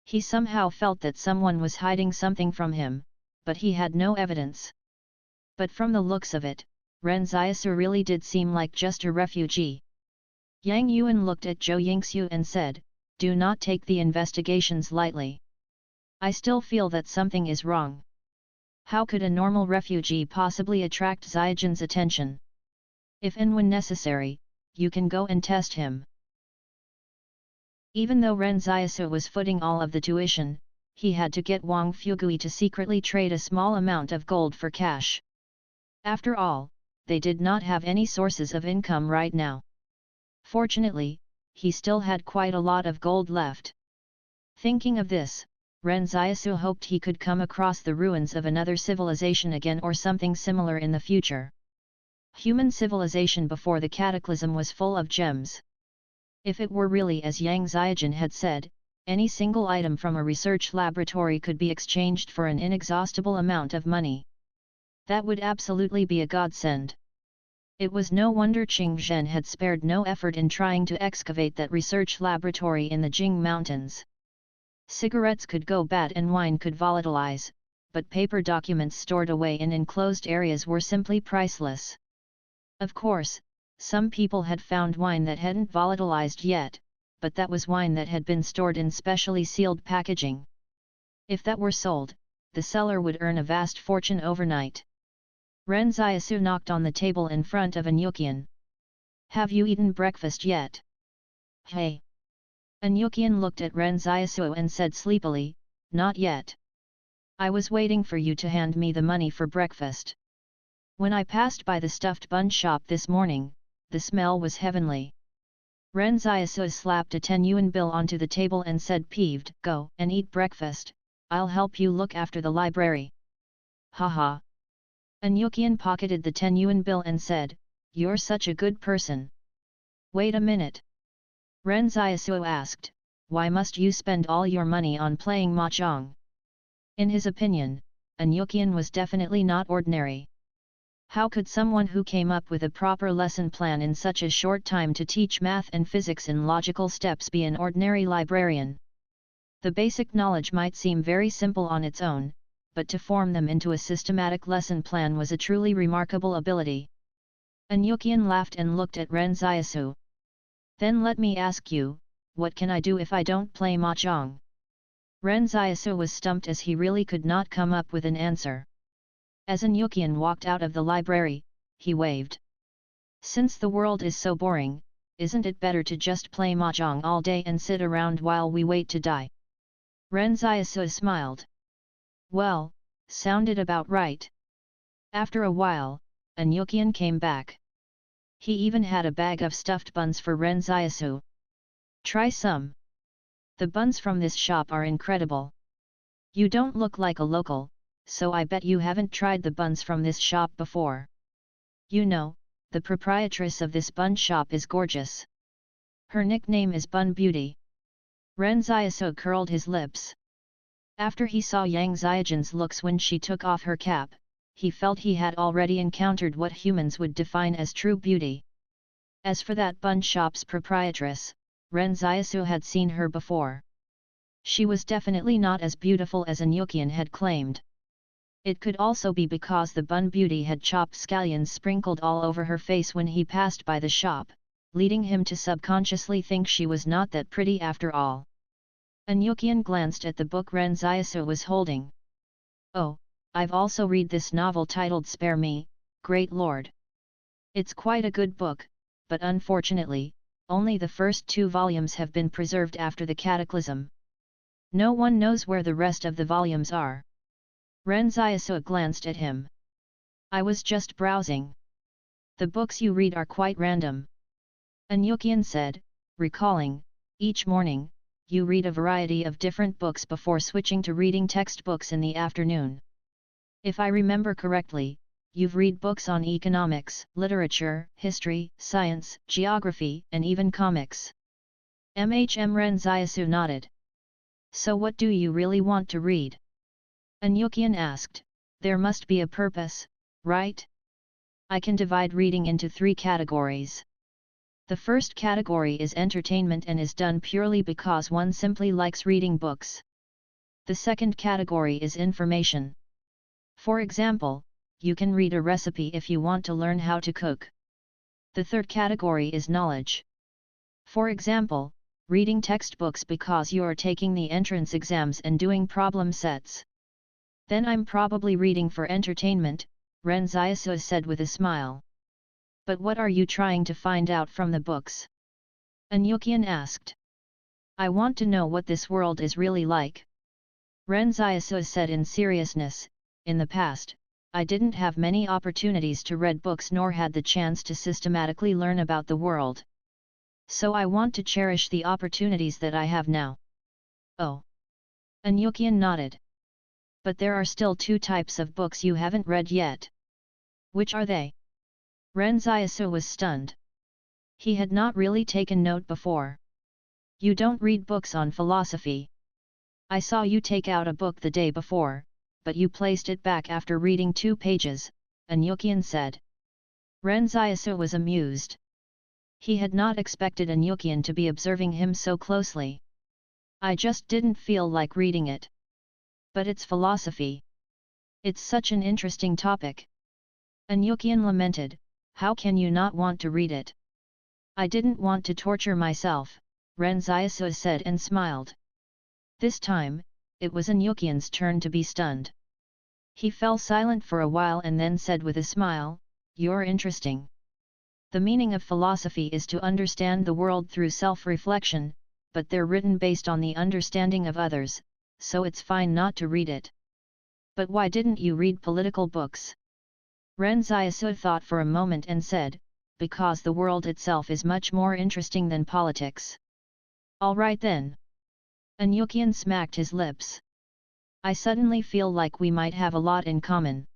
He somehow felt that someone was hiding something from him, but he had no evidence. But from the looks of it, Ren Xiaosu really did seem like just a refugee. Yang Yuan looked at Zhou Yingxiu and said, "Do not take the investigations lightly. I still feel that something is wrong. How could a normal refugee possibly attract Xiaojin's attention? If and when necessary, you can go and test him." Even though Ren Xiaosu was footing all of the tuition, he had to get Wang Fugui to secretly trade a small amount of gold for cash. After all, they did not have any sources of income right now. Fortunately, he still had quite a lot of gold left. Thinking of this, Ren Xiaosu hoped he could come across the ruins of another civilization again or something similar in the future. Human civilization before the cataclysm was full of gems. If it were really as Yang Xiaojin had said, any single item from a research laboratory could be exchanged for an inexhaustible amount of money. That would absolutely be a godsend. It was no wonder Qing Zhen had spared no effort in trying to excavate that research laboratory in the Jing Mountains. Cigarettes could go bad and wine could volatilize, but paper documents stored away in enclosed areas were simply priceless. Of course, some people had found wine that hadn't volatilized yet, but that was wine that had been stored in specially sealed packaging. If that were sold, the seller would earn a vast fortune overnight. Ren Xiaosu knocked on the table in front of Anyukian. "Have you eaten breakfast yet?" "Hey!" Anyukian looked at Ren Xiaosu and said sleepily, "Not yet. I was waiting for you to hand me the money for breakfast. When I passed by the stuffed bun shop this morning, the smell was heavenly." Ren Xiaosu slapped a 10 yuan bill onto the table and said peeved, "Go and eat breakfast, I'll help you look after the library." "Haha." Anyukian pocketed the 10 yuan bill and said, "You're such a good person." "Wait a minute." Ren Xiaosu asked, "Why must you spend all your money on playing mahjong?" In his opinion, Anyukian was definitely not ordinary. How could someone who came up with a proper lesson plan in such a short time to teach math and physics in logical steps be an ordinary librarian? The basic knowledge might seem very simple on its own, but to form them into a systematic lesson plan was a truly remarkable ability. Anyukian laughed and looked at Ren Xiaosu. "Then let me ask you, what can I do if I don't play mahjong?" Ren Xiaosu was stumped as he really could not come up with an answer. As Anyukian walked out of the library, he waved. "Since the world is so boring, isn't it better to just play mahjong all day and sit around while we wait to die?" Ren Xiaosu smiled. "Well, sounded about right." After a while, Anyukian came back. He even had a bag of stuffed buns for Ren Xiaosu. "Try some. The buns from this shop are incredible. You don't look like a local, so I bet you haven't tried the buns from this shop before. You know, the proprietress of this bun shop is gorgeous. Her nickname is Bun Beauty." Ren Xiaosu curled his lips. After he saw Yang Xiaojin's looks when she took off her cap, he felt he had already encountered what humans would define as true beauty. As for that bun shop's proprietress, Ren Xiaosu had seen her before. She was definitely not as beautiful as Anyukian had claimed. It could also be because the Bun Beauty had chopped scallions sprinkled all over her face when he passed by the shop, leading him to subconsciously think she was not that pretty after all. Anyukian glanced at the book Ren Xiaosu was holding. "Oh, I've also read this novel titled Spare Me, Great Lord. It's quite a good book, but unfortunately, only the first 2 volumes have been preserved after the cataclysm. No one knows where the rest of the volumes are." Ren Xiaosu glanced at him. "I was just browsing. The books you read are quite random." Anyukian said, recalling, "Each morning, you read a variety of different books before switching to reading textbooks in the afternoon. If I remember correctly, you've read books on economics, literature, history, science, geography, and even comics." Ren Xiaosu nodded. "So what do you really want to read?" Anyukian asked. "There must be a purpose, right? I can divide reading into 3 categories. The first category is entertainment and is done purely because one simply likes reading books. The second category is information. For example, you can read a recipe if you want to learn how to cook. The third category is knowledge. For example, reading textbooks because you are taking the entrance exams and doing problem sets. Then I'm probably reading for entertainment, Ren Xiaosu said with a smile. But what are you trying to find out from the books? Anyukian asked. I want to know what this world is really like. Ren Xiaosu said in seriousness, in the past, I didn't have many opportunities to read books nor had the chance to systematically learn about the world. So I want to cherish the opportunities that I have now. Oh. Anyukian nodded. But there are still two types of books you haven't read yet. Which are they? Ren Xiaosu was stunned. He had not really taken note before. You don't read books on philosophy. I saw you take out a book the day before, but you placed it back after reading 2 pages, Anyukian said. Ren Xiaosu was amused. He had not expected Anyukian to be observing him so closely. I just didn't feel like reading it. But it's philosophy. It's such an interesting topic. Anyukian lamented, how can you not want to read it? I didn't want to torture myself, Ren Xiaosu said and smiled. This time, it was Anyukian's turn to be stunned. He fell silent for a while and then said with a smile, you're interesting. The meaning of philosophy is to understand the world through self-reflection, but they're written based on the understanding of others, so it's fine not to read it. But why didn't you read political books? Ren Xiaosu thought for a moment and said, because the world itself is much more interesting than politics. All right then. Anyukian smacked his lips. I suddenly feel like we might have a lot in common.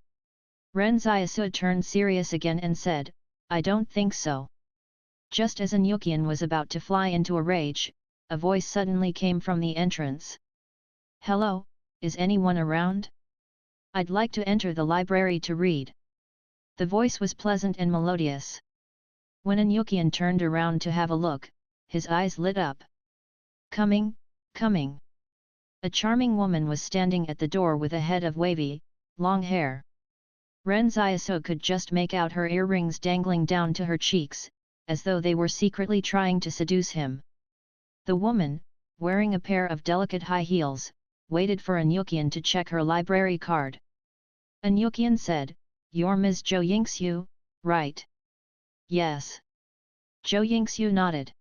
Ren Xiaosu turned serious again and said, I don't think so. Just as Anyukian was about to fly into a rage, a voice suddenly came from the entrance. Hello, is anyone around? I'd like to enter the library to read. The voice was pleasant and melodious. When Anyukian turned around to have a look, his eyes lit up. Coming, coming. A charming woman was standing at the door with a head of wavy, long hair. Ren Xiaosu could just make out her earrings dangling down to her cheeks, as though they were secretly trying to seduce him. The woman, wearing a pair of delicate high heels, waited for Anyukian to check her library card. Anyukian said, You're Ms. Zhou Yingxiu, right? Yes. Zhou Yingxiu nodded.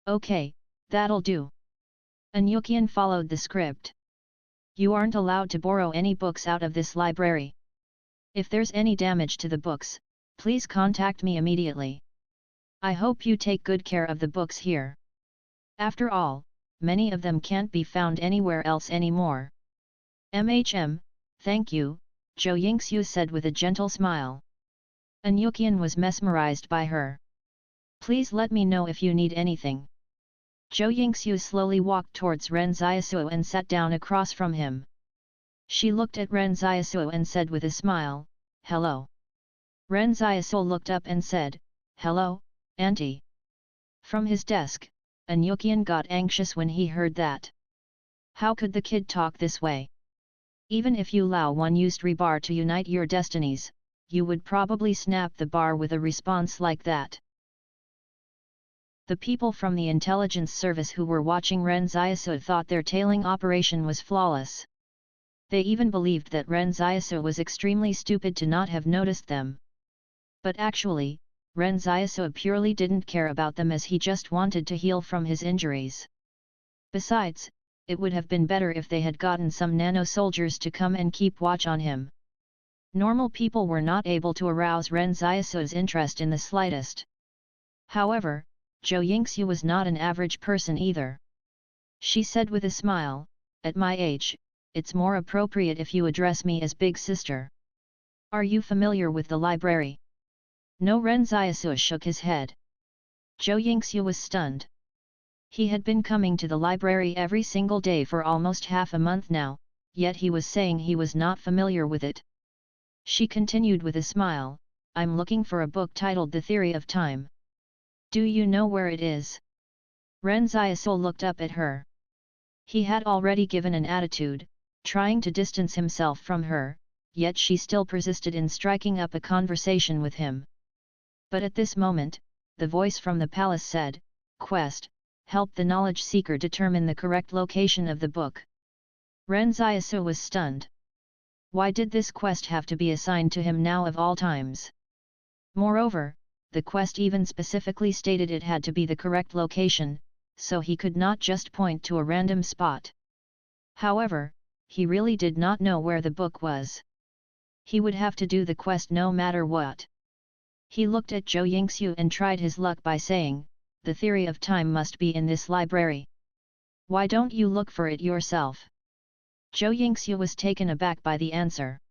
Okay, that'll do. Anyukian followed the script. You aren't allowed to borrow any books out of this library. If there's any damage to the books, please contact me immediately. I hope you take good care of the books here. After all, many of them can't be found anywhere else anymore. Thank you, Zhou Yingxiu said with a gentle smile. Anyukian was mesmerized by her. Please let me know if you need anything. Zhou Yingxiu slowly walked towards Ren Xiaosu and sat down across from him. She looked at Ren Xiaosu and said with a smile, Hello. Ren Xiaosu looked up and said, Hello, Auntie. From his desk, Anyukian got anxious when he heard that. How could the kid talk this way? Even if you Lao one used rebar to unite your destinies, you would probably snap the bar with a response like that. The people from the intelligence service who were watching Ren Xiaosu thought their tailing operation was flawless. They even believed that Ren Xiaosu was extremely stupid to not have noticed them. But actually, Ren Xiaosu purely didn't care about them as he just wanted to heal from his injuries. Besides, it would have been better if they had gotten some nano-soldiers to come and keep watch on him. Normal people were not able to arouse Ren Xiaosu's interest in the slightest. However, Zhou Yingxiu was not an average person either. She said with a smile, At my age, it's more appropriate if you address me as Big Sister. Are you familiar with the library? No. Ren Xiaosu shook his head. Zhou Yingxiu was stunned. He had been coming to the library every single day for almost half a month now, yet he was saying he was not familiar with it. She continued with a smile, I'm looking for a book titled The Theory of Time. Do you know where it is? Ren Xiaosu looked up at her. He had already given an attitude, trying to distance himself from her, yet she still persisted in striking up a conversation with him. But at this moment, the voice from the palace said, "Quest, help the knowledge seeker determine the correct location of the book." Ren Xiaosu was stunned. Why did this quest have to be assigned to him now of all times? Moreover, the quest even specifically stated it had to be the correct location, so he could not just point to a random spot. However, he really did not know where the book was. He would have to do the quest no matter what. He looked at Zhou Yingxiu and tried his luck by saying, "The theory of time must be in this library. Why don't you look for it yourself?" Zhou Yingxiu was taken aback by the answer.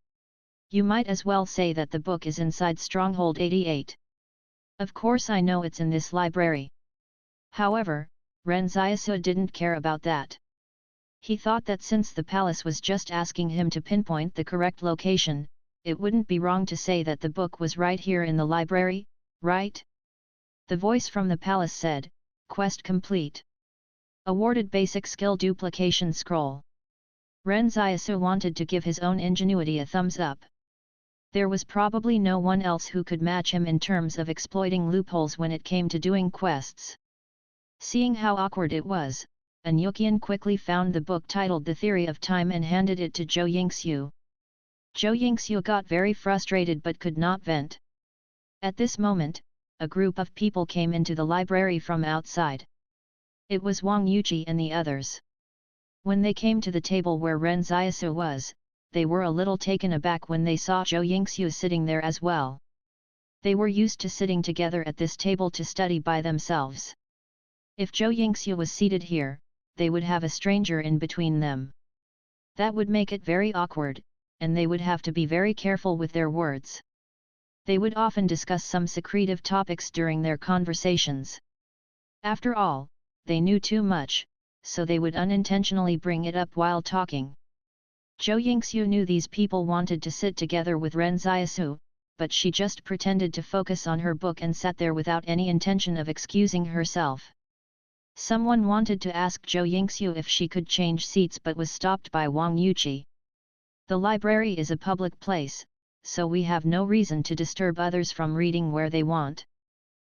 "You might as well say that the book is inside Stronghold 88. Of course I know it's in this library." However, Ren Xiaosu didn't care about that. He thought that since the palace was just asking him to pinpoint the correct location, it wouldn't be wrong to say that the book was right here in the library, right? The voice from the palace said, "Quest complete. Awarded basic skill duplication scroll." Ren Xiaosu wanted to give his own ingenuity a thumbs up. There was probably no one else who could match him in terms of exploiting loopholes when it came to doing quests. Seeing how awkward it was, An Yuqian quickly found the book titled The Theory of Time and handed it to Zhou Yingxiu. Zhou Yingxiu got very frustrated but could not vent. At this moment, a group of people came into the library from outside. It was Wang Yuqi and the others. When they came to the table where Ren Xiaosu was, they were a little taken aback when they saw Zhou Yingxiu sitting there as well. They were used to sitting together at this table to study by themselves. If Zhou Yingxiu was seated here, they would have a stranger in between them. That would make it very awkward, and they would have to be very careful with their words. They would often discuss some secretive topics during their conversations. After all, they knew too much, so they would unintentionally bring it up while talking. Zhou Yingxiu knew these people wanted to sit together with Ren Xiaosu, but she just pretended to focus on her book and sat there without any intention of excusing herself. Someone wanted to ask Zhou Yingxiu if she could change seats but was stopped by Wang Yuqi. "The library is a public place, so we have no reason to disturb others from reading where they want."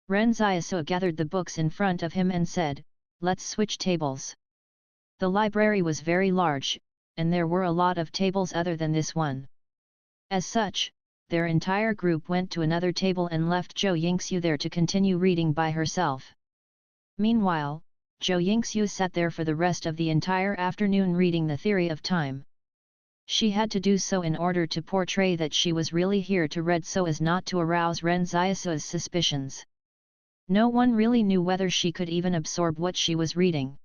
Ren Xiaosu gathered the books in front of him and said, "Let's switch tables." The library was very large, and there were a lot of tables other than this one. As such, their entire group went to another table and left Zhou Yingxiu there to continue reading by herself. Meanwhile, Zhou Yingxiu sat there for the rest of the entire afternoon reading The Theory of Time. She had to do so in order to portray that she was really here to read so as not to arouse Ren Xiaosu's suspicions. No one really knew whether she could even absorb what she was reading.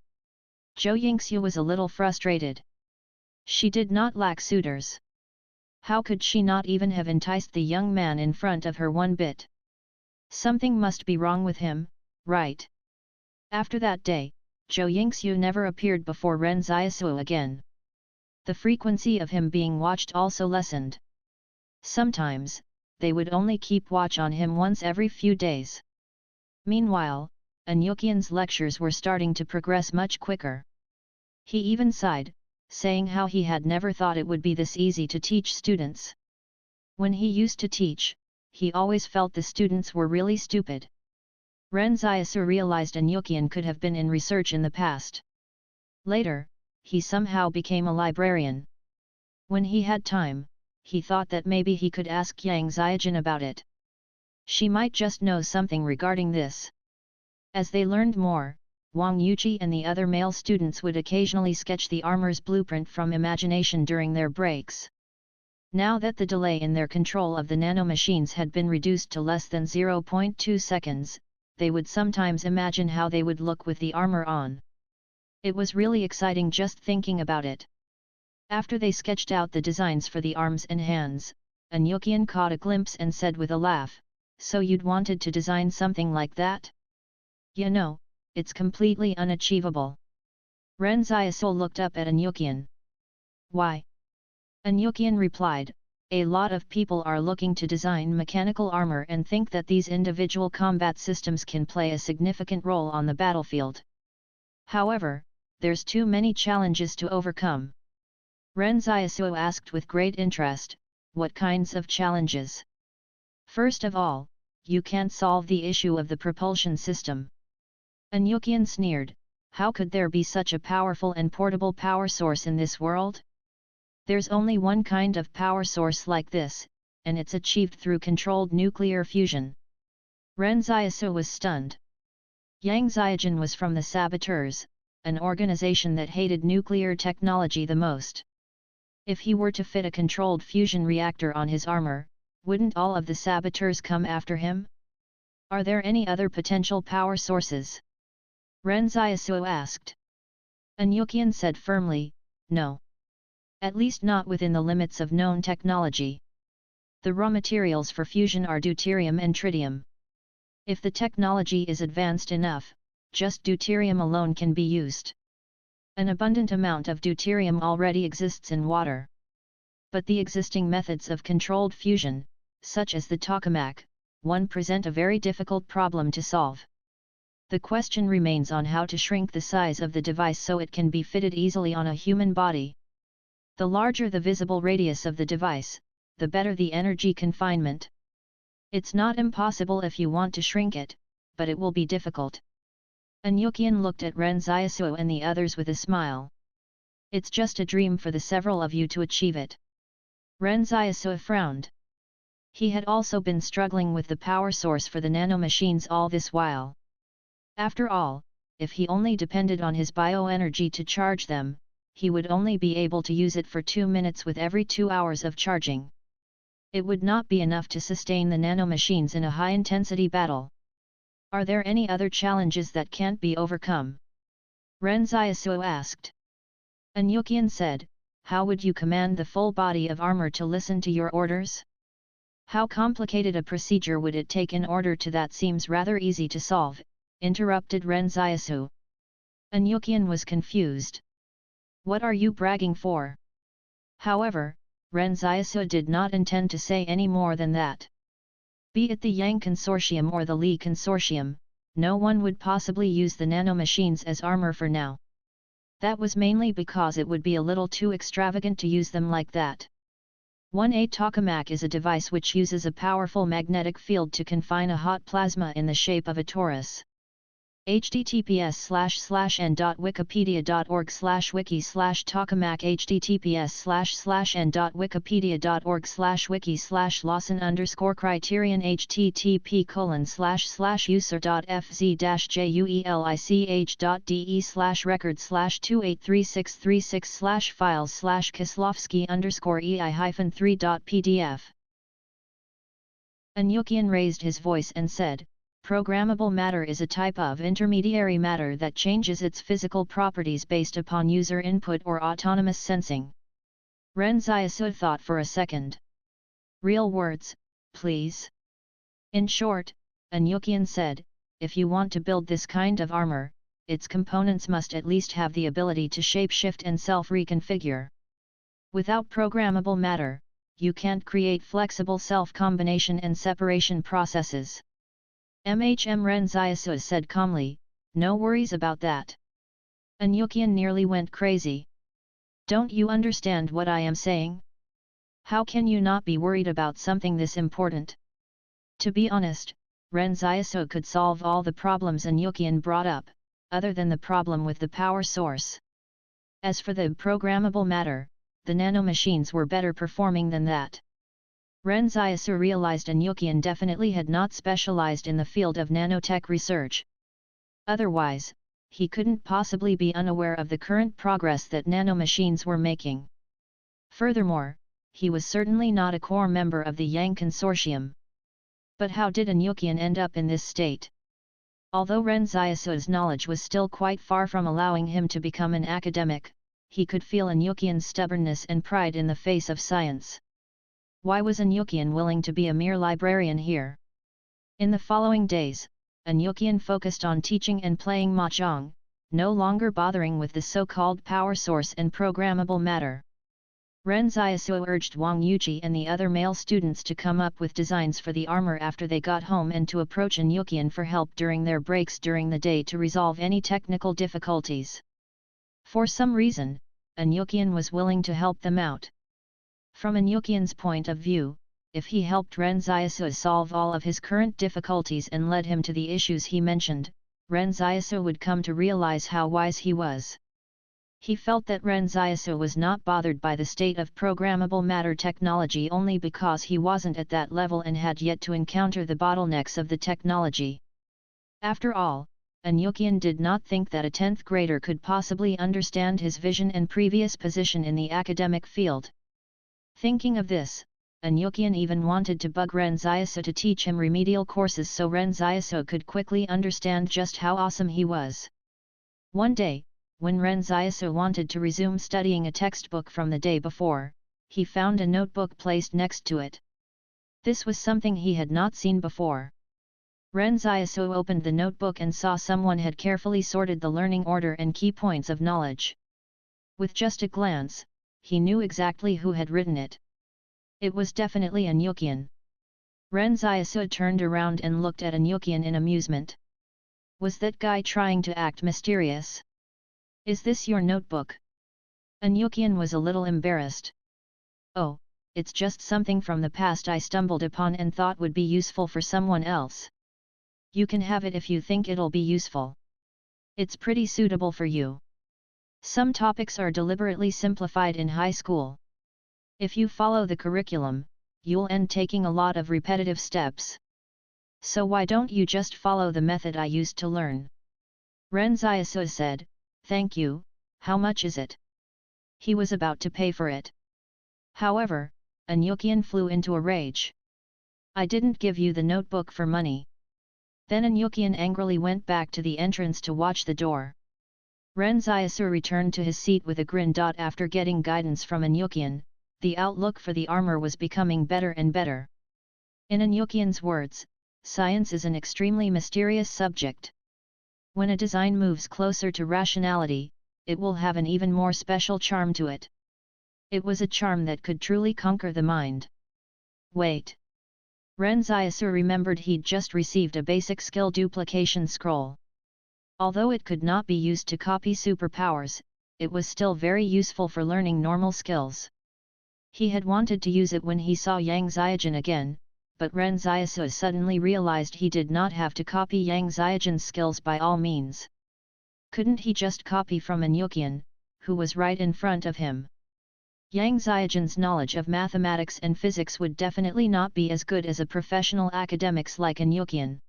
Zhou Yingxiu was a little frustrated. She did not lack suitors. How could she not even have enticed the young man in front of her one bit? Something must be wrong with him, right? After that day, Zhou Yingxiu never appeared before Ren Xiaosu again. The frequency of him being watched also lessened. Sometimes, they would only keep watch on him once every few days. Meanwhile, An Yuqian's lectures were starting to progress much quicker. He even sighed, saying how he had never thought it would be this easy to teach students. When he used to teach, he always felt the students were really stupid. Ren Xiaosu realized An Yuqian could have been in research in the past. Later, he somehow became a librarian. When he had time, he thought that maybe he could ask Yang Xiaojin about it. She might just know something regarding this. As they learned more, Wang Yuqi and the other male students would occasionally sketch the armor's blueprint from imagination during their breaks. Now that the delay in their control of the nanomachines had been reduced to less than 0.2 seconds, they would sometimes imagine how they would look with the armor on. It was really exciting just thinking about it. After they sketched out the designs for the arms and hands, An Yuqian caught a glimpse and said with a laugh, "So you'd wanted to design something like that? You know, it's completely unachievable." Ren Xiaosu looked up at An Yuqian. "Why?" An Yuqian replied, "A lot of people are looking to design mechanical armor and think that these individual combat systems can play a significant role on the battlefield. However, there's too many challenges to overcome. Ren Xiaosu asked with great interest, what kinds of challenges? First of all, you can't solve the issue of the propulsion system. Anyukian sneered, how could there be such a powerful and portable power source in this world? There's only one kind of power source like this, and it's achieved through controlled nuclear fusion. Ren Xiaosu was stunned. Yang Xiaojun was from the Saboteurs, an organization that hated nuclear technology the most. If he were to fit a controlled fusion reactor on his armor, wouldn't all of the Saboteurs come after him? Are there any other potential power sources? Ren Xiaosu asked. Anyukian said firmly, no. At least not within the limits of known technology. The raw materials for fusion are deuterium and tritium. If the technology is advanced enough, just deuterium alone can be used. An abundant amount of deuterium already exists in water. But the existing methods of controlled fusion, such as the tokamak, one present a very difficult problem to solve. The question remains on how to shrink the size of the device so it can be fitted easily on a human body. The larger the visible radius of the device, the better the energy confinement. It's not impossible if you want to shrink it, but it will be difficult. Anyukian looked at Ren Xiaosu and the others with a smile. It's just a dream for the several of you to achieve it. Ren Xiaosu frowned. He had also been struggling with the power source for the nanomachines all this while. After all, if he only depended on his bioenergy to charge them, he would only be able to use it for 2 minutes with every 2 hours of charging. It would not be enough to sustain the nanomachines in a high-intensity battle. Are there any other challenges that can't be overcome? Ren Xiaosu asked. Anyukian said, how would you command the full body of armor to listen to your orders? How complicated a procedure would it take in order to that seems rather easy to solve, interrupted Ren Xiaosu. Anyukian was confused. What are you bragging for? However, Ren Xiaosu did not intend to say any more than that. Be it the Yang Consortium or the Li Consortium, no one would possibly use the nanomachines as armor for now. That was mainly because it would be a little too extravagant to use them like that. 1A tokamak is a device which uses a powerful magnetic field to confine a hot plasma in the shape of a torus. https://n.wikipedia.org/wiki/tokamak https://n.wikipedia.org/wiki/lawson_criterion http://user.fz-juelich.de/records/28366/files/Kislovsky_ei-3.pdf. Anyukian raised his voice and said, programmable matter is a type of intermediary matter that changes its physical properties based upon user input or autonomous sensing. Ren Xiaosu thought for a second. Real words, please. In short, Anyukian said, if you want to build this kind of armor, its components must at least have the ability to shapeshift and self-reconfigure. Without programmable matter, you can't create flexible self-combination and separation processes. Ren Xiaosu said calmly, no worries about that. Anyukian nearly went crazy. Don't you understand what I am saying? How can you not be worried about something this important? To be honest, Ren Xiaosu could solve all the problems Anyukian brought up, other than the problem with the power source. As for the programmable matter, the nanomachines were better performing than that. Ren Xiaosu realized Anyukian definitely had not specialized in the field of nanotech research. Otherwise, he couldn't possibly be unaware of the current progress that nanomachines were making. Furthermore, he was certainly not a core member of the Yang Consortium. But how did Anyukian end up in this state? Although Ren Xiaosu's knowledge was still quite far from allowing him to become an academic, he could feel Anyukian's stubbornness and pride in the face of science. Why was Anyukian willing to be a mere librarian here? In the following days, Anyukian focused on teaching and playing mahjong, no longer bothering with the so-called power source and programmable matter. Ren Xiaosu urged Wang Yuji and the other male students to come up with designs for the armor after they got home and to approach Anyukian for help during their breaks during the day to resolve any technical difficulties. For some reason, Anyukian was willing to help them out. From Anyukian's point of view, if he helped Ren Xiaosu solve all of his current difficulties and led him to the issues he mentioned, Ren Xiaosu would come to realize how wise he was. He felt that Ren Xiaosu was not bothered by the state of programmable matter technology only because he wasn't at that level and had yet to encounter the bottlenecks of the technology. After all, Anyukian did not think that a 10th grader could possibly understand his vision and previous position in the academic field. Thinking of this, Anyukian even wanted to bug Ren Xiaosu to teach him remedial courses so Ren Xiaosu could quickly understand just how awesome he was. One day, when Ren Xiaosu wanted to resume studying a textbook from the day before, he found a notebook placed next to it. This was something he had not seen before. Ren Xiaosu opened the notebook and saw someone had carefully sorted the learning order and key points of knowledge. With just a glance, he knew exactly who had written it. It was definitely Anyukian. Ren Xiaosu turned around and looked at Anyukian in amusement. Was that guy trying to act mysterious? Is this your notebook? Anyukian was a little embarrassed. Oh, it's just something from the past I stumbled upon and thought would be useful for someone else. You can have it if you think it'll be useful. It's pretty suitable for you. Some topics are deliberately simplified in high school. If you follow the curriculum, you'll end taking a lot of repetitive steps. So why don't you just follow the method I used to learn? Ren Xiaosu said, "Thank you, how much is it?" He was about to pay for it. However, Anyukian flew into a rage. "I didn't give you the notebook for money." Then Anyukian angrily went back to the entrance to watch the door. Ren Xiaosu returned to his seat with a grin. After getting guidance from Anyukian, the outlook for the armor was becoming better and better. In Anyukian's words, science is an extremely mysterious subject. When a design moves closer to rationality, it will have an even more special charm to it. It was a charm that could truly conquer the mind. Wait. Ren Xiaosu remembered he'd just received a basic skill duplication scroll. Although it could not be used to copy superpowers, it was still very useful for learning normal skills. He had wanted to use it when he saw Yang Xiaojun again, but Ren Xiaosu suddenly realized he did not have to copy Yang Xiaojun's skills by all means. Couldn't he just copy from Anyukian, who was right in front of him? Yang Xiaojun's knowledge of mathematics and physics would definitely not be as good as a professional academics like Anyukian.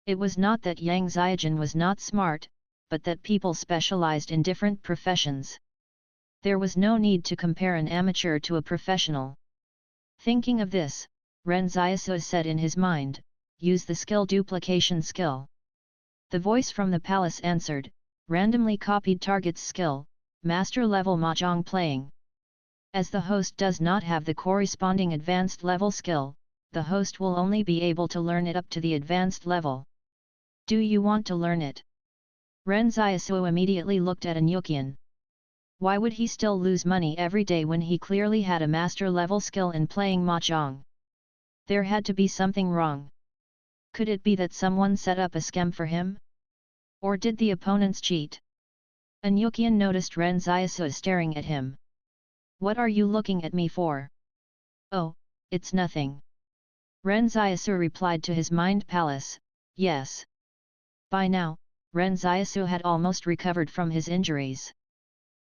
It was not that Yang Xiaojun was not smart, but that people specialized in different professions. There was no need to compare an amateur to a professional. Thinking of this, Ren Xiaosu said in his mind, "Use the skill duplication skill." The voice from the palace answered, "Randomly copied target's skill, master level mahjong playing." As the host does not have the corresponding advanced level skill, the host will only be able to learn it up to the advanced level. Do you want to learn it? Ren Xiaosu immediately looked at Anyukian. Why would he still lose money every day when he clearly had a master level skill in playing mahjong? There had to be something wrong. Could it be that someone set up a scam for him? Or did the opponents cheat? Anyukian noticed Ren Xiaosu staring at him. "What are you looking at me for?" "Oh, it's nothing." Ren Xiaosu replied to his mind palace, "Yes." By now, Ren Xiaosu had almost recovered from his injuries.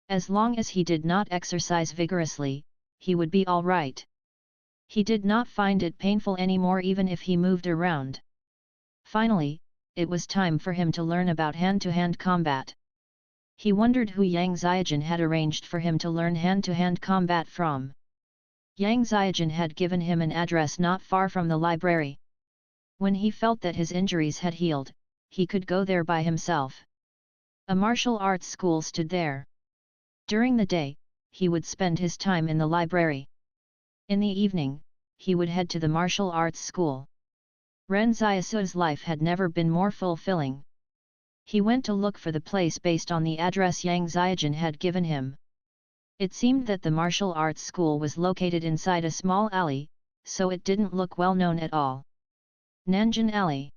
As long as he did not exercise vigorously, he would be all right. He did not find it painful anymore even if he moved around. Finally, it was time for him to learn about hand-to-hand combat. He wondered who Yang Xiaojun had arranged for him to learn hand-to-hand combat from. Yang Xiaojun had given him an address not far from the library. When he felt that his injuries had healed, he could go there by himself. A martial arts school stood there. During the day, he would spend his time in the library. In the evening, he would head to the martial arts school. Ren Xiaosu's life had never been more fulfilling. He went to look for the place based on the address Yang Xiaojun had given him. It seemed that the martial arts school was located inside a small alley, so it didn't look well known at all. Nanjun Alley.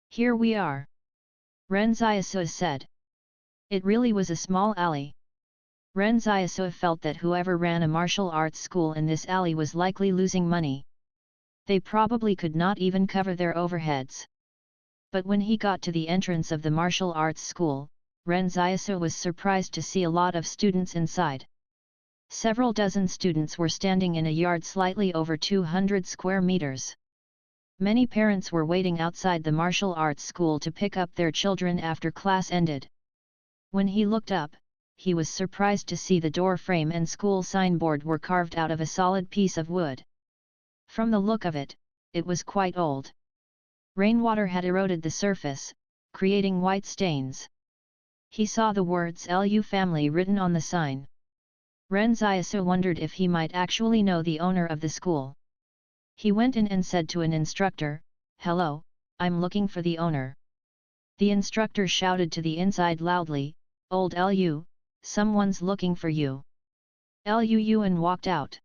"Here we are," Ren Xiaosu said. It really was a small alley. Ren Xiaosu felt that whoever ran a martial arts school in this alley was likely losing money. They probably could not even cover their overheads. But when he got to the entrance of the martial arts school, Ren Xiaosu was surprised to see a lot of students inside. Several dozen students were standing in a yard slightly over 200 square meters. Many parents were waiting outside the martial arts school to pick up their children after class ended. When he looked up, he was surprised to see the door frame and school signboard were carved out of a solid piece of wood. From the look of it, it was quite old. Rainwater had eroded the surface, creating white stains. He saw the words "Lu family" written on the sign. Ren Xiaosu wondered if he might actually know the owner of the school. He went in and said to an instructor, "Hello, I'm looking for the owner." The instructor shouted to the inside loudly, "Old Lu, someone's looking for you." Lu Yuan walked out.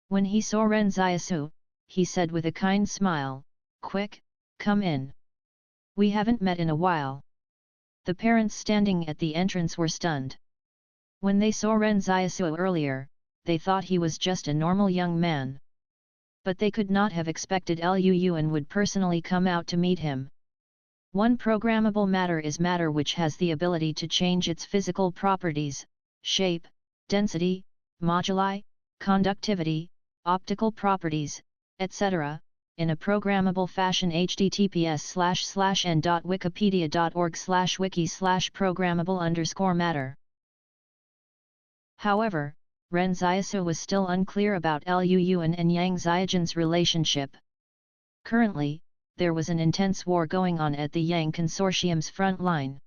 When he saw Ren Xiaosu, he said with a kind smile, "Quick, come in. We haven't met in a while." The parents standing at the entrance were stunned. When they saw Ren Xiaosu earlier, they thought he was just a normal young man. But they could not have expected Lu Yuan would personally come out to meet him. One programmable matter is matter which has the ability to change its physical properties, shape, density, moduli, conductivity, optical properties, etc., in a programmable fashion. https://n.wikipedia.org/wiki/programmable_matter. However, Ren Xiaosu was still unclear about Lu Yuan and Yang Xiaojin's relationship. Currently, there was an intense war going on at the Yang Consortium's front line.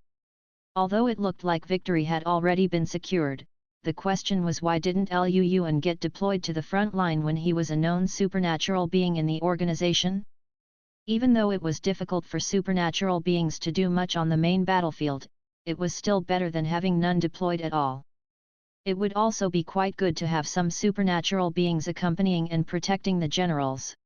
Although it looked like victory had already been secured, the question was why didn't Lu Yuan get deployed to the front line when he was a known supernatural being in the organization? Even though it was difficult for supernatural beings to do much on the main battlefield, it was still better than having none deployed at all. It would also be quite good to have some supernatural beings accompanying and protecting the generals.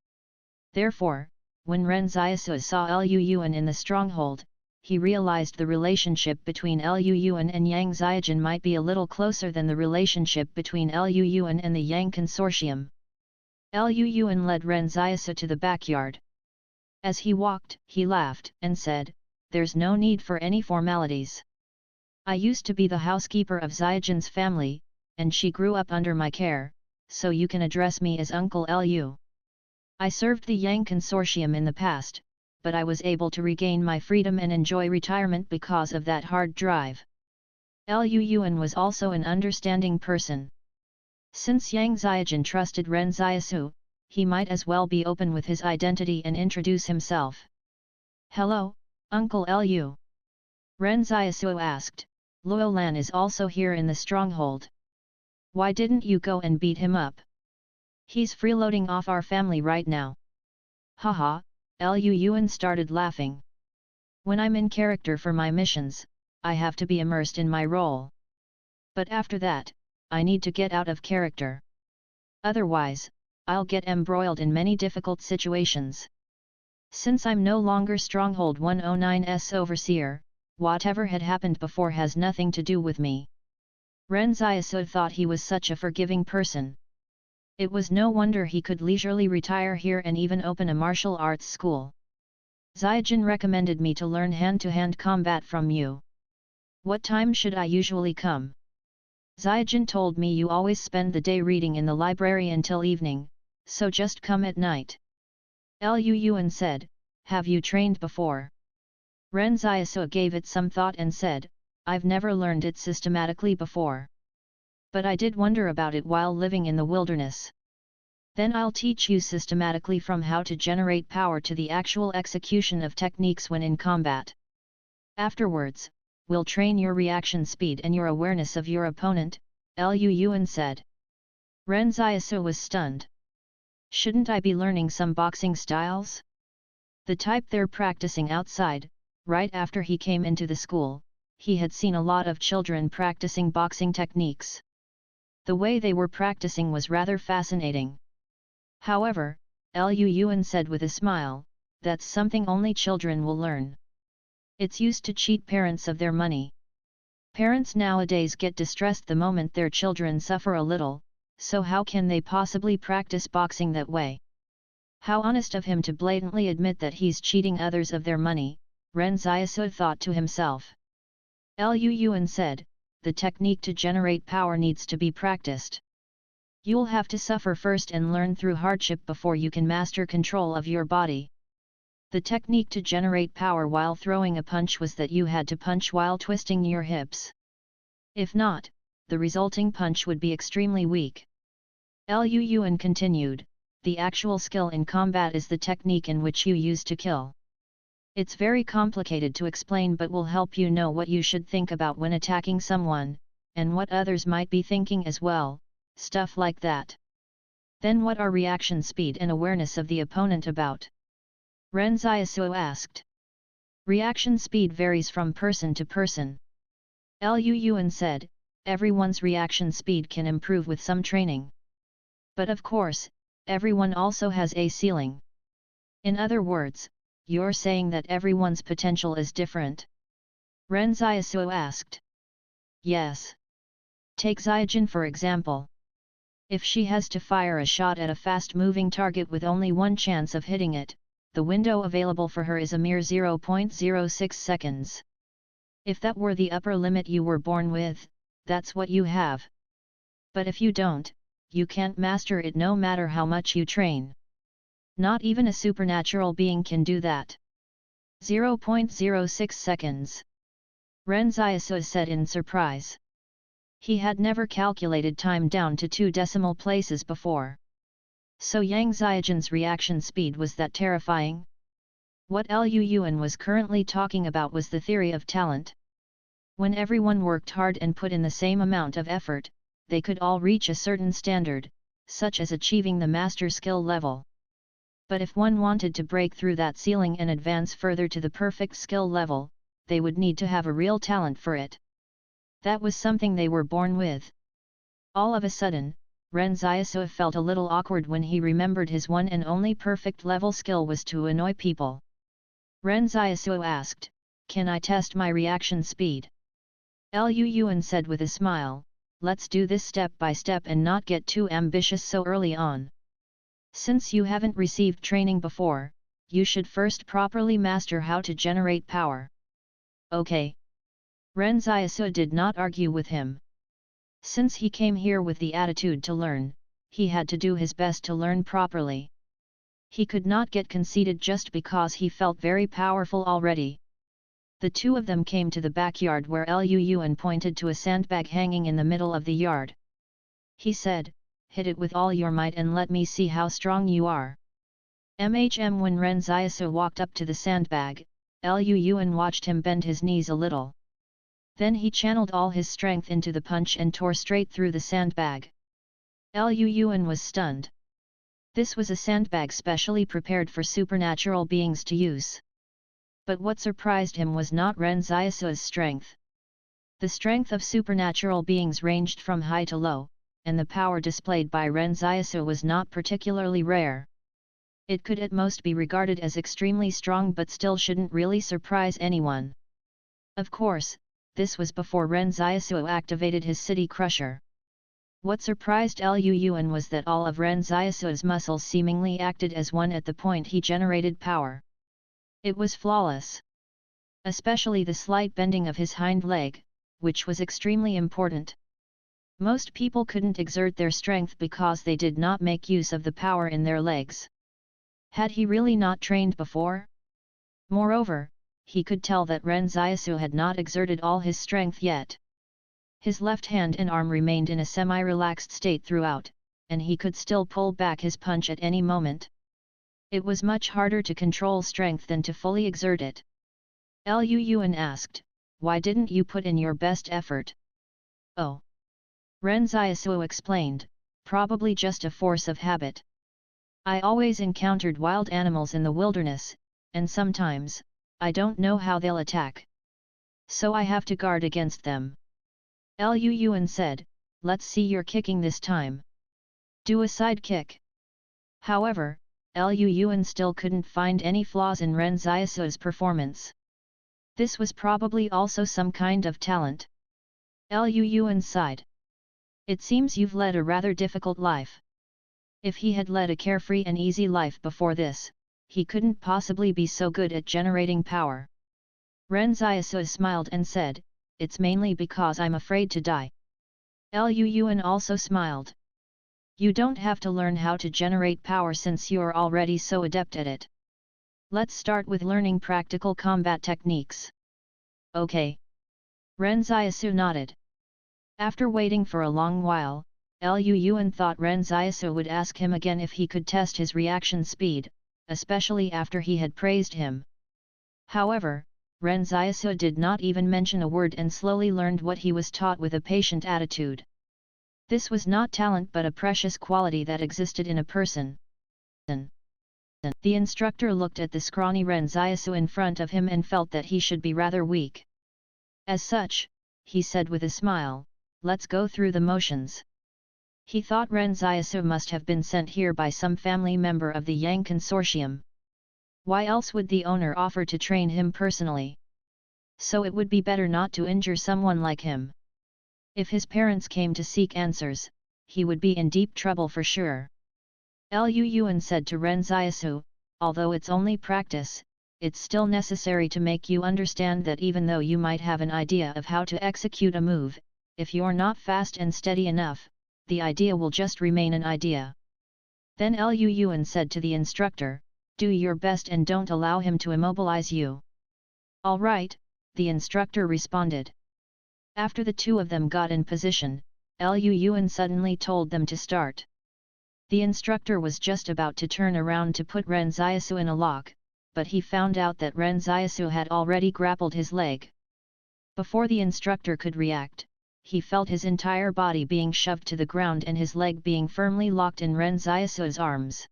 Therefore, when Ren Xiaosu saw Lu Yuan in the stronghold, he realized the relationship between Lu Yuan and Yang Xiaojin might be a little closer than the relationship between Lu Yuan and the Yang Consortium. Lu Yuan led Ren Xiaosu to the backyard. As he walked, he laughed and said, "There's no need for any formalities. I used to be the housekeeper of Xiaojin's family, and she grew up under my care, so you can address me as Uncle Lu. I served the Yang Consortium in the past, but I was able to regain my freedom and enjoy retirement because of that hard drive." Lu Yuan was also an understanding person. Since Yang Xiaojin trusted Ren Xiaosu, he might as well be open with his identity and introduce himself. "Hello, Uncle Lu." Ren Xiaosu asked, "Luo Lan is also here in the stronghold. Why didn't you go and beat him up? He's freeloading off our family right now." "Haha," Lu Yuan started laughing. "When I'm in character for my missions, I have to be immersed in my role. But after that, I need to get out of character. Otherwise, I'll get embroiled in many difficult situations. Since I'm no longer Stronghold 109's overseer, whatever had happened before has nothing to do with me." Ren Xiaosu thought he was such a forgiving person. It was no wonder he could leisurely retire here and even open a martial arts school. "Xiaojin recommended me to learn hand-to-hand combat from you. What time should I usually come?" "Xiaojin told me you always spend the day reading in the library until evening, so just come at night." Lu Yuan said, "Have you trained before?" Ren Xiaosu gave it some thought and said, "I've never learned it systematically before. But I did wonder about it while living in the wilderness. Then I'll teach you systematically from how to generate power to the actual execution of techniques when in combat. Afterwards, we'll train your reaction speed and your awareness of your opponent," Lu Yuan said. Ren Xiaosu was stunned. "Shouldn't I be learning some boxing styles?" The type they're practicing outside. Right after he came into the school, he had seen a lot of children practicing boxing techniques. The way they were practicing was rather fascinating. However, Lu Yuan said with a smile, "That's something only children will learn. It's used to cheat parents of their money." Parents nowadays get distressed the moment their children suffer a little, so how can they possibly practice boxing that way? How honest of him to blatantly admit that he's cheating others of their money, Ren Xiaosu thought to himself. Lu Yuan said, the technique to generate power needs to be practiced. You'll have to suffer first and learn through hardship before you can master control of your body. The technique to generate power while throwing a punch was that you had to punch while twisting your hips. If not, the resulting punch would be extremely weak. Lu Yuan continued, the actual skill in combat is the technique in which you use to kill. It's very complicated to explain but will help you know what you should think about when attacking someone, and what others might be thinking as well, stuff like that. Then what are reaction speed and awareness of the opponent about? Ren Xiaosu asked. Reaction speed varies from person to person. Lu Yuan said, everyone's reaction speed can improve with some training. But of course, everyone also has a ceiling. In other words, you're saying that everyone's potential is different? Ren Xiaosu asked. Yes. Take Xiaojin for example. If she has to fire a shot at a fast-moving target with only one chance of hitting it, the window available for her is a mere 0.06 seconds. If that were the upper limit you were born with, that's what you have. But if you don't, you can't master it no matter how much you train. Not even a supernatural being can do that. 0.06 seconds. Ren Xiaosu said in surprise. He had never calculated time down to 2 decimal places before. So Yang Xiaojin's reaction speed was that terrifying? What Lu Yuan was currently talking about was the theory of talent. When everyone worked hard and put in the same amount of effort, they could all reach a certain standard, such as achieving the master skill level. But if one wanted to break through that ceiling and advance further to the perfect skill level, they would need to have a real talent for it. That was something they were born with. All of a sudden, Ren Xiaosu felt a little awkward when he remembered his one and only perfect level skill was to annoy people. Ren Xiaosu asked, can I test my reaction speed? Lu Yuan said with a smile, let's do this step by step and not get too ambitious so early on. Since you haven't received training before, you should first properly master how to generate power. Okay. Ren Xiaosu did not argue with him. Since he came here with the attitude to learn, he had to do his best to learn properly. He could not get conceited just because he felt very powerful already. The two of them came to the backyard where Lu Yuan pointed to a sandbag hanging in the middle of the yard. He said, hit it with all your might and let me see how strong you are. When Ren Xiaosu walked up to the sandbag, Lu Yuan watched him bend his knees a little. Then he channeled all his strength into the punch and tore straight through the sandbag. Lu Yuan was stunned. This was a sandbag specially prepared for supernatural beings to use. But what surprised him was not Ren Xiaosu's strength. The strength of supernatural beings ranged from high to low, and the power displayed by Ren Xiaosu was not particularly rare. It could at most be regarded as extremely strong but still shouldn't really surprise anyone. Of course, this was before Ren Xiaosu activated his city crusher. What surprised Lu Yuan was that all of Ren Xiaosu's muscles seemingly acted as one at the point he generated power. It was flawless. Especially the slight bending of his hind leg, which was extremely important. Most people couldn't exert their strength because they did not make use of the power in their legs. Had he really not trained before? Moreover, he could tell that Ren Xiaosu had not exerted all his strength yet. His left hand and arm remained in a semi-relaxed state throughout, and he could still pull back his punch at any moment. It was much harder to control strength than to fully exert it. Lu Yuan asked, why didn't you put in your best effort? Oh. Ren Xiaosu explained, probably just a force of habit. I always encountered wild animals in the wilderness, and sometimes, I don't know how they'll attack. So I have to guard against them. Lu Yuan said, let's see your kicking this time. Do a side kick. However, Lu Yuan still couldn't find any flaws in Ren Xiaosu's performance. This was probably also some kind of talent. Liu Yuan sighed. It seems you've led a rather difficult life. If he had led a carefree and easy life before this, he couldn't possibly be so good at generating power. Ren Xiaosu smiled and said, it's mainly because I'm afraid to die. Liu Yuan also smiled. You don't have to learn how to generate power since you're already so adept at it. Let's start with learning practical combat techniques. Okay. Ren Xiaosu nodded. After waiting for a long while, Liu Yuan thought Ren Xiaosu would ask him again if he could test his reaction speed, especially after he had praised him. However, Ren Xiaosu did not even mention a word and slowly learned what he was taught with a patient attitude. This was not talent but a precious quality that existed in a person. The instructor looked at the scrawny Ren Xiaosu in front of him and felt that he should be rather weak. As such, he said with a smile, let's go through the motions. He thought Ren Xiaosu must have been sent here by some family member of the Yang Consortium. Why else would the owner offer to train him personally? So it would be better not to injure someone like him. If his parents came to seek answers, he would be in deep trouble for sure. Liu Yuan said to Ren Xiaosu, although it's only practice, it's still necessary to make you understand that even though you might have an idea of how to execute a move, if you're not fast and steady enough, the idea will just remain an idea. Then Liu Yuan said to the instructor, do your best and don't allow him to immobilize you. All right, the instructor responded. After the two of them got in position, Liu Yuan suddenly told them to start. The instructor was just about to turn around to put Ren Xiaosu in a lock, but he found out that Ren Xiaosu had already grappled his leg. Before the instructor could react, he felt his entire body being shoved to the ground and his leg being firmly locked in Ren Xiaosu's arms.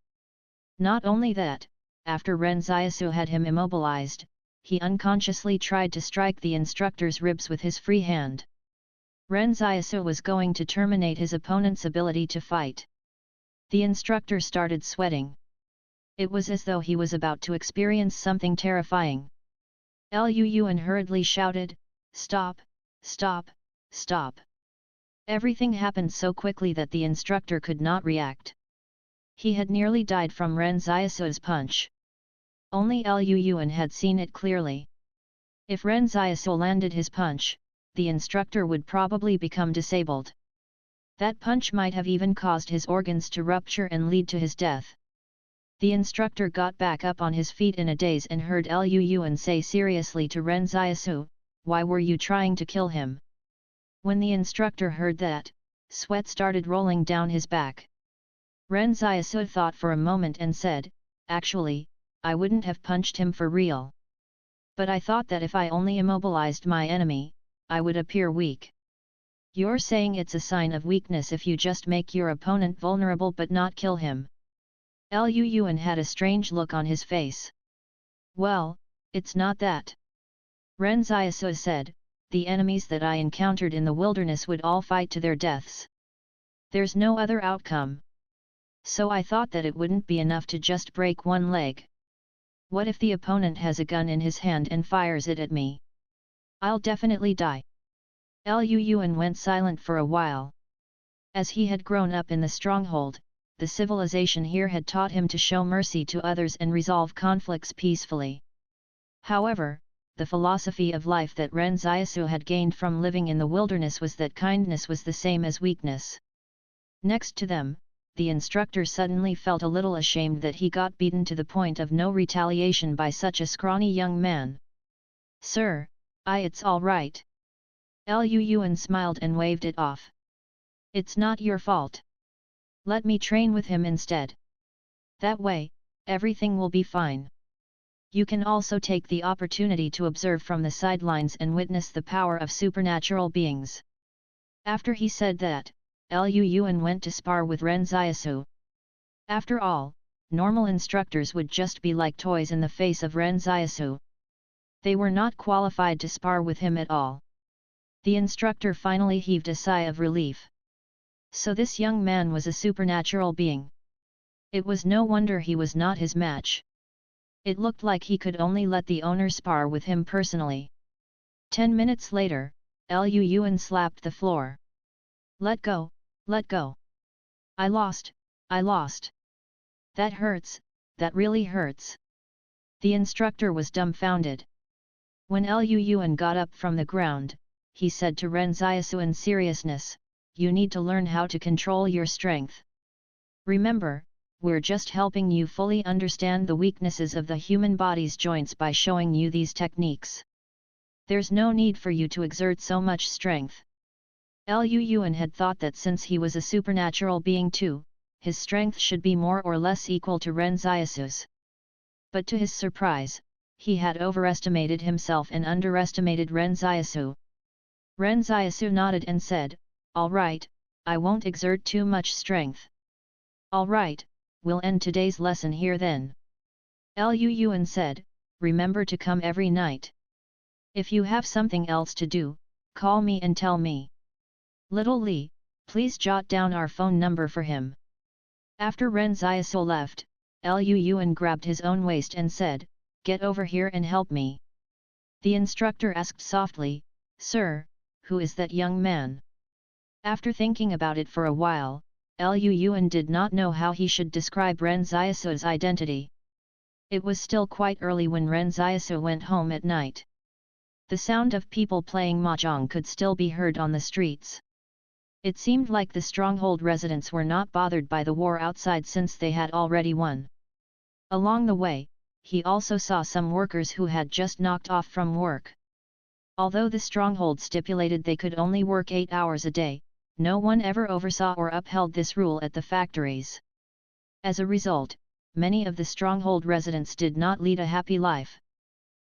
Not only that, after Ren Xiaosu had him immobilized, he unconsciously tried to strike the instructor's ribs with his free hand. Ren Xiaosu was going to terminate his opponent's ability to fight. The instructor started sweating. It was as though he was about to experience something terrifying. Liu Yuan hurriedly shouted, "Stop! Stop! Stop!" Everything happened so quickly that the instructor could not react. He had nearly died from Ren Xiaosu's punch. Only Liu Yuan had seen it clearly. If Ren Xiaosu landed his punch, the instructor would probably become disabled. That punch might have even caused his organs to rupture and lead to his death. The instructor got back up on his feet in a daze and heard Liu Yuan say seriously to Ren Xiaosu, "Why were you trying to kill him?" When the instructor heard that, sweat started rolling down his back. Ren Xiaosu thought for a moment and said, "Actually, I wouldn't have punched him for real. But I thought that if I only immobilized my enemy, I would appear weak." "You're saying it's a sign of weakness if you just make your opponent vulnerable but not kill him?" Liu Yuan had a strange look on his face. "Well, it's not that," Ren Xiaosu said, "the enemies that I encountered in the wilderness would all fight to their deaths. There's no other outcome. So I thought that it wouldn't be enough to just break one leg. What if the opponent has a gun in his hand and fires it at me? I'll definitely die." Liu Yuan went silent for a while. As he had grown up in the stronghold, the civilization here had taught him to show mercy to others and resolve conflicts peacefully. However, the philosophy of life that Ren Xiaosu had gained from living in the wilderness was that kindness was the same as weakness. Next to them, the instructor suddenly felt a little ashamed that he got beaten to the point of no retaliation by such a scrawny young man. "Sir, it's all right." Liu Yuan smiled and waved it off. "It's not your fault. Let me train with him instead. That way, everything will be fine. You can also take the opportunity to observe from the sidelines and witness the power of supernatural beings." After he said that, Liu Yuan went to spar with Ren Xiaosu. After all, normal instructors would just be like toys in the face of Ren Xiaosu. They were not qualified to spar with him at all. The instructor finally heaved a sigh of relief. So this young man was a supernatural being. It was no wonder he was not his match. It looked like he could only let the owner spar with him personally. 10 minutes later, Luan slapped the floor. Let go, let go. I lost, I lost. That hurts, that really hurts. The instructor was dumbfounded. When Luan got up from the ground, he said to Ren Xiaosu in seriousness, you need to learn how to control your strength. Remember, we're just helping you fully understand the weaknesses of the human body's joints by showing you these techniques. There's no need for you to exert so much strength. Luan had thought that since he was a supernatural being too, his strength should be more or less equal to Ren Xiaosu's. But to his surprise, he had overestimated himself and underestimated Ren Xiaosu. Ren Xiaosu nodded and said, all right, I won't exert too much strength. All right, we'll end today's lesson here then. Luan said, remember to come every night. If you have something else to do, call me and tell me. Little Li, please jot down our phone number for him. After Ren Xiaosu left, Luan grabbed his own waist and said, get over here and help me. The instructor asked softly, sir, who is that young man? After thinking about it for a while, Luan did not know how he should describe Ren Xiaosu's identity. It was still quite early when Ren Xiaosu went home at night. The sound of people playing mahjong could still be heard on the streets. It seemed like the stronghold residents were not bothered by the war outside since they had already won. Along the way, he also saw some workers who had just knocked off from work. Although the stronghold stipulated they could only work 8 hours a day, no one ever oversaw or upheld this rule at the factories. As a result, many of the stronghold residents did not lead a happy life.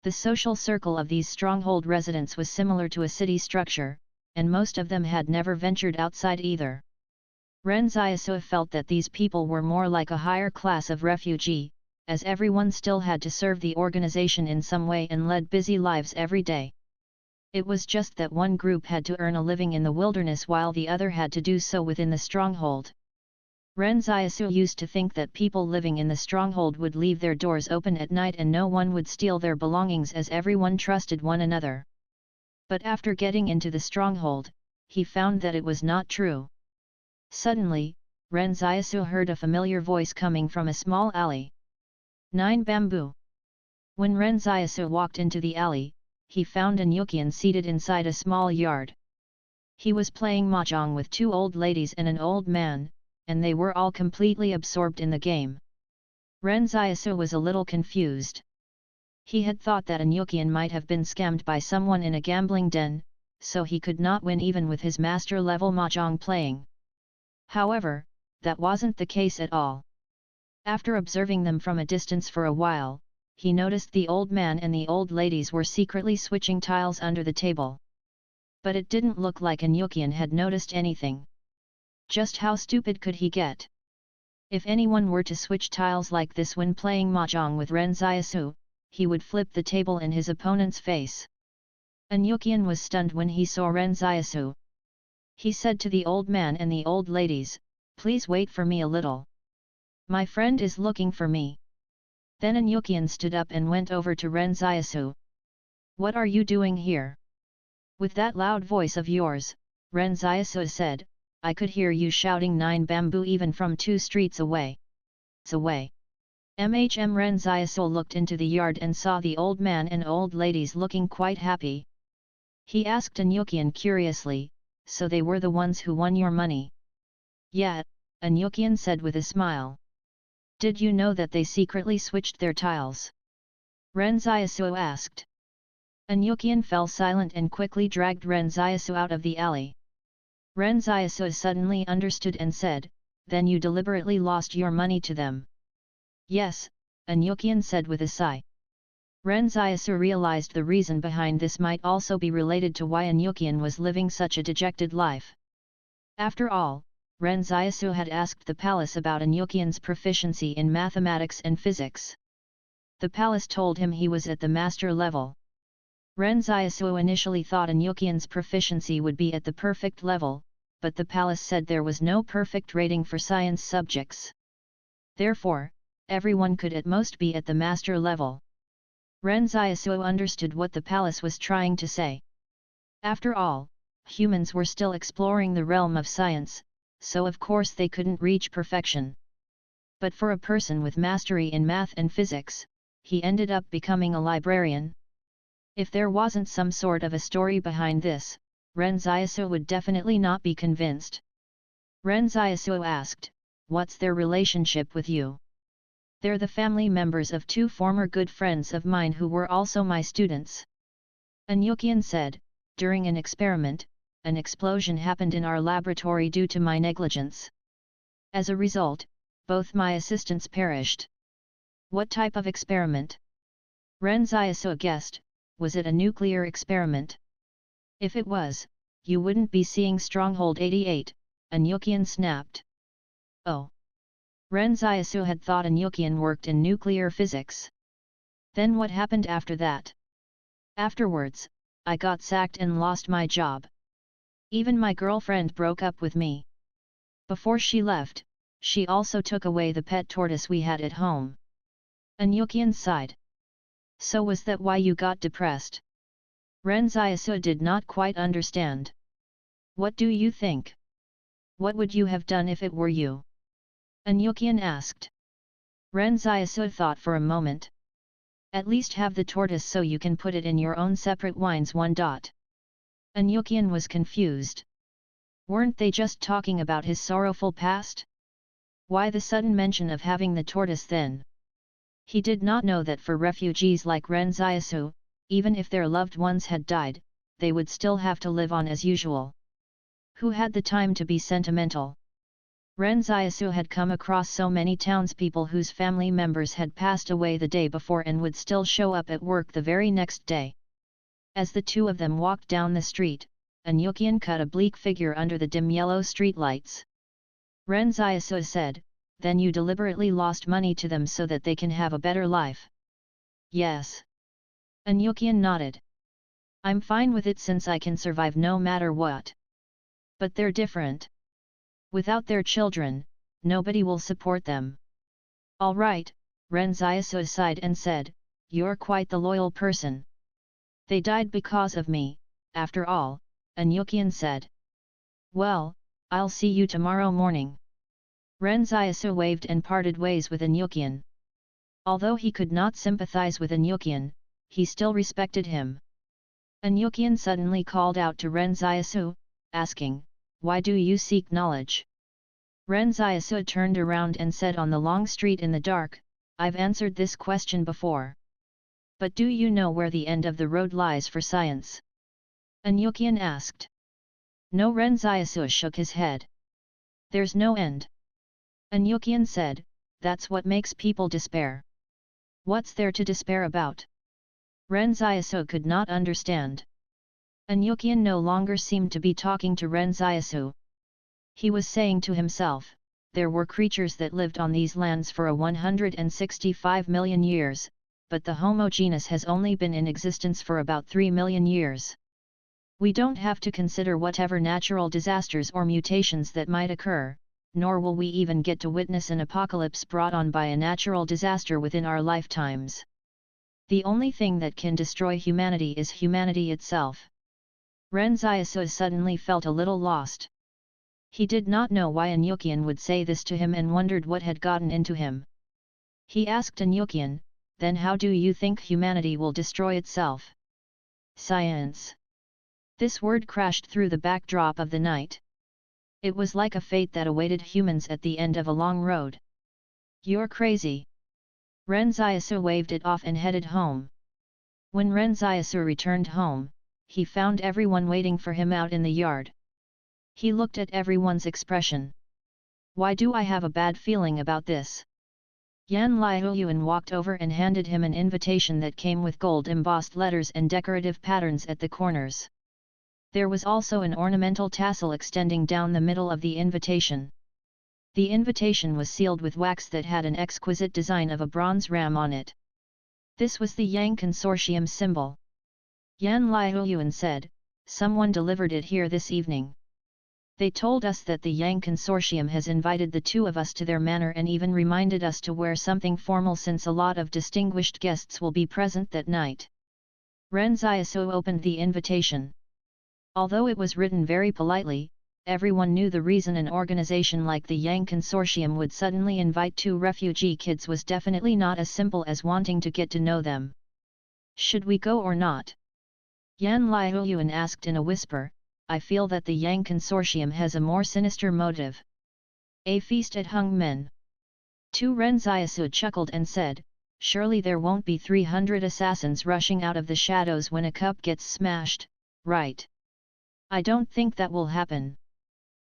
The social circle of these stronghold residents was similar to a city structure, and most of them had never ventured outside either. Ren Xiaosu felt that these people were more like a higher class of refugee, as everyone still had to serve the organization in some way and led busy lives every day. It was just that one group had to earn a living in the wilderness while the other had to do so within the stronghold. Ren Xiaosu used to think that people living in the stronghold would leave their doors open at night and no one would steal their belongings as everyone trusted one another. But after getting into the stronghold, he found that it was not true. Suddenly, Ren Xiaosu heard a familiar voice coming from a small alley. 9 bamboo. When Ren Xiaosu walked into the alley, he found an Yukian seated inside a small yard. He was playing mahjong with 2 old ladies and an old man, and they were all completely absorbed in the game. Ren Xiaosu was a little confused. He had thought that an Yukian might have been scammed by someone in a gambling den, so he could not win even with his master-level mahjong playing. However, that wasn't the case at all. After observing them from a distance for a while, he noticed the old man and the old ladies were secretly switching tiles under the table. But it didn't look like an Yukian had noticed anything. Just how stupid could he get? If anyone were to switch tiles like this when playing mahjong with Ren Xiaosu, he would flip the table in his opponent's face. An Yukian was stunned when he saw Ren Xiaosu. He said to the old man and the old ladies, please wait for me a little. My friend is looking for me. Then an Yukian stood up and went over to Ren Xiaosu. What are you doing here? With that loud voice of yours, Ren Xiaosu said, I could hear you shouting 9 bamboo even from 2 streets away. It's away. Ren Xiaosu looked into the yard and saw the old man and old ladies looking quite happy. He asked an Yukian curiously, so they were the ones who won your money? Yeah, an Yukian said with a smile. Did you know that they secretly switched their tiles? Ren Xiaosu asked. An Yukian fell silent and quickly dragged Ren Xiaosu out of the alley. Ren Xiaosu suddenly understood and said, then you deliberately lost your money to them. Yes, an Yukian said with a sigh. Ren Xiaosu realized the reason behind this might also be related to why an Yukian was living such a dejected life. After all, Ren Xiaosu had asked the palace about an Yukian's proficiency in mathematics and physics. The palace told him he was at the master level. Ren Xiaosu initially thought an Yukian's proficiency would be at the perfect level, but the palace said there was no perfect rating for science subjects. Therefore, everyone could at most be at the master level. Ren Xiaosu understood what the palace was trying to say. After all, humans were still exploring the realm of science, so of course they couldn't reach perfection. But for a person with mastery in math and physics, he ended up becoming a librarian. If there wasn't some sort of a story behind this, Ren Xiaosu would definitely not be convinced. Ren Xiaosu asked, "What's their relationship with you?" "They're the family members of two former good friends of mine who were also my students." Anyukian said, "During an experiment, an explosion happened in our laboratory due to my negligence. As a result, both my assistants perished." "What type of experiment?" Ren Xiaosu guessed. Was it a nuclear experiment? "If it was, you wouldn't be seeing Stronghold 88, Anyukian snapped. "Oh." Ren Xiaosu had thought Anyukian worked in nuclear physics. "Then what happened after that?" "Afterwards, I got sacked and lost my job. Even my girlfriend broke up with me. Before she left, she also took away the pet tortoise we had at home." Anyukian sighed. "So was that why you got depressed?" Ren Xiaosu did not quite understand. "What do you think? What would you have done if it were you?" Anyukian asked. Ren Xiaosu thought for a moment. "At least have the tortoise so you can put it in your own separate wines. Anyukian was confused. Weren't they just talking about his sorrowful past? Why the sudden mention of having the tortoise then? He did not know that for refugees like Ren Xiaosu, even if their loved ones had died, they would still have to live on as usual. Who had the time to be sentimental? Ren Xiaosu had come across so many townspeople whose family members had passed away the day before and would still show up at work the very next day. As the two of them walked down the street, Anyukian cut a bleak figure under the dim yellow streetlights. Ren Xiaosu said, "Then you deliberately lost money to them so that they can have a better life?" "Yes." Anyukian nodded. "I'm fine with it since I can survive no matter what. But they're different. Without their children, nobody will support them." "All right," Ren Xiaosu sighed and said, "You're quite the loyal person." "They died because of me, after all," Anyukian said. "Well, I'll see you tomorrow morning." Ren Xiaosu waved and parted ways with Anyukian. Although he could not sympathize with Anyukian, he still respected him. Anyukian suddenly called out to Ren Xiaosu, asking, "Why do you seek knowledge?" Ren Xiaosu turned around and said on the long street in the dark, "I've answered this question before. But do you know where the end of the road lies for science?" Anyukian asked. "No." Ren Xiaosu shook his head. "There's no end." Anyukian said, "That's what makes people despair." "What's there to despair about?" Ren Xiaosu could not understand. Anyukian no longer seemed to be talking to Ren Xiaosu. He was saying to himself, there were creatures that lived on these lands for 165 million years, but the Homo genus has only been in existence for about 3 million years. We don't have to consider whatever natural disasters or mutations that might occur, nor will we even get to witness an apocalypse brought on by a natural disaster within our lifetimes. The only thing that can destroy humanity is humanity itself." Ren Xiaosu suddenly felt a little lost. He did not know why Anyukian would say this to him and wondered what had gotten into him. He asked Anyukian, "Then how do you think humanity will destroy itself?" "Science." This word crashed through the backdrop of the night. It was like a fate that awaited humans at the end of a long road. "You're crazy." Ren Xiaosu waved it off and headed home. When Ren Xiaosu returned home, he found everyone waiting for him out in the yard. He looked at everyone's expression. "Why do I have a bad feeling about this?" Yan Liuyuan walked over and handed him an invitation that came with gold-embossed letters and decorative patterns at the corners. There was also an ornamental tassel extending down the middle of the invitation. The invitation was sealed with wax that had an exquisite design of a bronze ram on it. This was the Yang Consortium symbol. Yan Liuyuan said, "Someone delivered it here this evening. They told us that the Yang Consortium has invited the two of us to their manor and even reminded us to wear something formal since a lot of distinguished guests will be present that night." Ren Xiaosu opened the invitation. Although it was written very politely, everyone knew the reason an organization like the Yang Consortium would suddenly invite 2 refugee kids was definitely not as simple as wanting to get to know them. Should we go or not? Yan Liuyuan asked in a whisper. I feel that the Yang Consortium has a more sinister motive. A feast at hung men. Ren Xiaosu chuckled and said, surely there won't be 300 assassins rushing out of the shadows when a cup gets smashed, right? I don't think that will happen.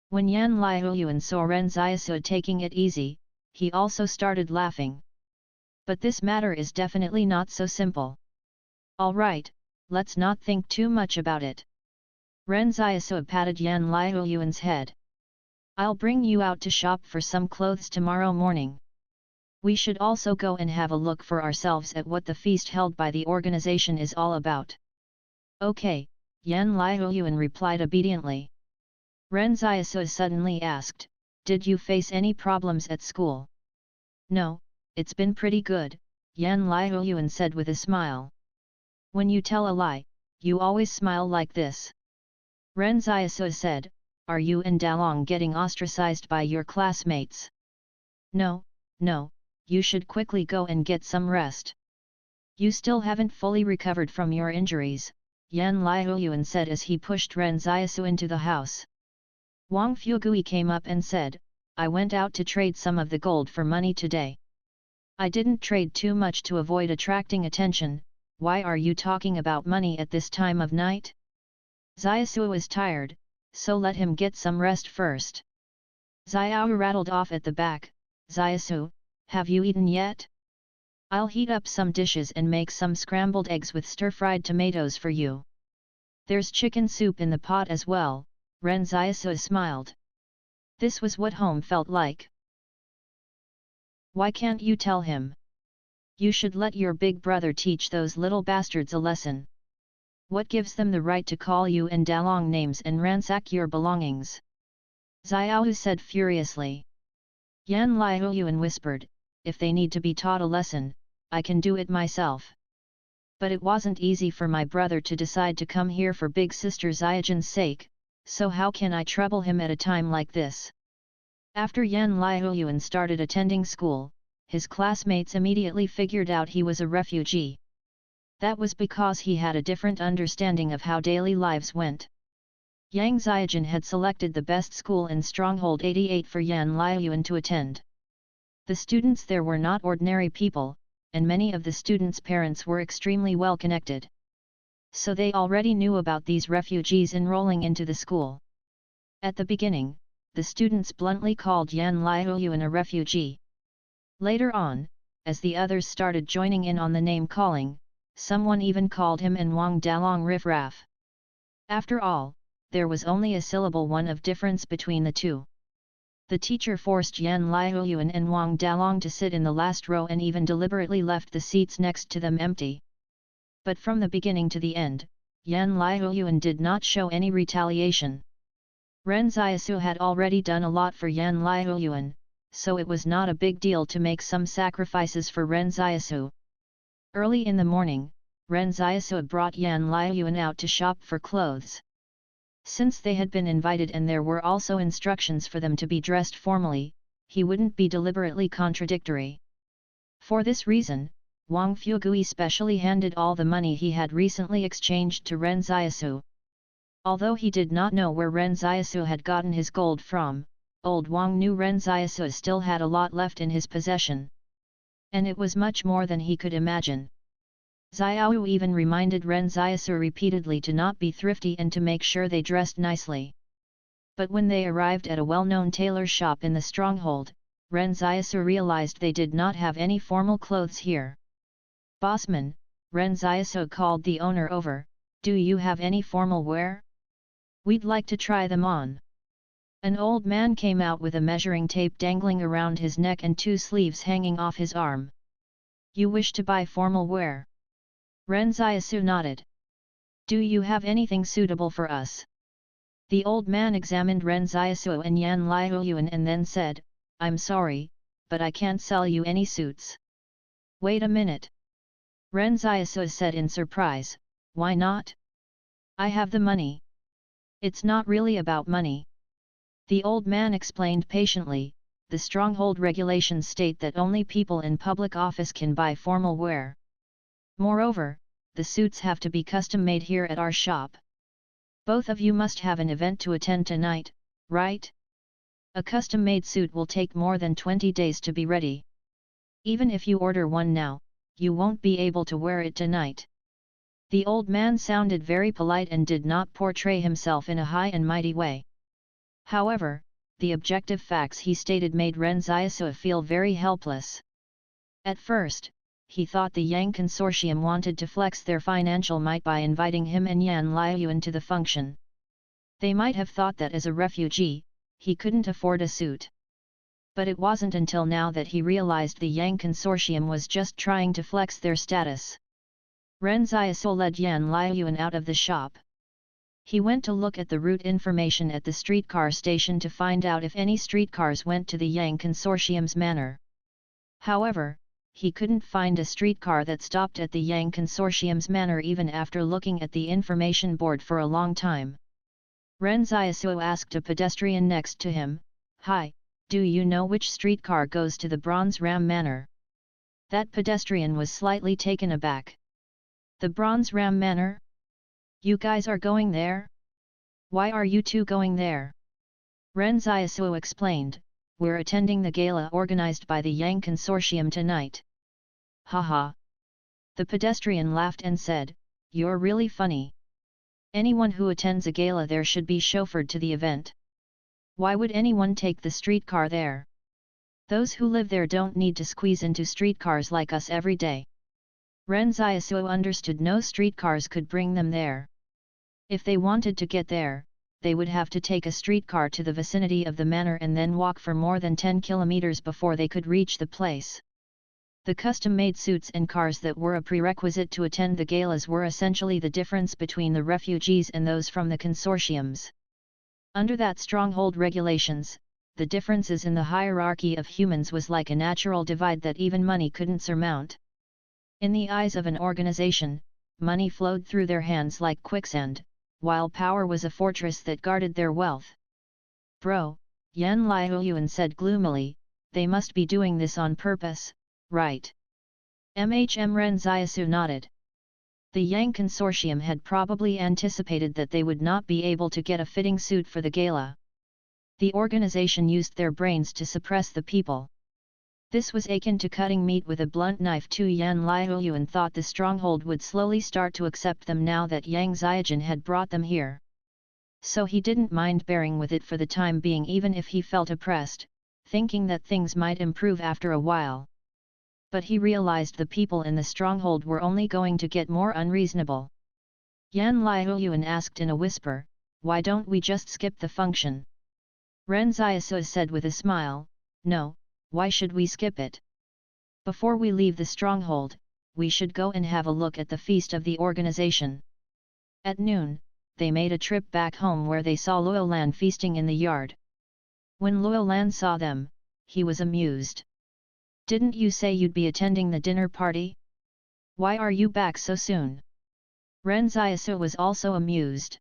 When Yan Liuyuan saw Ren Xiaosu taking it easy, he also started laughing. But this matter is definitely not so simple. Alright, let's not think too much about it. Ren Xiaosu patted Yan Liuyuan's head. I'll bring you out to shop for some clothes tomorrow morning. We should also go and have a look for ourselves at what the feast held by the organization is all about. Okay, Yan Liuyuan replied obediently. Ren Xiaosu suddenly asked, did you face any problems at school? No, it's been pretty good, Yan Liuyuan said with a smile. When you tell a lie, you always smile like this. Ren Xiaosu said, are you and Dalong getting ostracized by your classmates? No, you should quickly go and get some rest. You still haven't fully recovered from your injuries, Yan Liuyuan said as he pushed Ren Xiaosu into the house. Wang Fugui came up and said, I went out to trade some of the gold for money today. I didn't trade too much to avoid attracting attention. Why are you talking about money at this time of night? Xiaosu is tired, so let him get some rest first. Xiao rattled off at the back. Xiaosu, have you eaten yet? I'll heat up some dishes and make some scrambled eggs with stir-fried tomatoes for you. There's chicken soup in the pot as well, Ren Xiaosu smiled. This was what home felt like. Why can't you tell him? You should let your big brother teach those little bastards a lesson. What gives them the right to call you and Dalong names and ransack your belongings? Xiao said furiously. Yan Liuyuan whispered, if they need to be taught a lesson, I can do it myself. But it wasn't easy for my brother to decide to come here for big sister Xiaojin's sake, so how can I trouble him at a time like this? After Yan Liuyuan started attending school, his classmates immediately figured out he was a refugee. That was because he had a different understanding of how daily lives went. Yang Xiaojin had selected the best school in Stronghold 88 for Yan Liuyuan to attend. The students there were not ordinary people, and many of the students' parents were extremely well connected. So they already knew about these refugees enrolling into the school. At the beginning, the students bluntly called Yan Liuyuan a refugee. Later on, as the others started joining in on the name calling, someone even called him and Wang Dalong riffraff. After all, there was only a syllable one of difference between the two. The teacher forced Yan Liuyuan and Wang Dalong to sit in the last row and even deliberately left the seats next to them empty. But from the beginning to the end, Yan Liuyuan did not show any retaliation. Ren Xiaosu had already done a lot for Yan Liuyuan, so it was not a big deal to make some sacrifices for Ren Xiaosu. Early in the morning, Ren Xiaosu brought Yan Liuyuan out to shop for clothes. Since they had been invited and there were also instructions for them to be dressed formally, he wouldn't be deliberately contradictory. For this reason, Wang Fugui specially handed all the money he had recently exchanged to Ren Xiaosu. Although he did not know where Ren Xiaosu had gotten his gold from, old Wang knew Ren Xiaosu still had a lot left in his possession. And it was much more than he could imagine. Xiao even reminded Ren Xiaosu repeatedly to not be thrifty and to make sure they dressed nicely. But when they arrived at a well-known tailor shop in the stronghold, Ren Xiaosu realized they did not have any formal clothes here. Bossman, Ren Xiaosu called the owner over, do you have any formal wear? We'd like to try them on. An old man came out with a measuring tape dangling around his neck and 2 sleeves hanging off his arm. You wish to buy formal wear? Ren Xiaosu nodded. Do you have anything suitable for us? The old man examined Ren Xiaosu and Yan Liuyuan and then said, I'm sorry, but I can't sell you any suits. Wait a minute. Ren Xiaosu said in surprise, why not? I have the money. It's not really about money. The old man explained patiently, the stronghold regulations state that only people in public office can buy formal wear. Moreover, the suits have to be custom-made here at our shop. Both of you must have an event to attend tonight, right? A custom-made suit will take more than 20 days to be ready. Even if you order one now, you won't be able to wear it tonight. The old man sounded very polite and did not portray himself in a high and mighty way. However, the objective facts he stated made Ren Xiaosu feel very helpless. At first, he thought the Yang Consortium wanted to flex their financial might by inviting him and Yan Liuyuan to the function. They might have thought that as a refugee, he couldn't afford a suit. But it wasn't until now that he realized the Yang Consortium was just trying to flex their status. Ren Xiaosu led Yan Liuyuan out of the shop. He went to look at the route information at the streetcar station to find out if any streetcars went to the Yang Consortium's manor. However, he couldn't find a streetcar that stopped at the Yang Consortium's manor even after looking at the information board for a long time. Ren Xiaosu asked a pedestrian next to him, "Hi, do you know which streetcar goes to the Bronze Ram Manor?" That pedestrian was slightly taken aback. "The Bronze Ram Manor? You guys are going there? Why are you two going there?" Ren Xiaosu explained, "We're attending the gala organized by the Yang Consortium tonight." "Haha." The pedestrian laughed and said, "You're really funny. Anyone who attends a gala there should be chauffeured to the event. Why would anyone take the streetcar there? Those who live there don't need to squeeze into streetcars like us every day." Ren Xiaosu understood no streetcars could bring them there. If they wanted to get there, they would have to take a streetcar to the vicinity of the manor and then walk for more than 10 kilometers before they could reach the place. The custom-made suits and cars that were a prerequisite to attend the galas were essentially the difference between the refugees and those from the consortiums. Under that stronghold regulations, the differences in the hierarchy of humans was like a natural divide that even money couldn't surmount. In the eyes of an organization, money flowed through their hands like quicksand, while power was a fortress that guarded their wealth. "Bro," Yan Liuyuan said gloomily, "they must be doing this on purpose, right?" Ren Xiaosu nodded. The Yang Consortium had probably anticipated that they would not be able to get a fitting suit for the gala. The organization used their brains to suppress the people. This was akin to cutting meat with a blunt knife. Yan Liuyuan thought the stronghold would slowly start to accept them now that Yang Xiaojun had brought them here. So he didn't mind bearing with it for the time being even if he felt oppressed, thinking that things might improve after a while. But he realized the people in the stronghold were only going to get more unreasonable. Yan Liuyuan asked in a whisper, "Why don't we just skip the function?" Ren Xiaosu said with a smile, "No. Why should we skip it? Before we leave the stronghold, we should go and have a look at the feast of the organization." At noon, they made a trip back home where they saw Luolan feasting in the yard. When Luolan saw them, he was amused. "Didn't you say you'd be attending the dinner party? Why are you back so soon?" Ren Xiaosu was also amused.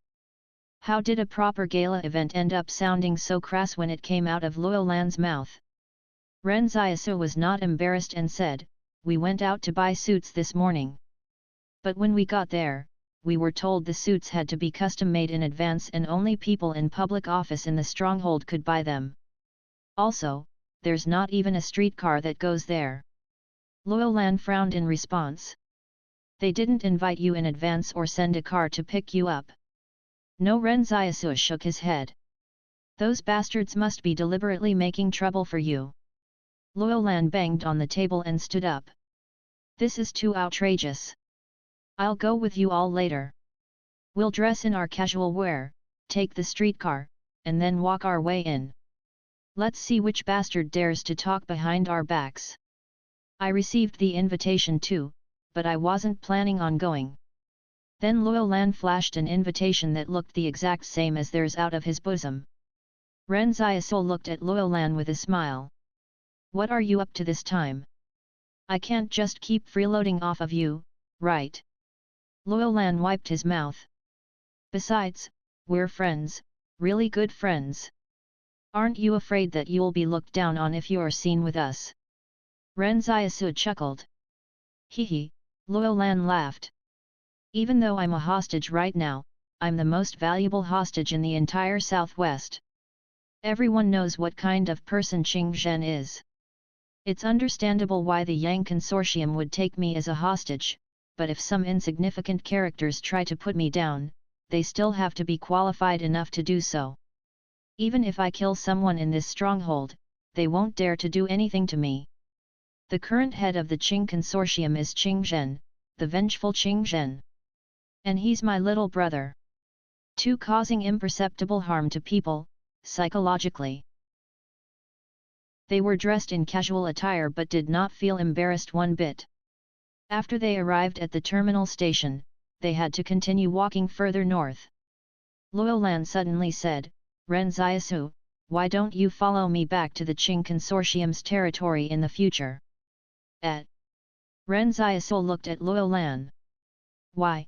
How did a proper gala event end up sounding so crass when it came out of Luolan's mouth? Ren Xiaosu was not embarrassed and said, "We went out to buy suits this morning. But when we got there, we were told the suits had to be custom-made in advance and only people in public office in the stronghold could buy them. Also, there's not even a streetcar that goes there." Luolan frowned in response. "They didn't invite you in advance or send a car to pick you up?" "No." Ren Xiaosu shook his head. "Those bastards must be deliberately making trouble for you." Luolan banged on the table and stood up. "This is too outrageous. I'll go with you all later. We'll dress in our casual wear, take the streetcar, and then walk our way in. Let's see which bastard dares to talk behind our backs. I received the invitation too, but I wasn't planning on going." Then Luolan flashed an invitation that looked the exact same as theirs out of his bosom. Ren Xiaosu looked at Luolan with a smile. "What are you up to this time? I can't just keep freeloading off of you, right?" Luolan wiped his mouth. "Besides, We're friends, really good friends. Aren't you afraid that you'll be looked down on if you're seen with us? Ren Xiaosu chuckled. Hehe, Luo Lan laughed. Even though I'm a hostage right now, I'm the most valuable hostage in the entire Southwest. Everyone knows what kind of person Qing Zhen is. It's understandable why the Yang Consortium would take me as a hostage, but if some insignificant characters try to put me down, they still have to be qualified enough to do so. Even if I kill someone in this stronghold, they won't dare to do anything to me. The current head of the Qing Consortium is Qing Zhen, the vengeful Qing Zhen. And he's my little brother. Too, causing imperceptible harm to people, psychologically. They were dressed in casual attire but did not feel embarrassed one bit. After they arrived at the terminal station, they had to continue walking further north. Luo Lan suddenly said, Ren Xiaosu, why don't you follow me back to the Qing Consortium's territory in the future? Ren Xiaosu looked at Luo Lan. Why?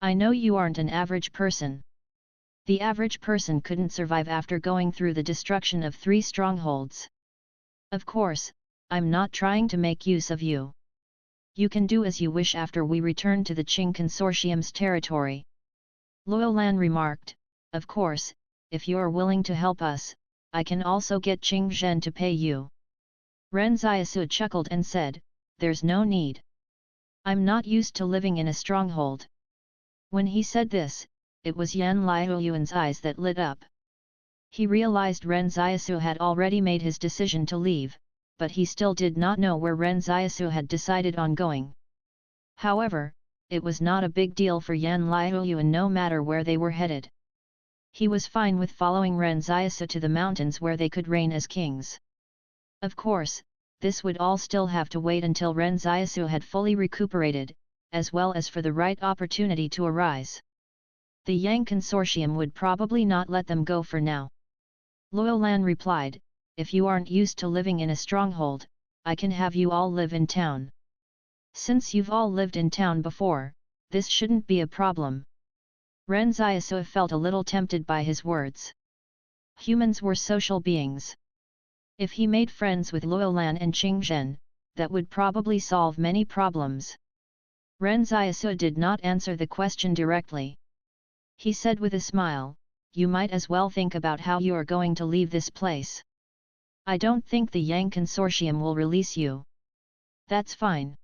I know you aren't an average person. The average person couldn't survive after going through the destruction of 3 strongholds. Of course, I'm not trying to make use of you. You can do as you wish after we return to the Qing Consortium's territory. Luo Lan remarked, of course, if you're willing to help us, I can also get Qing Zhen to pay you. Ren Xiaosu chuckled and said, there's no need. I'm not used to living in a stronghold. When he said this, it was Yan Liuyuan's eyes that lit up. He realized Ren Xiaosu had already made his decision to leave, but he still did not know where Ren Xiaosu had decided on going. However, it was not a big deal for Yan Liuyuan no matter where they were headed. He was fine with following Ren Xiaosu to the mountains where they could reign as kings. Of course, this would all still have to wait until Ren Xiaosu had fully recuperated, as well as for the right opportunity to arise. The Yang Consortium would probably not let them go for now. Luo Lan replied, if you aren't used to living in a stronghold, I can have you all live in town. Since you've all lived in town before, this shouldn't be a problem. Ren Xiaosu felt a little tempted by his words. Humans were social beings. If he made friends with Luo Lan and Qing Zhen, that would probably solve many problems. Ren Xiaosu did not answer the question directly. He said with a smile, you might as well think about how you are going to leave this place. I don't think the Yang Consortium will release you. That's fine.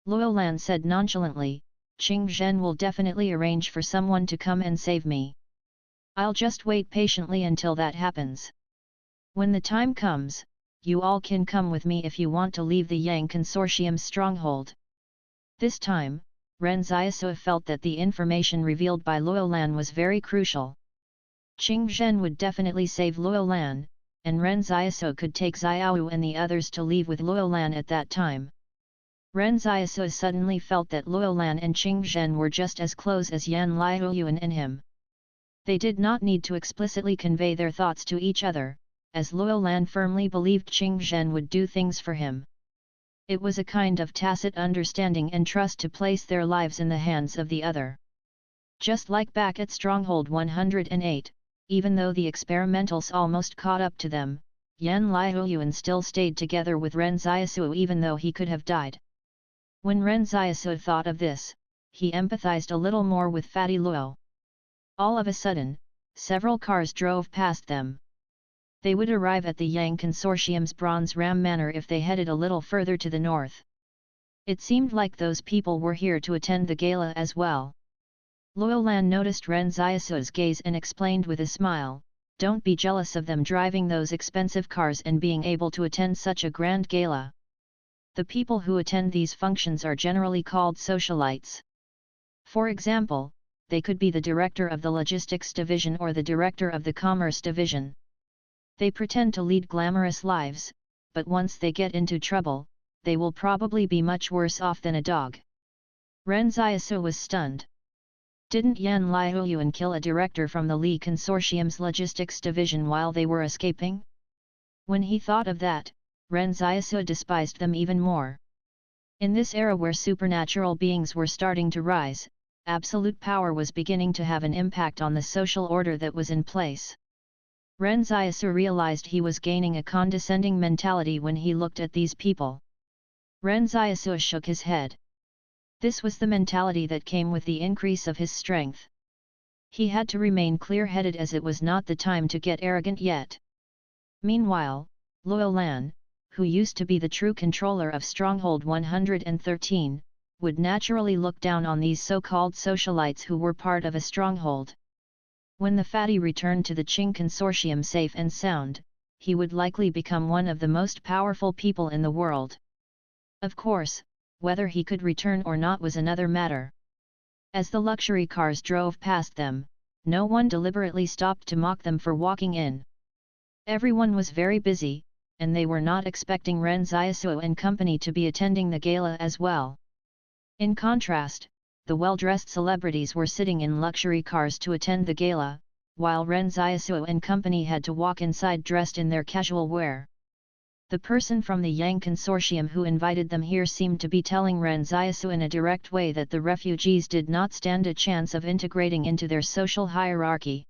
Luo Lan said nonchalantly, Qing Zhen will definitely arrange for someone to come and save me. I'll just wait patiently until that happens. When the time comes, you all can come with me if you want to leave the Yang Consortium's stronghold. This time, Ren Xiaosu felt that the information revealed by Luo Lan was very crucial. Qing Zhen would definitely save Luo Lan, and Ren Xiaosu could take Xiaowu and the others to leave with Luo Lan at that time. Ren Xiaosu suddenly felt that Luo Lan and Qing Zhen were just as close as Yan Liuyuan and him. They did not need to explicitly convey their thoughts to each other, as Luo Lan firmly believed Qing Zhen would do things for him. It was a kind of tacit understanding and trust to place their lives in the hands of the other. Just like back at Stronghold 108, even though the experimentals almost caught up to them, Yan Liuyuan still stayed together with Ren Xiaosu even though he could have died. When Ren Xiaosu thought of this, he empathized a little more with Fatty Luo. All of a sudden, several cars drove past them. They would arrive at the Yang Consortium's Bronze Ram Manor if they headed a little further to the north. It seemed like those people were here to attend the gala as well. Luo Lan noticed Ren Xiaosu's gaze and explained with a smile, don't be jealous of them driving those expensive cars and being able to attend such a grand gala. The people who attend these functions are generally called socialites. For example, they could be the director of the logistics division or the director of the commerce division. They pretend to lead glamorous lives, but once they get into trouble, they will probably be much worse off than a dog. Ren Xiaosu was stunned. Didn't Yan Liuyuan kill a director from the Li Consortium's logistics division while they were escaping? When he thought of that, Ren Xiaosu despised them even more. In this era where supernatural beings were starting to rise, absolute power was beginning to have an impact on the social order that was in place. Ren Xiaosu realized he was gaining a condescending mentality when he looked at these people. Ren Xiaosu shook his head. This was the mentality that came with the increase of his strength. He had to remain clear-headed as it was not the time to get arrogant yet. Meanwhile, Luo Lan, who used to be the true controller of Stronghold 113, would naturally look down on these so-called socialites who were part of a stronghold. When the fatty returned to the Qing consortium safe and sound, he would likely become one of the most powerful people in the world. Of course, whether he could return or not was another matter. As the luxury cars drove past them, no one deliberately stopped to mock them for walking in. Everyone was very busy, and they were not expecting Ren Xiaosu and company to be attending the gala as well. In contrast, the well-dressed celebrities were sitting in luxury cars to attend the gala, while Ren Xiaosu and company had to walk inside dressed in their casual wear. The person from the Yang Consortium who invited them here seemed to be telling Ren Xiaosu in a direct way that the refugees did not stand a chance of integrating into their social hierarchy.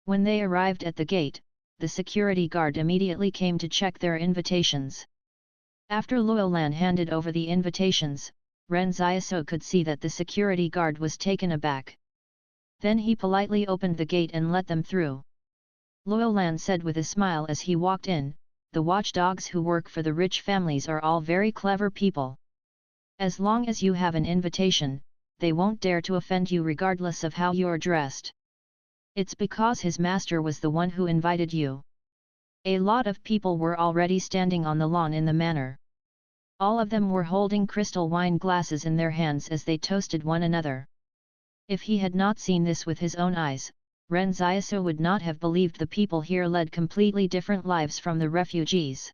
When they arrived at the gate, the security guard immediately came to check their invitations. After Luo Lan handed over the invitations, Ren Xiaosu could see that the security guard was taken aback. Then he politely opened the gate and let them through. Luo Lan said with a smile as he walked in, "The watchdogs who work for the rich families are all very clever people. As long as you have an invitation, they won't dare to offend you regardless of how you're dressed. It's because his master was the one who invited you." A lot of people were already standing on the lawn in the manor. All of them were holding crystal wine glasses in their hands as they toasted one another. If he had not seen this with his own eyes, Ren Xiaosu would not have believed the people here led completely different lives from the refugees.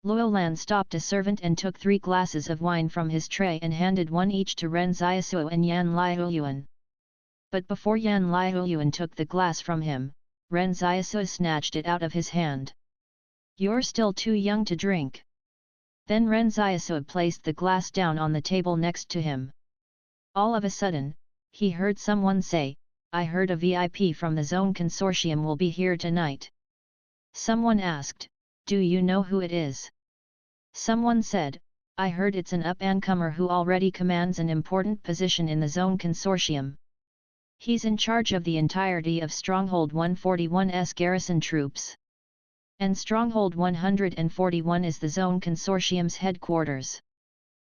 Luo Lan stopped a servant and took 3 glasses of wine from his tray and handed one each to Ren Xiaosu and Yan Liuyuan. But before Yan Liuyuan took the glass from him, Ren Xiaosu snatched it out of his hand. "You're still too young to drink." Then Ren Xiaosu placed the glass down on the table next to him. All of a sudden, he heard someone say, "I heard a VIP from the Zone Consortium will be here tonight." Someone asked, "Do you know who it is?" Someone said, "I heard it's an up-and-comer who already commands an important position in the Zone Consortium. He's in charge of the entirety of Stronghold 141's garrison troops. And Stronghold 141 is the Zone Consortium's headquarters."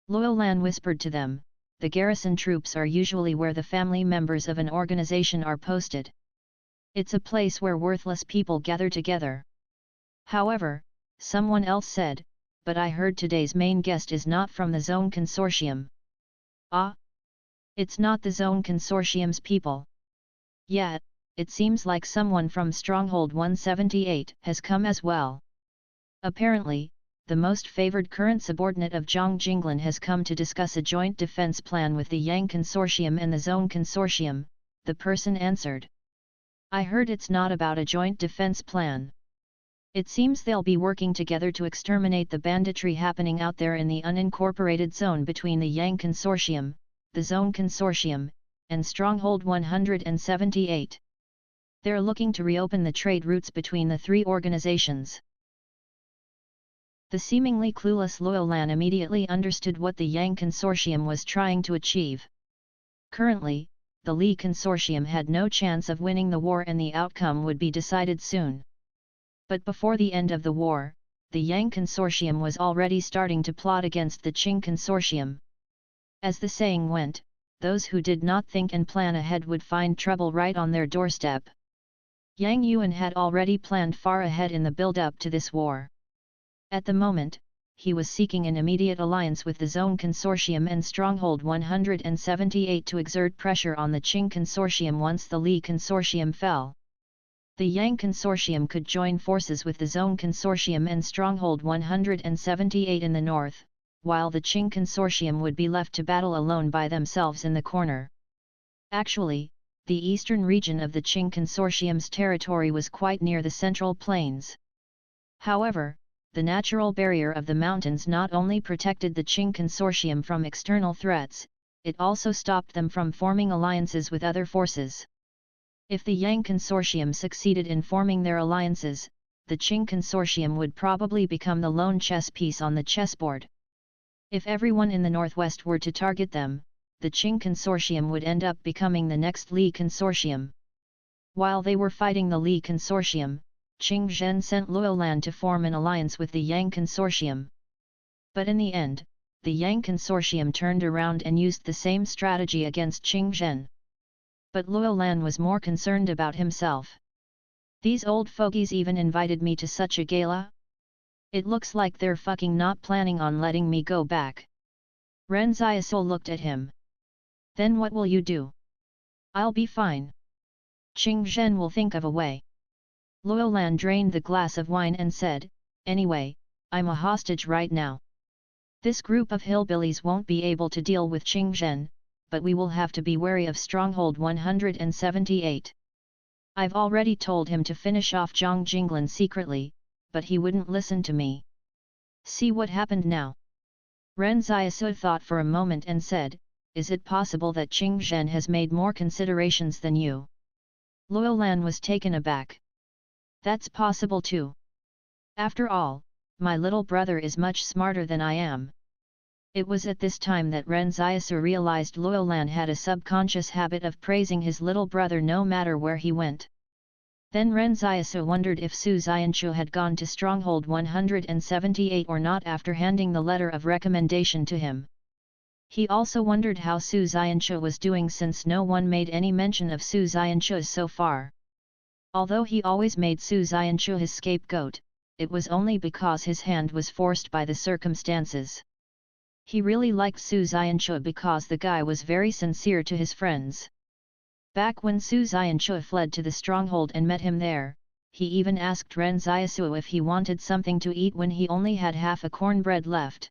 Luo Lan whispered to them, "The garrison troops are usually where the family members of an organization are posted. It's a place where worthless people gather together." However, someone else said, "But I heard today's main guest is not from the Zone Consortium." "Ah? It's not the Zone Consortium's people?" "Yeah, it seems like someone from Stronghold 178 has come as well. Apparently, the most favored current subordinate of Zhang Jinglan has come to discuss a joint defense plan with the Yang Consortium and the Zone Consortium," the person answered. "I heard it's not about a joint defense plan. It seems they'll be working together to exterminate the banditry happening out there in the unincorporated zone between the Yang Consortium, the Zone Consortium, and Stronghold 178. They're looking to reopen the trade routes between the 3 organizations." The seemingly clueless Luo Lan immediately understood what the Yang Consortium was trying to achieve. Currently, the Li Consortium had no chance of winning the war and the outcome would be decided soon. But before the end of the war, the Yang Consortium was already starting to plot against the Qing Consortium. As the saying went, those who did not think and plan ahead would find trouble right on their doorstep. Yang Yuan had already planned far ahead in the build-up to this war. At the moment, he was seeking an immediate alliance with the Zone Consortium and Stronghold 178 to exert pressure on the Qing Consortium once the Li Consortium fell. The Yang Consortium could join forces with the Zone Consortium and Stronghold 178 in the north, while the Qing Consortium would be left to battle alone by themselves in the corner. Actually, the eastern region of the Qing Consortium's territory was quite near the Central Plains. However, the natural barrier of the mountains not only protected the Qing Consortium from external threats, it also stopped them from forming alliances with other forces. If the Yang Consortium succeeded in forming their alliances, the Qing Consortium would probably become the lone chess piece on the chessboard. If everyone in the northwest were to target them, the Qing Consortium would end up becoming the next Li Consortium. While they were fighting the Li Consortium, Qing Zhen sent Luolan to form an alliance with the Yang Consortium. But in the end, the Yang Consortium turned around and used the same strategy against Qing Zhen. But Luolan was more concerned about himself. These old fogies even invited me to such a gala? It looks like they're fucking not planning on letting me go back. Ren Xiaosu looked at him. Then what will you do? I'll be fine. Qing Zhen will think of a way. Luolan drained the glass of wine and said, anyway, I'm a hostage right now. This group of hillbillies won't be able to deal with Qing Zhen, but we will have to be wary of Stronghold 178. I've already told him to finish off Zhang Jinglan secretly, but he wouldn't listen to me. See what happened now. Ren Xiaosu thought for a moment and said, is it possible that Qing Zhen has made more considerations than you? Luolan was taken aback. That's possible too. After all, my little brother is much smarter than I am. It was at this time that Ren Xiaosu realized Luolan had a subconscious habit of praising his little brother no matter where he went. Then Ren Xiaosu wondered if Su Xianchu had gone to Stronghold 178 or not after handing the letter of recommendation to him. He also wondered how Su Xianchu was doing since no one made any mention of Su Xianchu so far. Although he always made Su Xianchu his scapegoat, it was only because his hand was forced by the circumstances. He really liked Su Xianchu because the guy was very sincere to his friends. Back when Su Xianchu fled to the stronghold and met him there, he even asked Ren Xiaosu if he wanted something to eat when he only had half a cornbread left.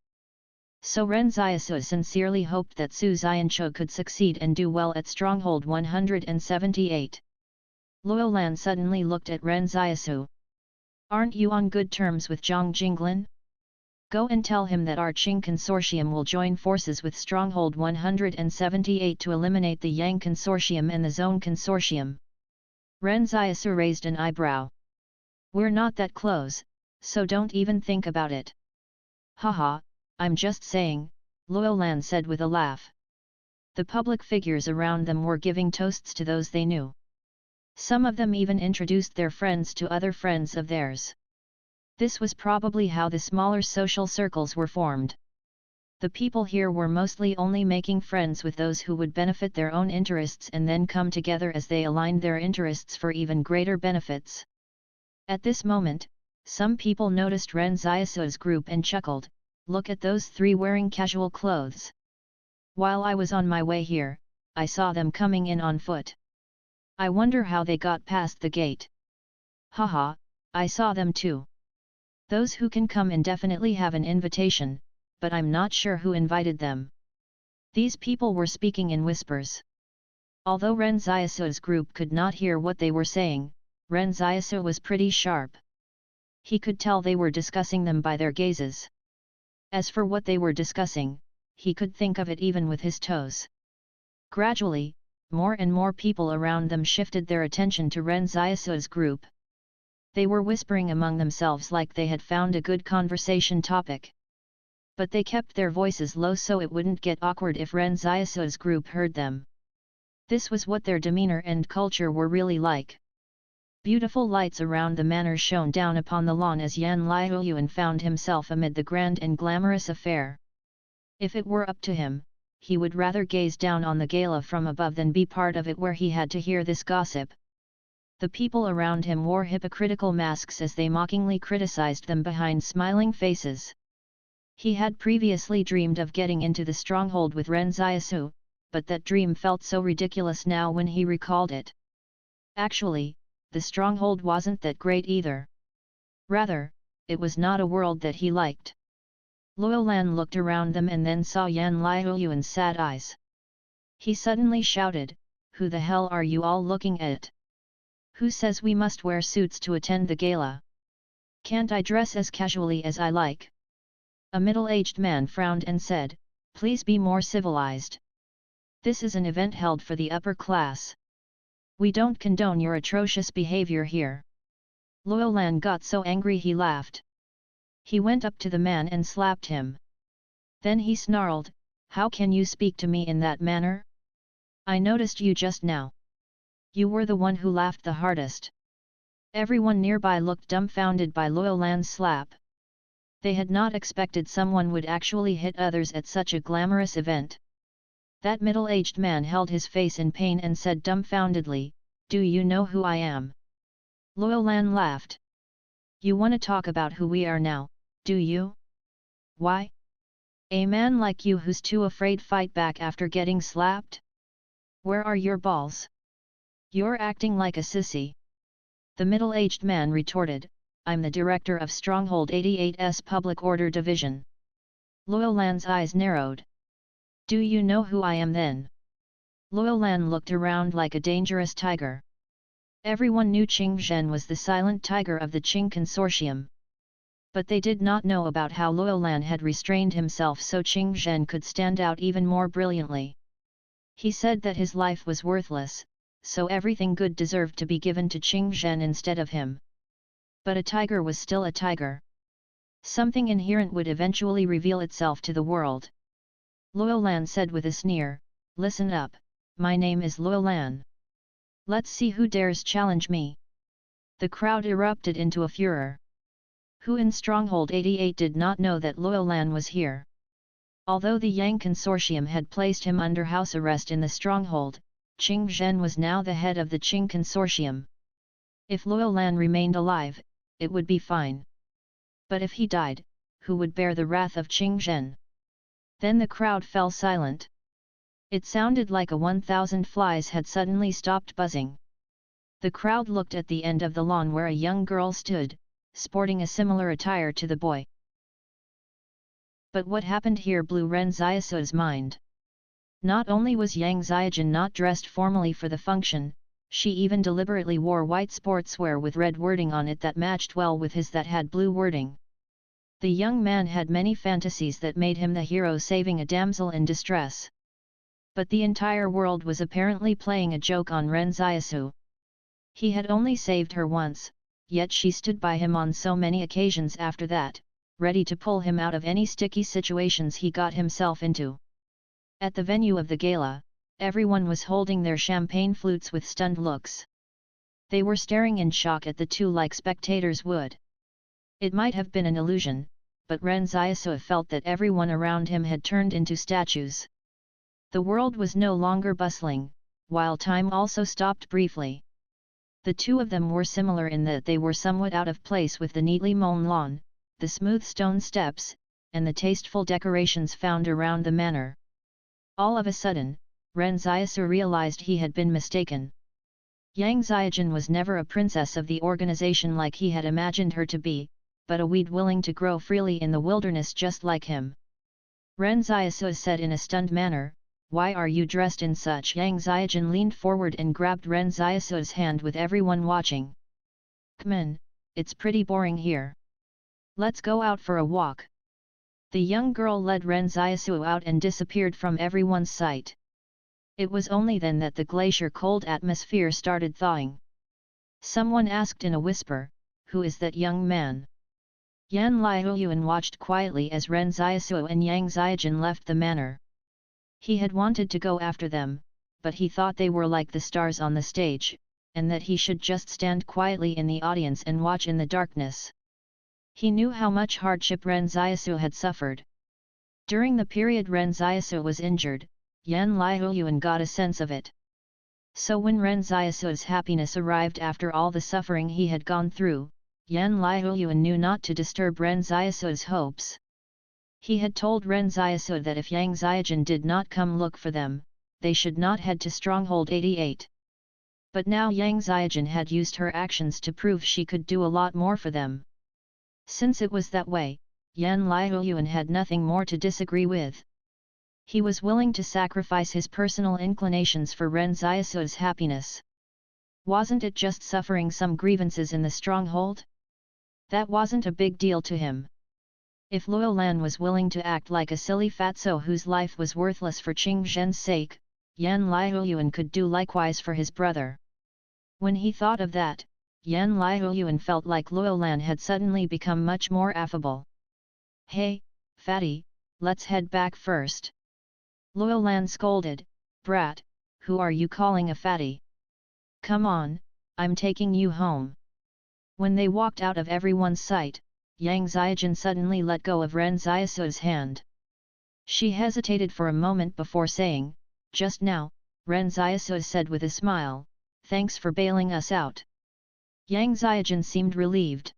So Ren Xiaosu sincerely hoped that Su Xianchu could succeed and do well at Stronghold 178. Luolan suddenly looked at Ren Xiaosu. Aren't you on good terms with Zhang Jinglan? Go and tell him that our Qing Consortium will join forces with Stronghold 178 to eliminate the Yang Consortium and the Zone Consortium. Ren Xiaosu raised an eyebrow. We're not that close, so don't even think about it. Haha, I'm just saying, Luolan said with a laugh. The public figures around them were giving toasts to those they knew. Some of them even introduced their friends to other friends of theirs. This was probably how the smaller social circles were formed. The people here were mostly only making friends with those who would benefit their own interests and then come together as they aligned their interests for even greater benefits. At this moment, some people noticed Ren Xiaosu's group and chuckled, look at those three wearing casual clothes. While I was on my way here, I saw them coming in on foot. I wonder how they got past the gate. Haha, I saw them too. Those who can come in definitely have an invitation, but I'm not sure who invited them. These people were speaking in whispers. Although Ren Xiaosu's group could not hear what they were saying, Ren Xiaosu was pretty sharp. He could tell they were discussing them by their gazes. As for what they were discussing, he could think of it even with his toes. Gradually, more and more people around them shifted their attention to Ren Xiaosu's group. They were whispering among themselves like they had found a good conversation topic. But they kept their voices low so it wouldn't get awkward if Ren Xiaosu's group heard them. This was what their demeanor and culture were really like. Beautiful lights around the manor shone down upon the lawn as Yan Liuyuan found himself amid the grand and glamorous affair. If it were up to him, he would rather gaze down on the gala from above than be part of it where he had to hear this gossip. The people around him wore hypocritical masks as they mockingly criticized them behind smiling faces. He had previously dreamed of getting into the stronghold with Ren Xiaosu, but that dream felt so ridiculous now when he recalled it. Actually, the stronghold wasn't that great either. Rather, it was not a world that he liked. Luolan looked around them and then saw Yan Liuyuan's sad eyes. He suddenly shouted, "Who the hell are you all looking at? Who says we must wear suits to attend the gala? Can't I dress as casually as I like?" A middle-aged man frowned and said, "Please be more civilized. This is an event held for the upper class. We don't condone your atrocious behavior here. Luolan got so angry he laughed. He went up to the man and slapped him. Then he snarled, "How can you speak to me in that manner? I noticed you just now. You were the one who laughed the hardest." Everyone nearby looked dumbfounded by Luolan's slap. They had not expected someone would actually hit others at such a glamorous event. That middle-aged man held his face in pain and said dumbfoundedly, "Do you know who I am?" Luolan laughed. "You wanna talk about who we are now, do you? Why? A man like you who's too afraid fight back after getting slapped? Where are your balls? You're acting like a sissy." The middle-aged man retorted, "I'm the director of Stronghold 88's Public Order Division." Luolan's eyes narrowed. "Do you know who I am then?" Luolan looked around like a dangerous tiger. Everyone knew Qing Zhen was the silent tiger of the Qing Consortium. But they did not know about how Luolan had restrained himself so Qing Zhen could stand out even more brilliantly. He said that his life was worthless, so everything good deserved to be given to Qing Zhen instead of him. But a tiger was still a tiger. Something inherent would eventually reveal itself to the world. Luolan said with a sneer, "Listen up, my name is Luolan. Let's see who dares challenge me." The crowd erupted into a furor. Who in Stronghold 88 did not know that Luolan was here? Although the Yang Consortium had placed him under house arrest in the Stronghold, Qing Zhen was now the head of the Qing Consortium. If Luolan remained alive, it would be fine. But if he died, who would bear the wrath of Qing Zhen? Then the crowd fell silent. It sounded like 1,000 flies had suddenly stopped buzzing. The crowd looked at the end of the lawn where a young girl stood, sporting a similar attire to the boy. But what happened here blew Ren Xiaosu's mind. Not only was Yang Xiaojun not dressed formally for the function, she even deliberately wore white sportswear with red wording on it that matched well with his that had blue wording. The young man had many fantasies that made him the hero saving a damsel in distress. But the entire world was apparently playing a joke on Ren Xiaosu. He had only saved her once, yet she stood by him on so many occasions after that, ready to pull him out of any sticky situations he got himself into. At the venue of the gala, everyone was holding their champagne flutes with stunned looks. They were staring in shock at the two like spectators would. It might have been an illusion, but Ren Xiaosu felt that everyone around him had turned into statues. The world was no longer bustling, while time also stopped briefly. The two of them were similar in that they were somewhat out of place with the neatly mown lawn, the smooth stone steps, and the tasteful decorations found around the manor. All of a sudden, Ren Xiaosu realized he had been mistaken. Yang Xiaojun was never a princess of the organization like he had imagined her to be, but a weed willing to grow freely in the wilderness just like him. Ren Xiaosu said in a stunned manner, "Why are you dressed in such?" Yang Xiaojun leaned forward and grabbed Ren Xiaosu's hand with everyone watching. "Come on, it's pretty boring here. Let's go out for a walk." The young girl led Ren Xiaosu out and disappeared from everyone's sight. It was only then that the glacier-cold atmosphere started thawing. Someone asked in a whisper, "Who is that young man?" Yan Liuyuan watched quietly as Ren Xiaosu and Yang Xiaojun left the manor. He had wanted to go after them, but he thought they were like the stars on the stage, and that he should just stand quietly in the audience and watch in the darkness. He knew how much hardship Ren Xiaosu had suffered. During the period Ren Xiaosu was injured, Yan Liuyuan got a sense of it. So when Ren Xiaosu's happiness arrived after all the suffering he had gone through, Yan Liuyuan knew not to disturb Ren Xiaosu's hopes. He had told Ren Xiaosu that if Yang Xiaojun did not come look for them, they should not head to Stronghold 88. But now Yang Xiaojun had used her actions to prove she could do a lot more for them. Since it was that way, Yan Liuyuan had nothing more to disagree with. He was willing to sacrifice his personal inclinations for Ren Xiaosu's happiness. Wasn't it just suffering some grievances in the stronghold? That wasn't a big deal to him. If Luolan was willing to act like a silly fatso whose life was worthless for Qing Zhen's sake, Yan Liuyuan could do likewise for his brother. When he thought of that, Yan Liuyuan felt like Luolan had suddenly become much more affable. "Hey, fatty, let's head back first." Luolan scolded, "Brat, who are you calling a fatty? Come on, I'm taking you home." When they walked out of everyone's sight, Yang Ziajin suddenly let go of Ren Xiaosu's hand. She hesitated for a moment before saying, "Just now," Ren Xiaosu said with a smile, "Thanks for bailing us out." Yang Ziajin seemed relieved.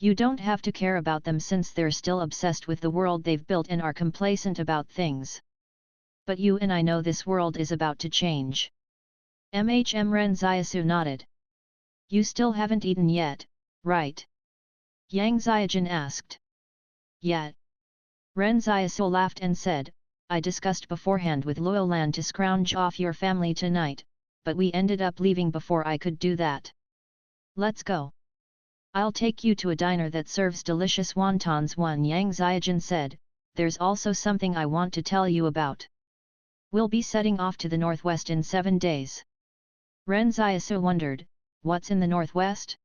"You don't have to care about them since they're still obsessed with the world they've built and are complacent about things. But you and I know this world is about to change." Ren Xiaosu nodded. "You still haven't eaten yet, right?" Yang Ziajin asked. "Yet." Ren Xiaosu laughed and said, "I discussed beforehand with Luolan to scrounge off your family tonight, but we ended up leaving before I could do that. Let's go. I'll take you to a diner that serves delicious wontons." Yang Ziajin said, "There's also something I want to tell you about. We'll be setting off to the northwest in 7 days. Ren Xiaosu wondered, "What's in the northwest?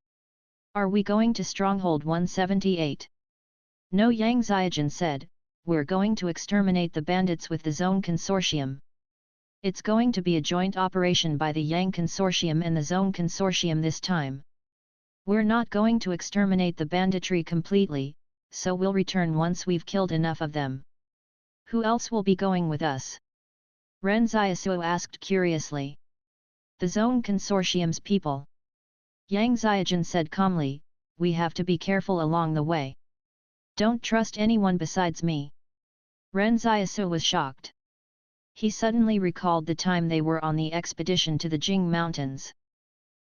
Are we going to Stronghold 178? No, Yang Ziajin said, "We're going to exterminate the bandits with the Zone Consortium. It's going to be a joint operation by the Yang Consortium and the Zone Consortium this time. We're not going to exterminate the banditry completely, so we'll return once we've killed enough of them." "Who else will be going with us?" Ren Xiaosu asked curiously. "The Zone Consortium's people." Yang Ziajin said calmly, "We have to be careful along the way. Don't trust anyone besides me." Ren Xiaosu was shocked. He suddenly recalled the time they were on the expedition to the Jing Mountains.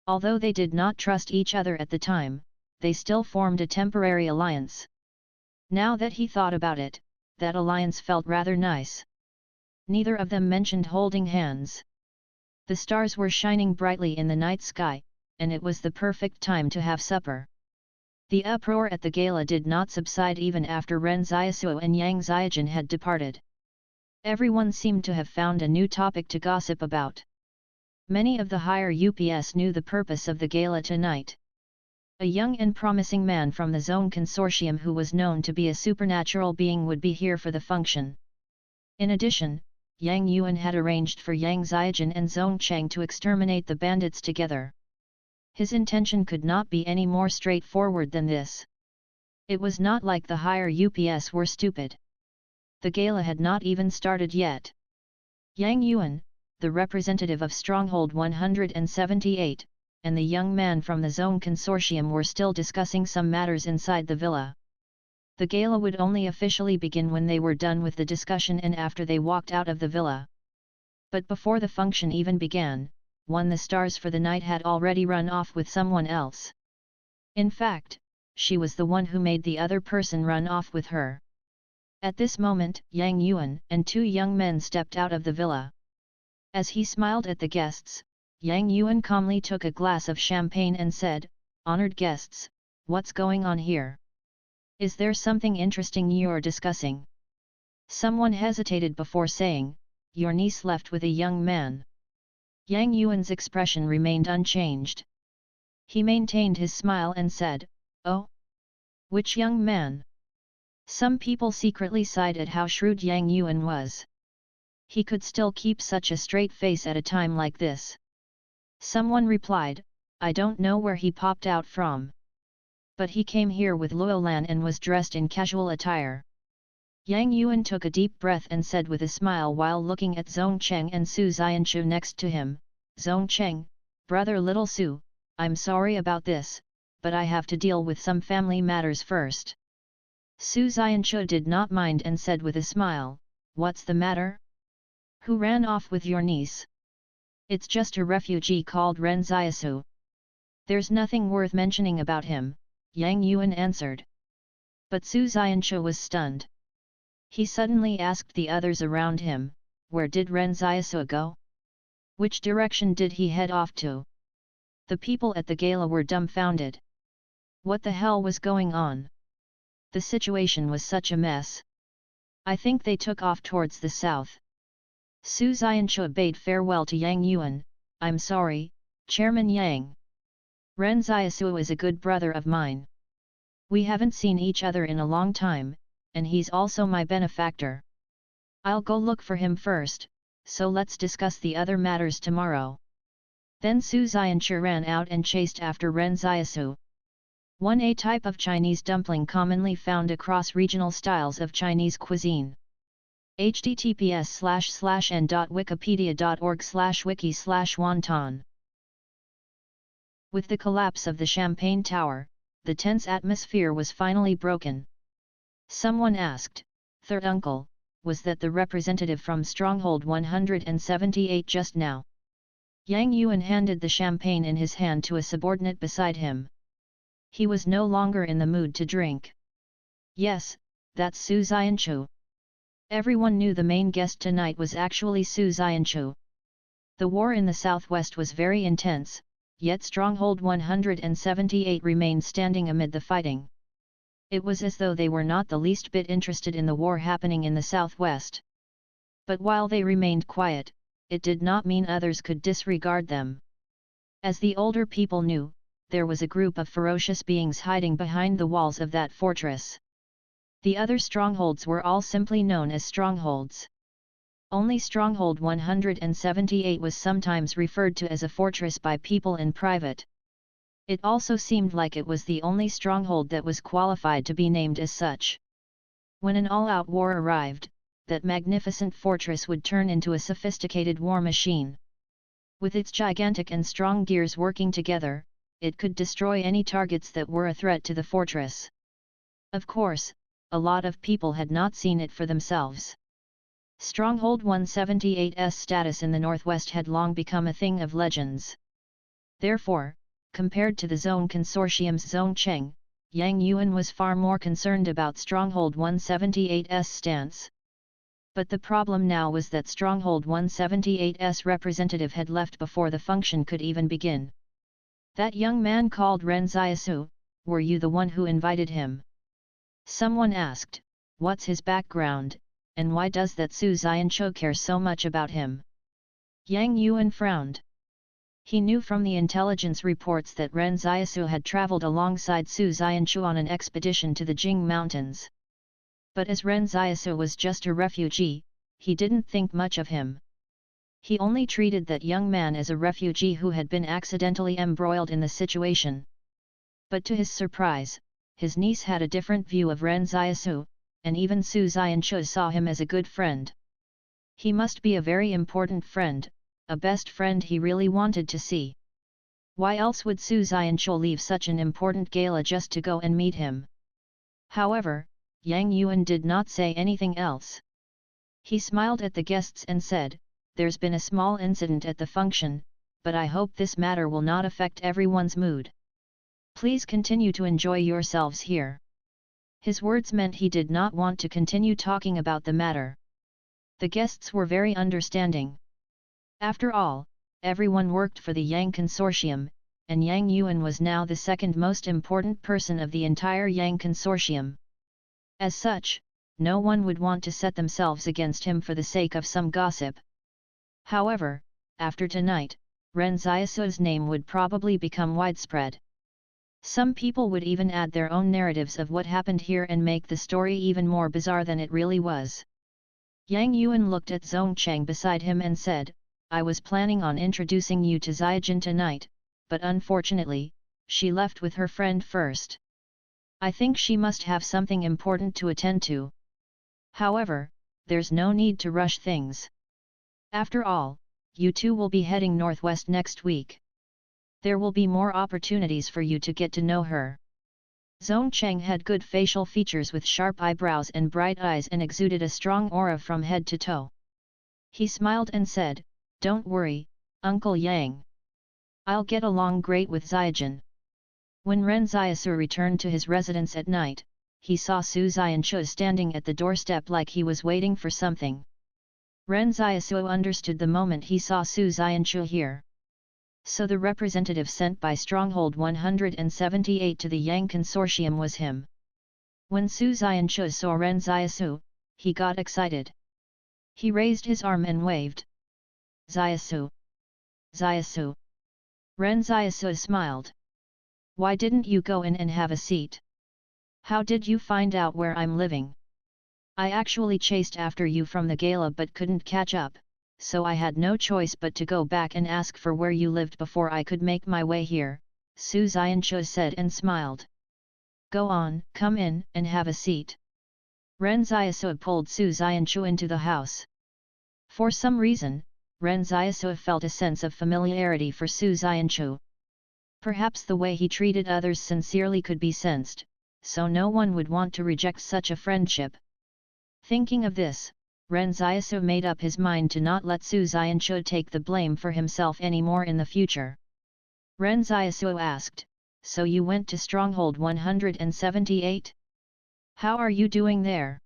Although they did not trust each other at the time, they still formed a temporary alliance. Now that he thought about it, that alliance felt rather nice. Neither of them mentioned holding hands. The stars were shining brightly in the night sky, and it was the perfect time to have supper. The uproar at the gala did not subside even after Ren Xiaosu and Yang Ziajin had departed. Everyone seemed to have found a new topic to gossip about. Many of the higher UPS knew the purpose of the gala tonight. A young and promising man from the Zone Consortium who was known to be a supernatural being would be here for the function. In addition, Yang Yuan had arranged for Yang Ziajin and Zhong Cheng to exterminate the bandits together. His intention could not be any more straightforward than this. It was not like the higher UPS were stupid. The gala had not even started yet. Yang Yuan, the representative of Stronghold 178, and the young man from the Zone Consortium were still discussing some matters inside the villa. The gala would only officially begin when they were done with the discussion and after they walked out of the villa. But before the function even began, the stars for the night had already run off with someone else. In fact, she was the one who made the other person run off with her. At this moment, Yang Yuan and 2 young men stepped out of the villa. As he smiled at the guests, Yang Yuan calmly took a glass of champagne and said, "Honored guests, what's going on here? Is there something interesting you're discussing?" Someone hesitated before saying, "Your niece left with a young man." Yang Yuan's expression remained unchanged. He maintained his smile and said, "Oh? Which young man?" Some people secretly sighed at how shrewd Yang Yuan was. He could still keep such a straight face at a time like this. Someone replied, "I don't know where he popped out from. But he came here with Luolan and was dressed in casual attire." Yang Yuan took a deep breath and said with a smile while looking at Zhong Cheng and Su Xianchu next to him, "Zhong Cheng, brother little Su, I'm sorry about this, but I have to deal with some family matters first." Su Xianchu did not mind and said with a smile, "What's the matter? Who ran off with your niece?" "It's just a refugee called Ren Xiaosu. There's nothing worth mentioning about him," Yang Yuan answered. But Su Xianchu was stunned. He suddenly asked the others around him, "Where did Ren Xiaosu go? Which direction did he head off to?" The people at the gala were dumbfounded. What the hell was going on? The situation was such a mess. "I think they took off towards the south." Su Xianchu bade farewell to Yang Yuan. I'm sorry, Chairman Yang. Ren Xiaosu is a good brother of mine. We haven't seen each other in a long time, and he's also my benefactor. I'll go look for him first, so let's discuss the other matters tomorrow. Then Su Xianchu ran out and chased after Ren Xiaosu. 1. A type of Chinese dumpling commonly found across regional styles of Chinese cuisine. https://n.wikipedia.org/wiki/wonton. With the collapse of the Champagne Tower, the tense atmosphere was finally broken. Someone asked, "Third uncle, was that the representative from Stronghold 178 just now?" Yang Yuan handed the champagne in his hand to a subordinate beside him. He was no longer in the mood to drink. "Yes, that's Su Xianchu." Everyone knew the main guest tonight was actually Su Xianchu. The war in the southwest was very intense, yet Stronghold 178 remained standing amid the fighting. It was as though they were not the least bit interested in the war happening in the southwest. But while they remained quiet, it did not mean others could disregard them. As the older people knew, there was a group of ferocious beings hiding behind the walls of that fortress. The other strongholds were all simply known as strongholds. Only Stronghold 178 was sometimes referred to as a fortress by people in private. It also seemed like it was the only stronghold that was qualified to be named as such. When an all-out war arrived, that magnificent fortress would turn into a sophisticated war machine. With its gigantic and strong gears working together, it could destroy any targets that were a threat to the fortress. Of course, a lot of people had not seen it for themselves. Stronghold 178's status in the northwest had long become a thing of legends. Therefore, compared to the Zone Consortium's Zone Cheng, Yang Yuan was far more concerned about Stronghold 178's stance. But the problem now was that Stronghold 178's representative had left before the function could even begin. "That young man called Ren Xiaosu, were you the one who invited him?" Someone asked, "What's his background, and why does that Su Xianchu care so much about him?" Yang Yuan frowned. He knew from the intelligence reports that Ren Xiaosu had traveled alongside Su Xianchu on an expedition to the Jing Mountains. But as Ren Xiaosu was just a refugee, he didn't think much of him. He only treated that young man as a refugee who had been accidentally embroiled in the situation. But to his surprise, his niece had a different view of Ren Xiaosu, and even Su Xianchu saw him as a good friend. He must be a very important friend, a best friend he really wanted to see. Why else would Su Xianchu leave such an important gala just to go and meet him? However, Yang Yuan did not say anything else. He smiled at the guests and said, "There's been a small incident at the function, but I hope this matter will not affect everyone's mood. Please continue to enjoy yourselves here." His words meant he did not want to continue talking about the matter. The guests were very understanding. After all, everyone worked for the Yang Consortium, and Yang Yuan was now the second most important person of the entire Yang Consortium. As such, no one would want to set themselves against him for the sake of some gossip. However, after tonight, Ren Xiaosu's name would probably become widespread. Some people would even add their own narratives of what happened here and make the story even more bizarre than it really was. Yang Yuan looked at Zong Cheng beside him and said, "I was planning on introducing you to Xiajin tonight, but unfortunately, she left with her friend first. I think she must have something important to attend to. However, there's no need to rush things. After all, you two will be heading northwest next week. There will be more opportunities for you to get to know her." Zong Cheng had good facial features with sharp eyebrows and bright eyes and exuded a strong aura from head to toe. He smiled and said, "Don't worry, Uncle Yang. I'll get along great with Xiajin." When Ren Xiaosu returned to his residence at night, he saw Su Xianchu standing at the doorstep like he was waiting for something. Ren Xiaosu understood the moment he saw Su Xianchu here. So the representative sent by Stronghold 178 to the Yang Consortium was him. When Su Xianchu saw Ren Xiaosu, he got excited. He raised his arm and waved. Xiaosu. Xiaosu. Ren Xiaosu smiled. Why didn't you go in and have a seat? How did you find out where I'm living? I actually chased after you from the gala but couldn't catch up, so I had no choice but to go back and ask for where you lived before I could make my way here, Su Xianchu said and smiled. Go on, come in and have a seat. Ren Xiaosu pulled Su Xianchu into the house. For some reason, Ren Xiaosu felt a sense of familiarity for Su Xianchu. Perhaps the way he treated others sincerely could be sensed, so no one would want to reject such a friendship. Thinking of this, Ren Xiaosu made up his mind to not let Su Xianchu take the blame for himself anymore in the future. Ren Xiaosu asked, so you went to Stronghold 178? How are you doing there?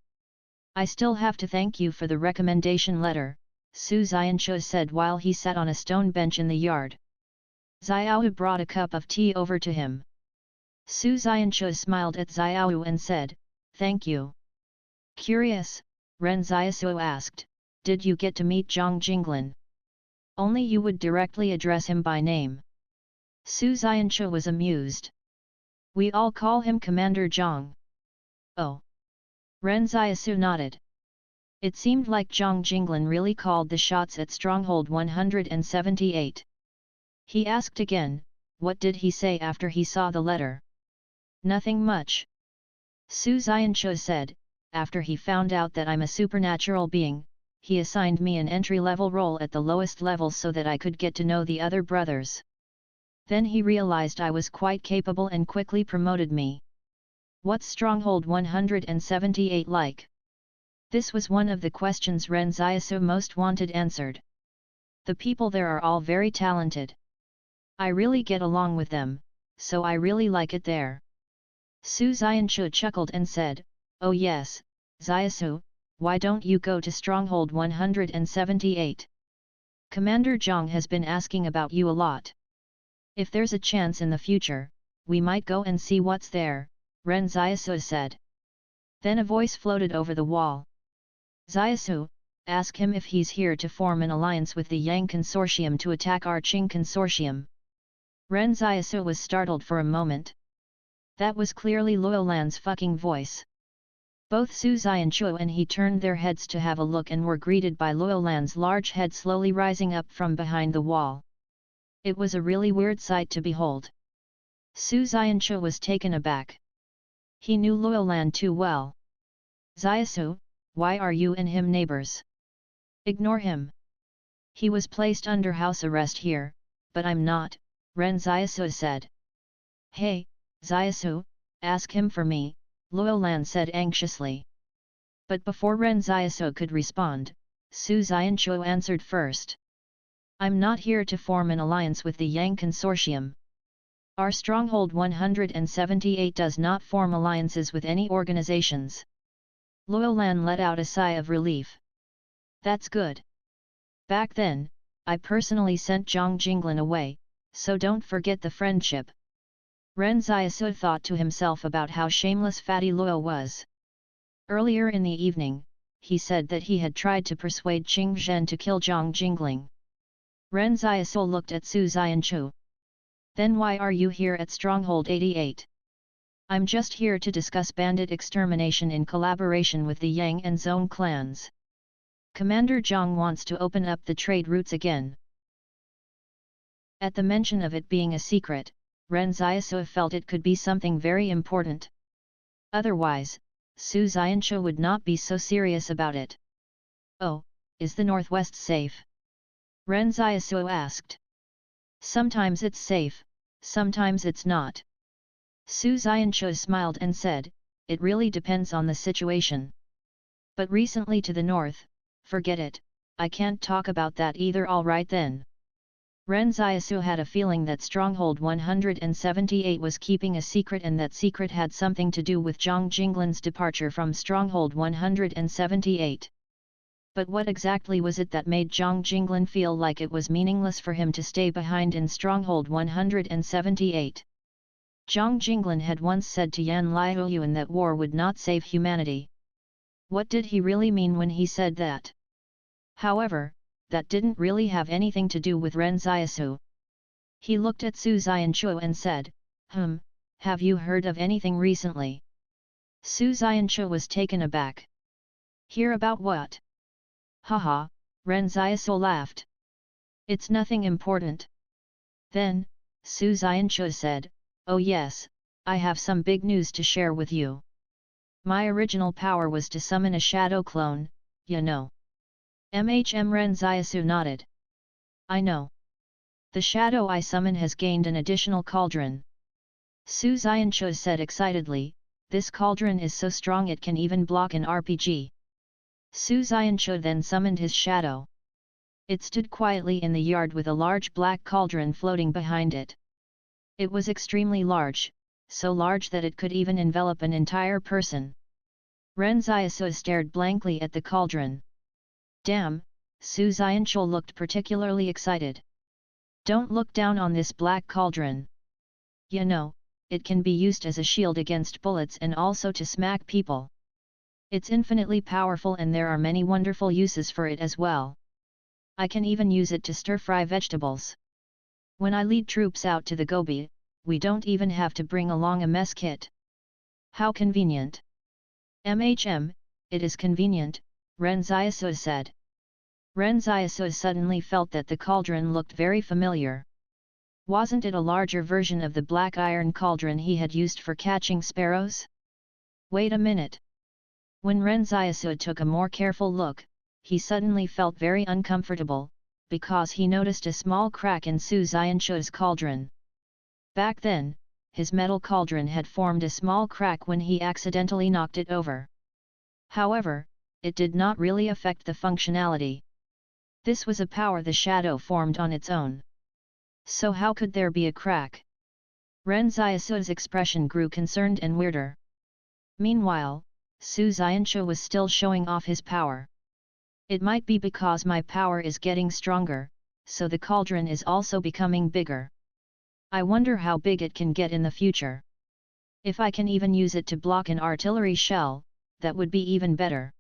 I still have to thank you for the recommendation letter, Su Xianchu said while he sat on a stone bench in the yard. Xiaowu brought a cup of tea over to him. Su Xianchu smiled at Xiaowu and said, thank you. Curious, Ren Xiaosu asked, did you get to meet Zhang Jinglin? Only you would directly address him by name. Su Xianchu was amused. We all call him Commander Zhang. Oh. Ren Xiaosu nodded. It seemed like Zhang Jinglin really called the shots at Stronghold 178. He asked again, what did he say after he saw the letter? Nothing much. Su Xianchu said, after he found out that I'm a supernatural being, he assigned me an entry-level role at the lowest level so that I could get to know the other brothers. Then he realized I was quite capable and quickly promoted me. What's Stronghold 178 like? This was one of the questions Ren Xiaosu most wanted answered. The people there are all very talented. I really get along with them, so I really like it there. Su Xianchu chuckled and said, oh yes, Xiaosu, why don't you go to Stronghold 178? Commander Zhang has been asking about you a lot. If there's a chance in the future, we might go and see what's there, Ren Xiaosu said. Then a voice floated over the wall. Xiaosu, ask him if he's here to form an alliance with the Yang Consortium to attack our Qing Consortium. Ren Xiaosu was startled for a moment. That was clearly Luolan's fucking voice. Both Su Xianchu and he turned their heads to have a look and were greeted by Luolan's large head slowly rising up from behind the wall. It was a really weird sight to behold. Su Xianchu was taken aback. He knew Luolan too well. Xiaosu, why are you and him neighbors? Ignore him. He was placed under house arrest here, but I'm not, Ren Xiaosu said. Hey, Xiaosu, ask him for me, Luolan said anxiously. But before Ren Xiaosu could respond, Su Xianchu answered first. I'm not here to form an alliance with the Yang Consortium. Our Stronghold 178 does not form alliances with any organizations. Luolan let out a sigh of relief. That's good. Back then, I personally sent Zhang Jinglin away, so don't forget the friendship. Ren Xiaosu thought to himself about how shameless Fatty Luo was. Earlier in the evening, he said that he had tried to persuade Qing Zhen to kill Zhang Jingling. Ren Xiaosu looked at Su Xianchu. Then why are you here at Stronghold 88? I'm just here to discuss bandit extermination in collaboration with the Yang and Zhong clans. Commander Zhang wants to open up the trade routes again. At the mention of it being a secret, Ren Xiaosu felt it could be something very important. Otherwise, Su Xianchu would not be so serious about it. Oh, is the Northwest safe? Ren Xiaosu asked. Sometimes it's safe, sometimes it's not. Su Xianchu smiled and said, it really depends on the situation. But recently to the north, forget it, I can't talk about that either. All right then. Ren Xiaosu had a feeling that Stronghold 178 was keeping a secret and that secret had something to do with Zhang Jinglin's departure from Stronghold 178. But what exactly was it that made Zhang Jinglin feel like it was meaningless for him to stay behind in Stronghold 178? Zhang Jinglin had once said to Yan Liuyuan that war would not save humanity. What did he really mean when he said that? However, that didn't really have anything to do with Ren Xiaosu. He looked at Su Xianchu and said, have you heard of anything recently? Su Xianchu was taken aback. Hear about what? Haha, Ren Xiaosu laughed. It's nothing important. Then, Su Xianchu said, oh yes, I have some big news to share with you. My original power was to summon a shadow clone, you know. Ren Xiaosu nodded. I know. The shadow I summon has gained an additional cauldron. Su Xianchu said excitedly, this cauldron is so strong it can even block an RPG. Su Xianchu then summoned his shadow. It stood quietly in the yard with a large black cauldron floating behind it. It was extremely large, so large that it could even envelop an entire person. Ren Xiaosu stared blankly at the cauldron. Damn, Su Xianchu looked particularly excited. Don't look down on this black cauldron. You know, it can be used as a shield against bullets and also to smack people. It's infinitely powerful and there are many wonderful uses for it as well. I can even use it to stir-fry vegetables. When I lead troops out to the Gobi, we don't even have to bring along a mess kit. How convenient. It is convenient, Ren Xiaosu said. Ren Xiaosu suddenly felt that the cauldron looked very familiar. Wasn't it a larger version of the black iron cauldron he had used for catching sparrows? Wait a minute. When Ren Xiaosu took a more careful look, he suddenly felt very uncomfortable, because he noticed a small crack in Su Xianchu's cauldron. Back then, his metal cauldron had formed a small crack when he accidentally knocked it over. However, it did not really affect the functionality. This was a power the shadow formed on its own. So how could there be a crack? Ren Xiaosu's expression grew concerned and weirder. Meanwhile, Su Xianchu was still showing off his power. It might be because my power is getting stronger, so the cauldron is also becoming bigger. I wonder how big it can get in the future. If I can even use it to block an artillery shell, that would be even better.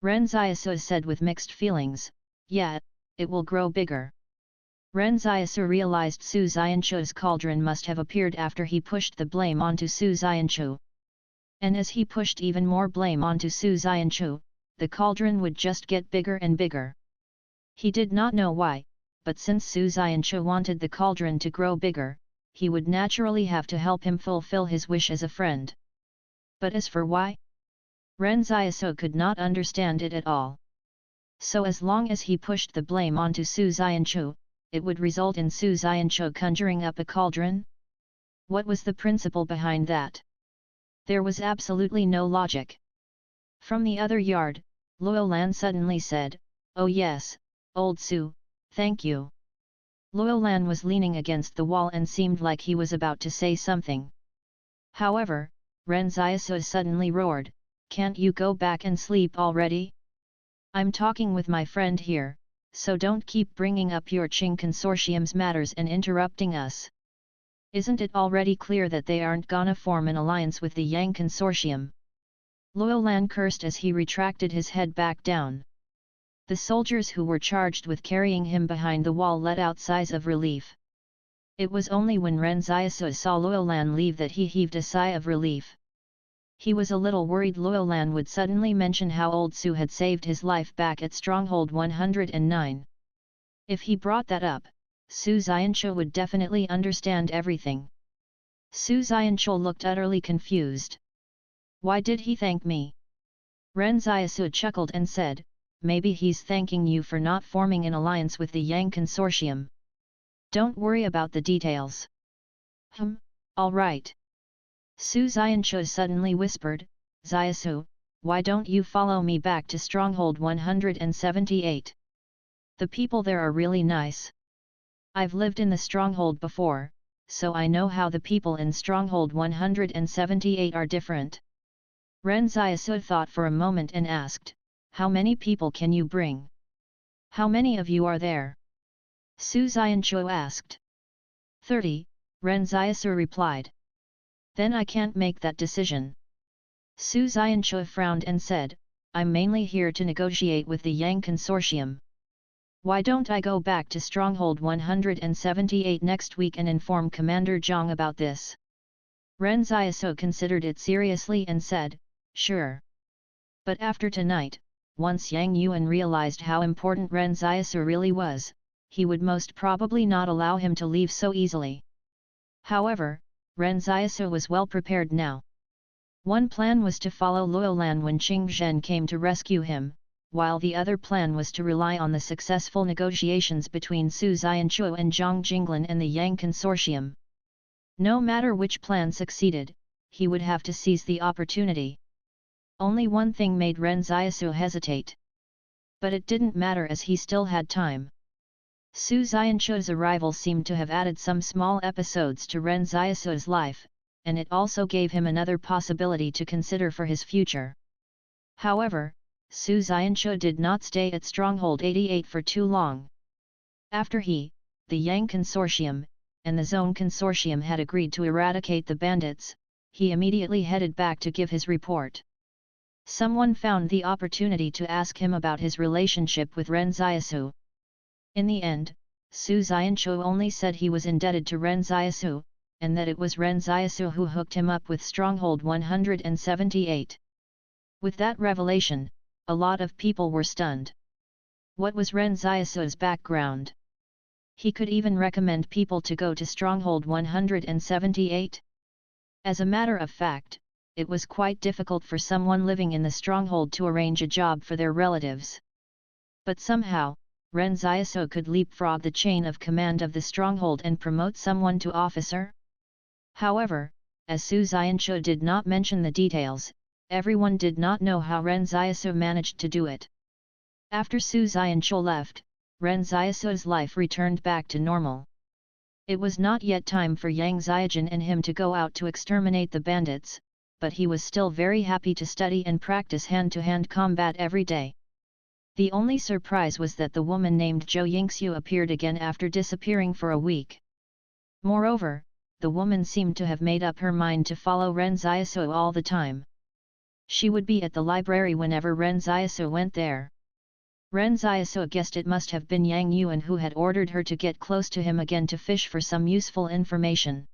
Ren Xiaosu said with mixed feelings, yeah, it will grow bigger. Ren Xiaosu realized Su Xianchu's cauldron must have appeared after he pushed the blame onto Su Xianchu. And as he pushed even more blame onto Su Xianchu, the cauldron would just get bigger and bigger. He did not know why, but since Su Xianchu wanted the cauldron to grow bigger, he would naturally have to help him fulfill his wish as a friend. But as for why? Ren Xiaosu could not understand it at all. So as long as he pushed the blame onto Su Xianchu, it would result in Su Xianchu conjuring up a cauldron? What was the principle behind that? There was absolutely no logic. From the other yard, Luolan suddenly said, oh yes, old Su, thank you. Luolan was leaning against the wall and seemed like he was about to say something. However, Ren Xiaosu suddenly roared, can't you go back and sleep already? I'm talking with my friend here, so don't keep bringing up your Qing Consortium's matters and interrupting us. Isn't it already clear that they aren't gonna form an alliance with the Yang Consortium? Luolan cursed as he retracted his head back down. The soldiers who were charged with carrying him behind the wall let out sighs of relief. It was only when Ren Xiaosu saw Luolan leave that he heaved a sigh of relief. He was a little worried Luolan would suddenly mention how old Su had saved his life back at Stronghold 109. If he brought that up, Su Xianchu would definitely understand everything. Su Xianchu looked utterly confused. Why did he thank me? Ren Xiaosu chuckled and said, maybe he's thanking you for not forming an alliance with the Yang Consortium. Don't worry about the details. All right. Su Xianchu suddenly whispered, Xiaosu, why don't you follow me back to Stronghold 178? The people there are really nice. I've lived in the Stronghold before, so I know how the people in Stronghold 178 are different. Ren Xiaosu thought for a moment and asked, how many people can you bring? How many of you are there? Su Xianchu asked. 30, Ren Xiaosu replied. Then I can't make that decision. Su Xianchu frowned and said, I'm mainly here to negotiate with the Yang Consortium. Why don't I go back to Stronghold 178 next week and inform Commander Zhang about this? Ren Xiaosu considered it seriously and said, sure. But after tonight, once Yang Yuan realized how important Ren Xiaosu really was, he would most probably not allow him to leave so easily. However, Ren Xiaosu was well prepared now. One plan was to follow Luolan when Qing Zhen came to rescue him, while the other plan was to rely on the successful negotiations between Su Xianchu and Zhang Jinglan and the Yang Consortium. No matter which plan succeeded, he would have to seize the opportunity. Only one thing made Ren Xiaosu hesitate. But it didn't matter as he still had time. Su Xianchu's arrival seemed to have added some small episodes to Ren Xiaosu's life, and it also gave him another possibility to consider for his future. However, Su Xianchu did not stay at Stronghold 88 for too long. After the Yang Consortium, and the Zone Consortium had agreed to eradicate the bandits, he immediately headed back to give his report. Someone found the opportunity to ask him about his relationship with Ren Xiaosu. In the end, Su Xianchu only said he was indebted to Ren Xiaosu, and that it was Ren Xiaosu who hooked him up with Stronghold 178. With that revelation, a lot of people were stunned. What was Ren Xiaosu's background? He could even recommend people to go to Stronghold 178? As a matter of fact, it was quite difficult for someone living in the Stronghold to arrange a job for their relatives. But somehow, Ren Xiaosu could leapfrog the chain of command of the Stronghold and promote someone to officer? However, as Su Xianchu did not mention the details, everyone did not know how Ren Xiaosu managed to do it. After Su Xianchu left, Ren Xiaosu's life returned back to normal. It was not yet time for Yang Xiaojun and him to go out to exterminate the bandits, but he was still very happy to study and practice hand-to-hand combat every day. The only surprise was that the woman named Zhou Yingxiu appeared again after disappearing for a week. Moreover, the woman seemed to have made up her mind to follow Ren Xiaosu all the time. She would be at the library whenever Ren Xiaosu went there. Ren Xiaosu guessed it must have been Yang Yuan who had ordered her to get close to him again to fish for some useful information.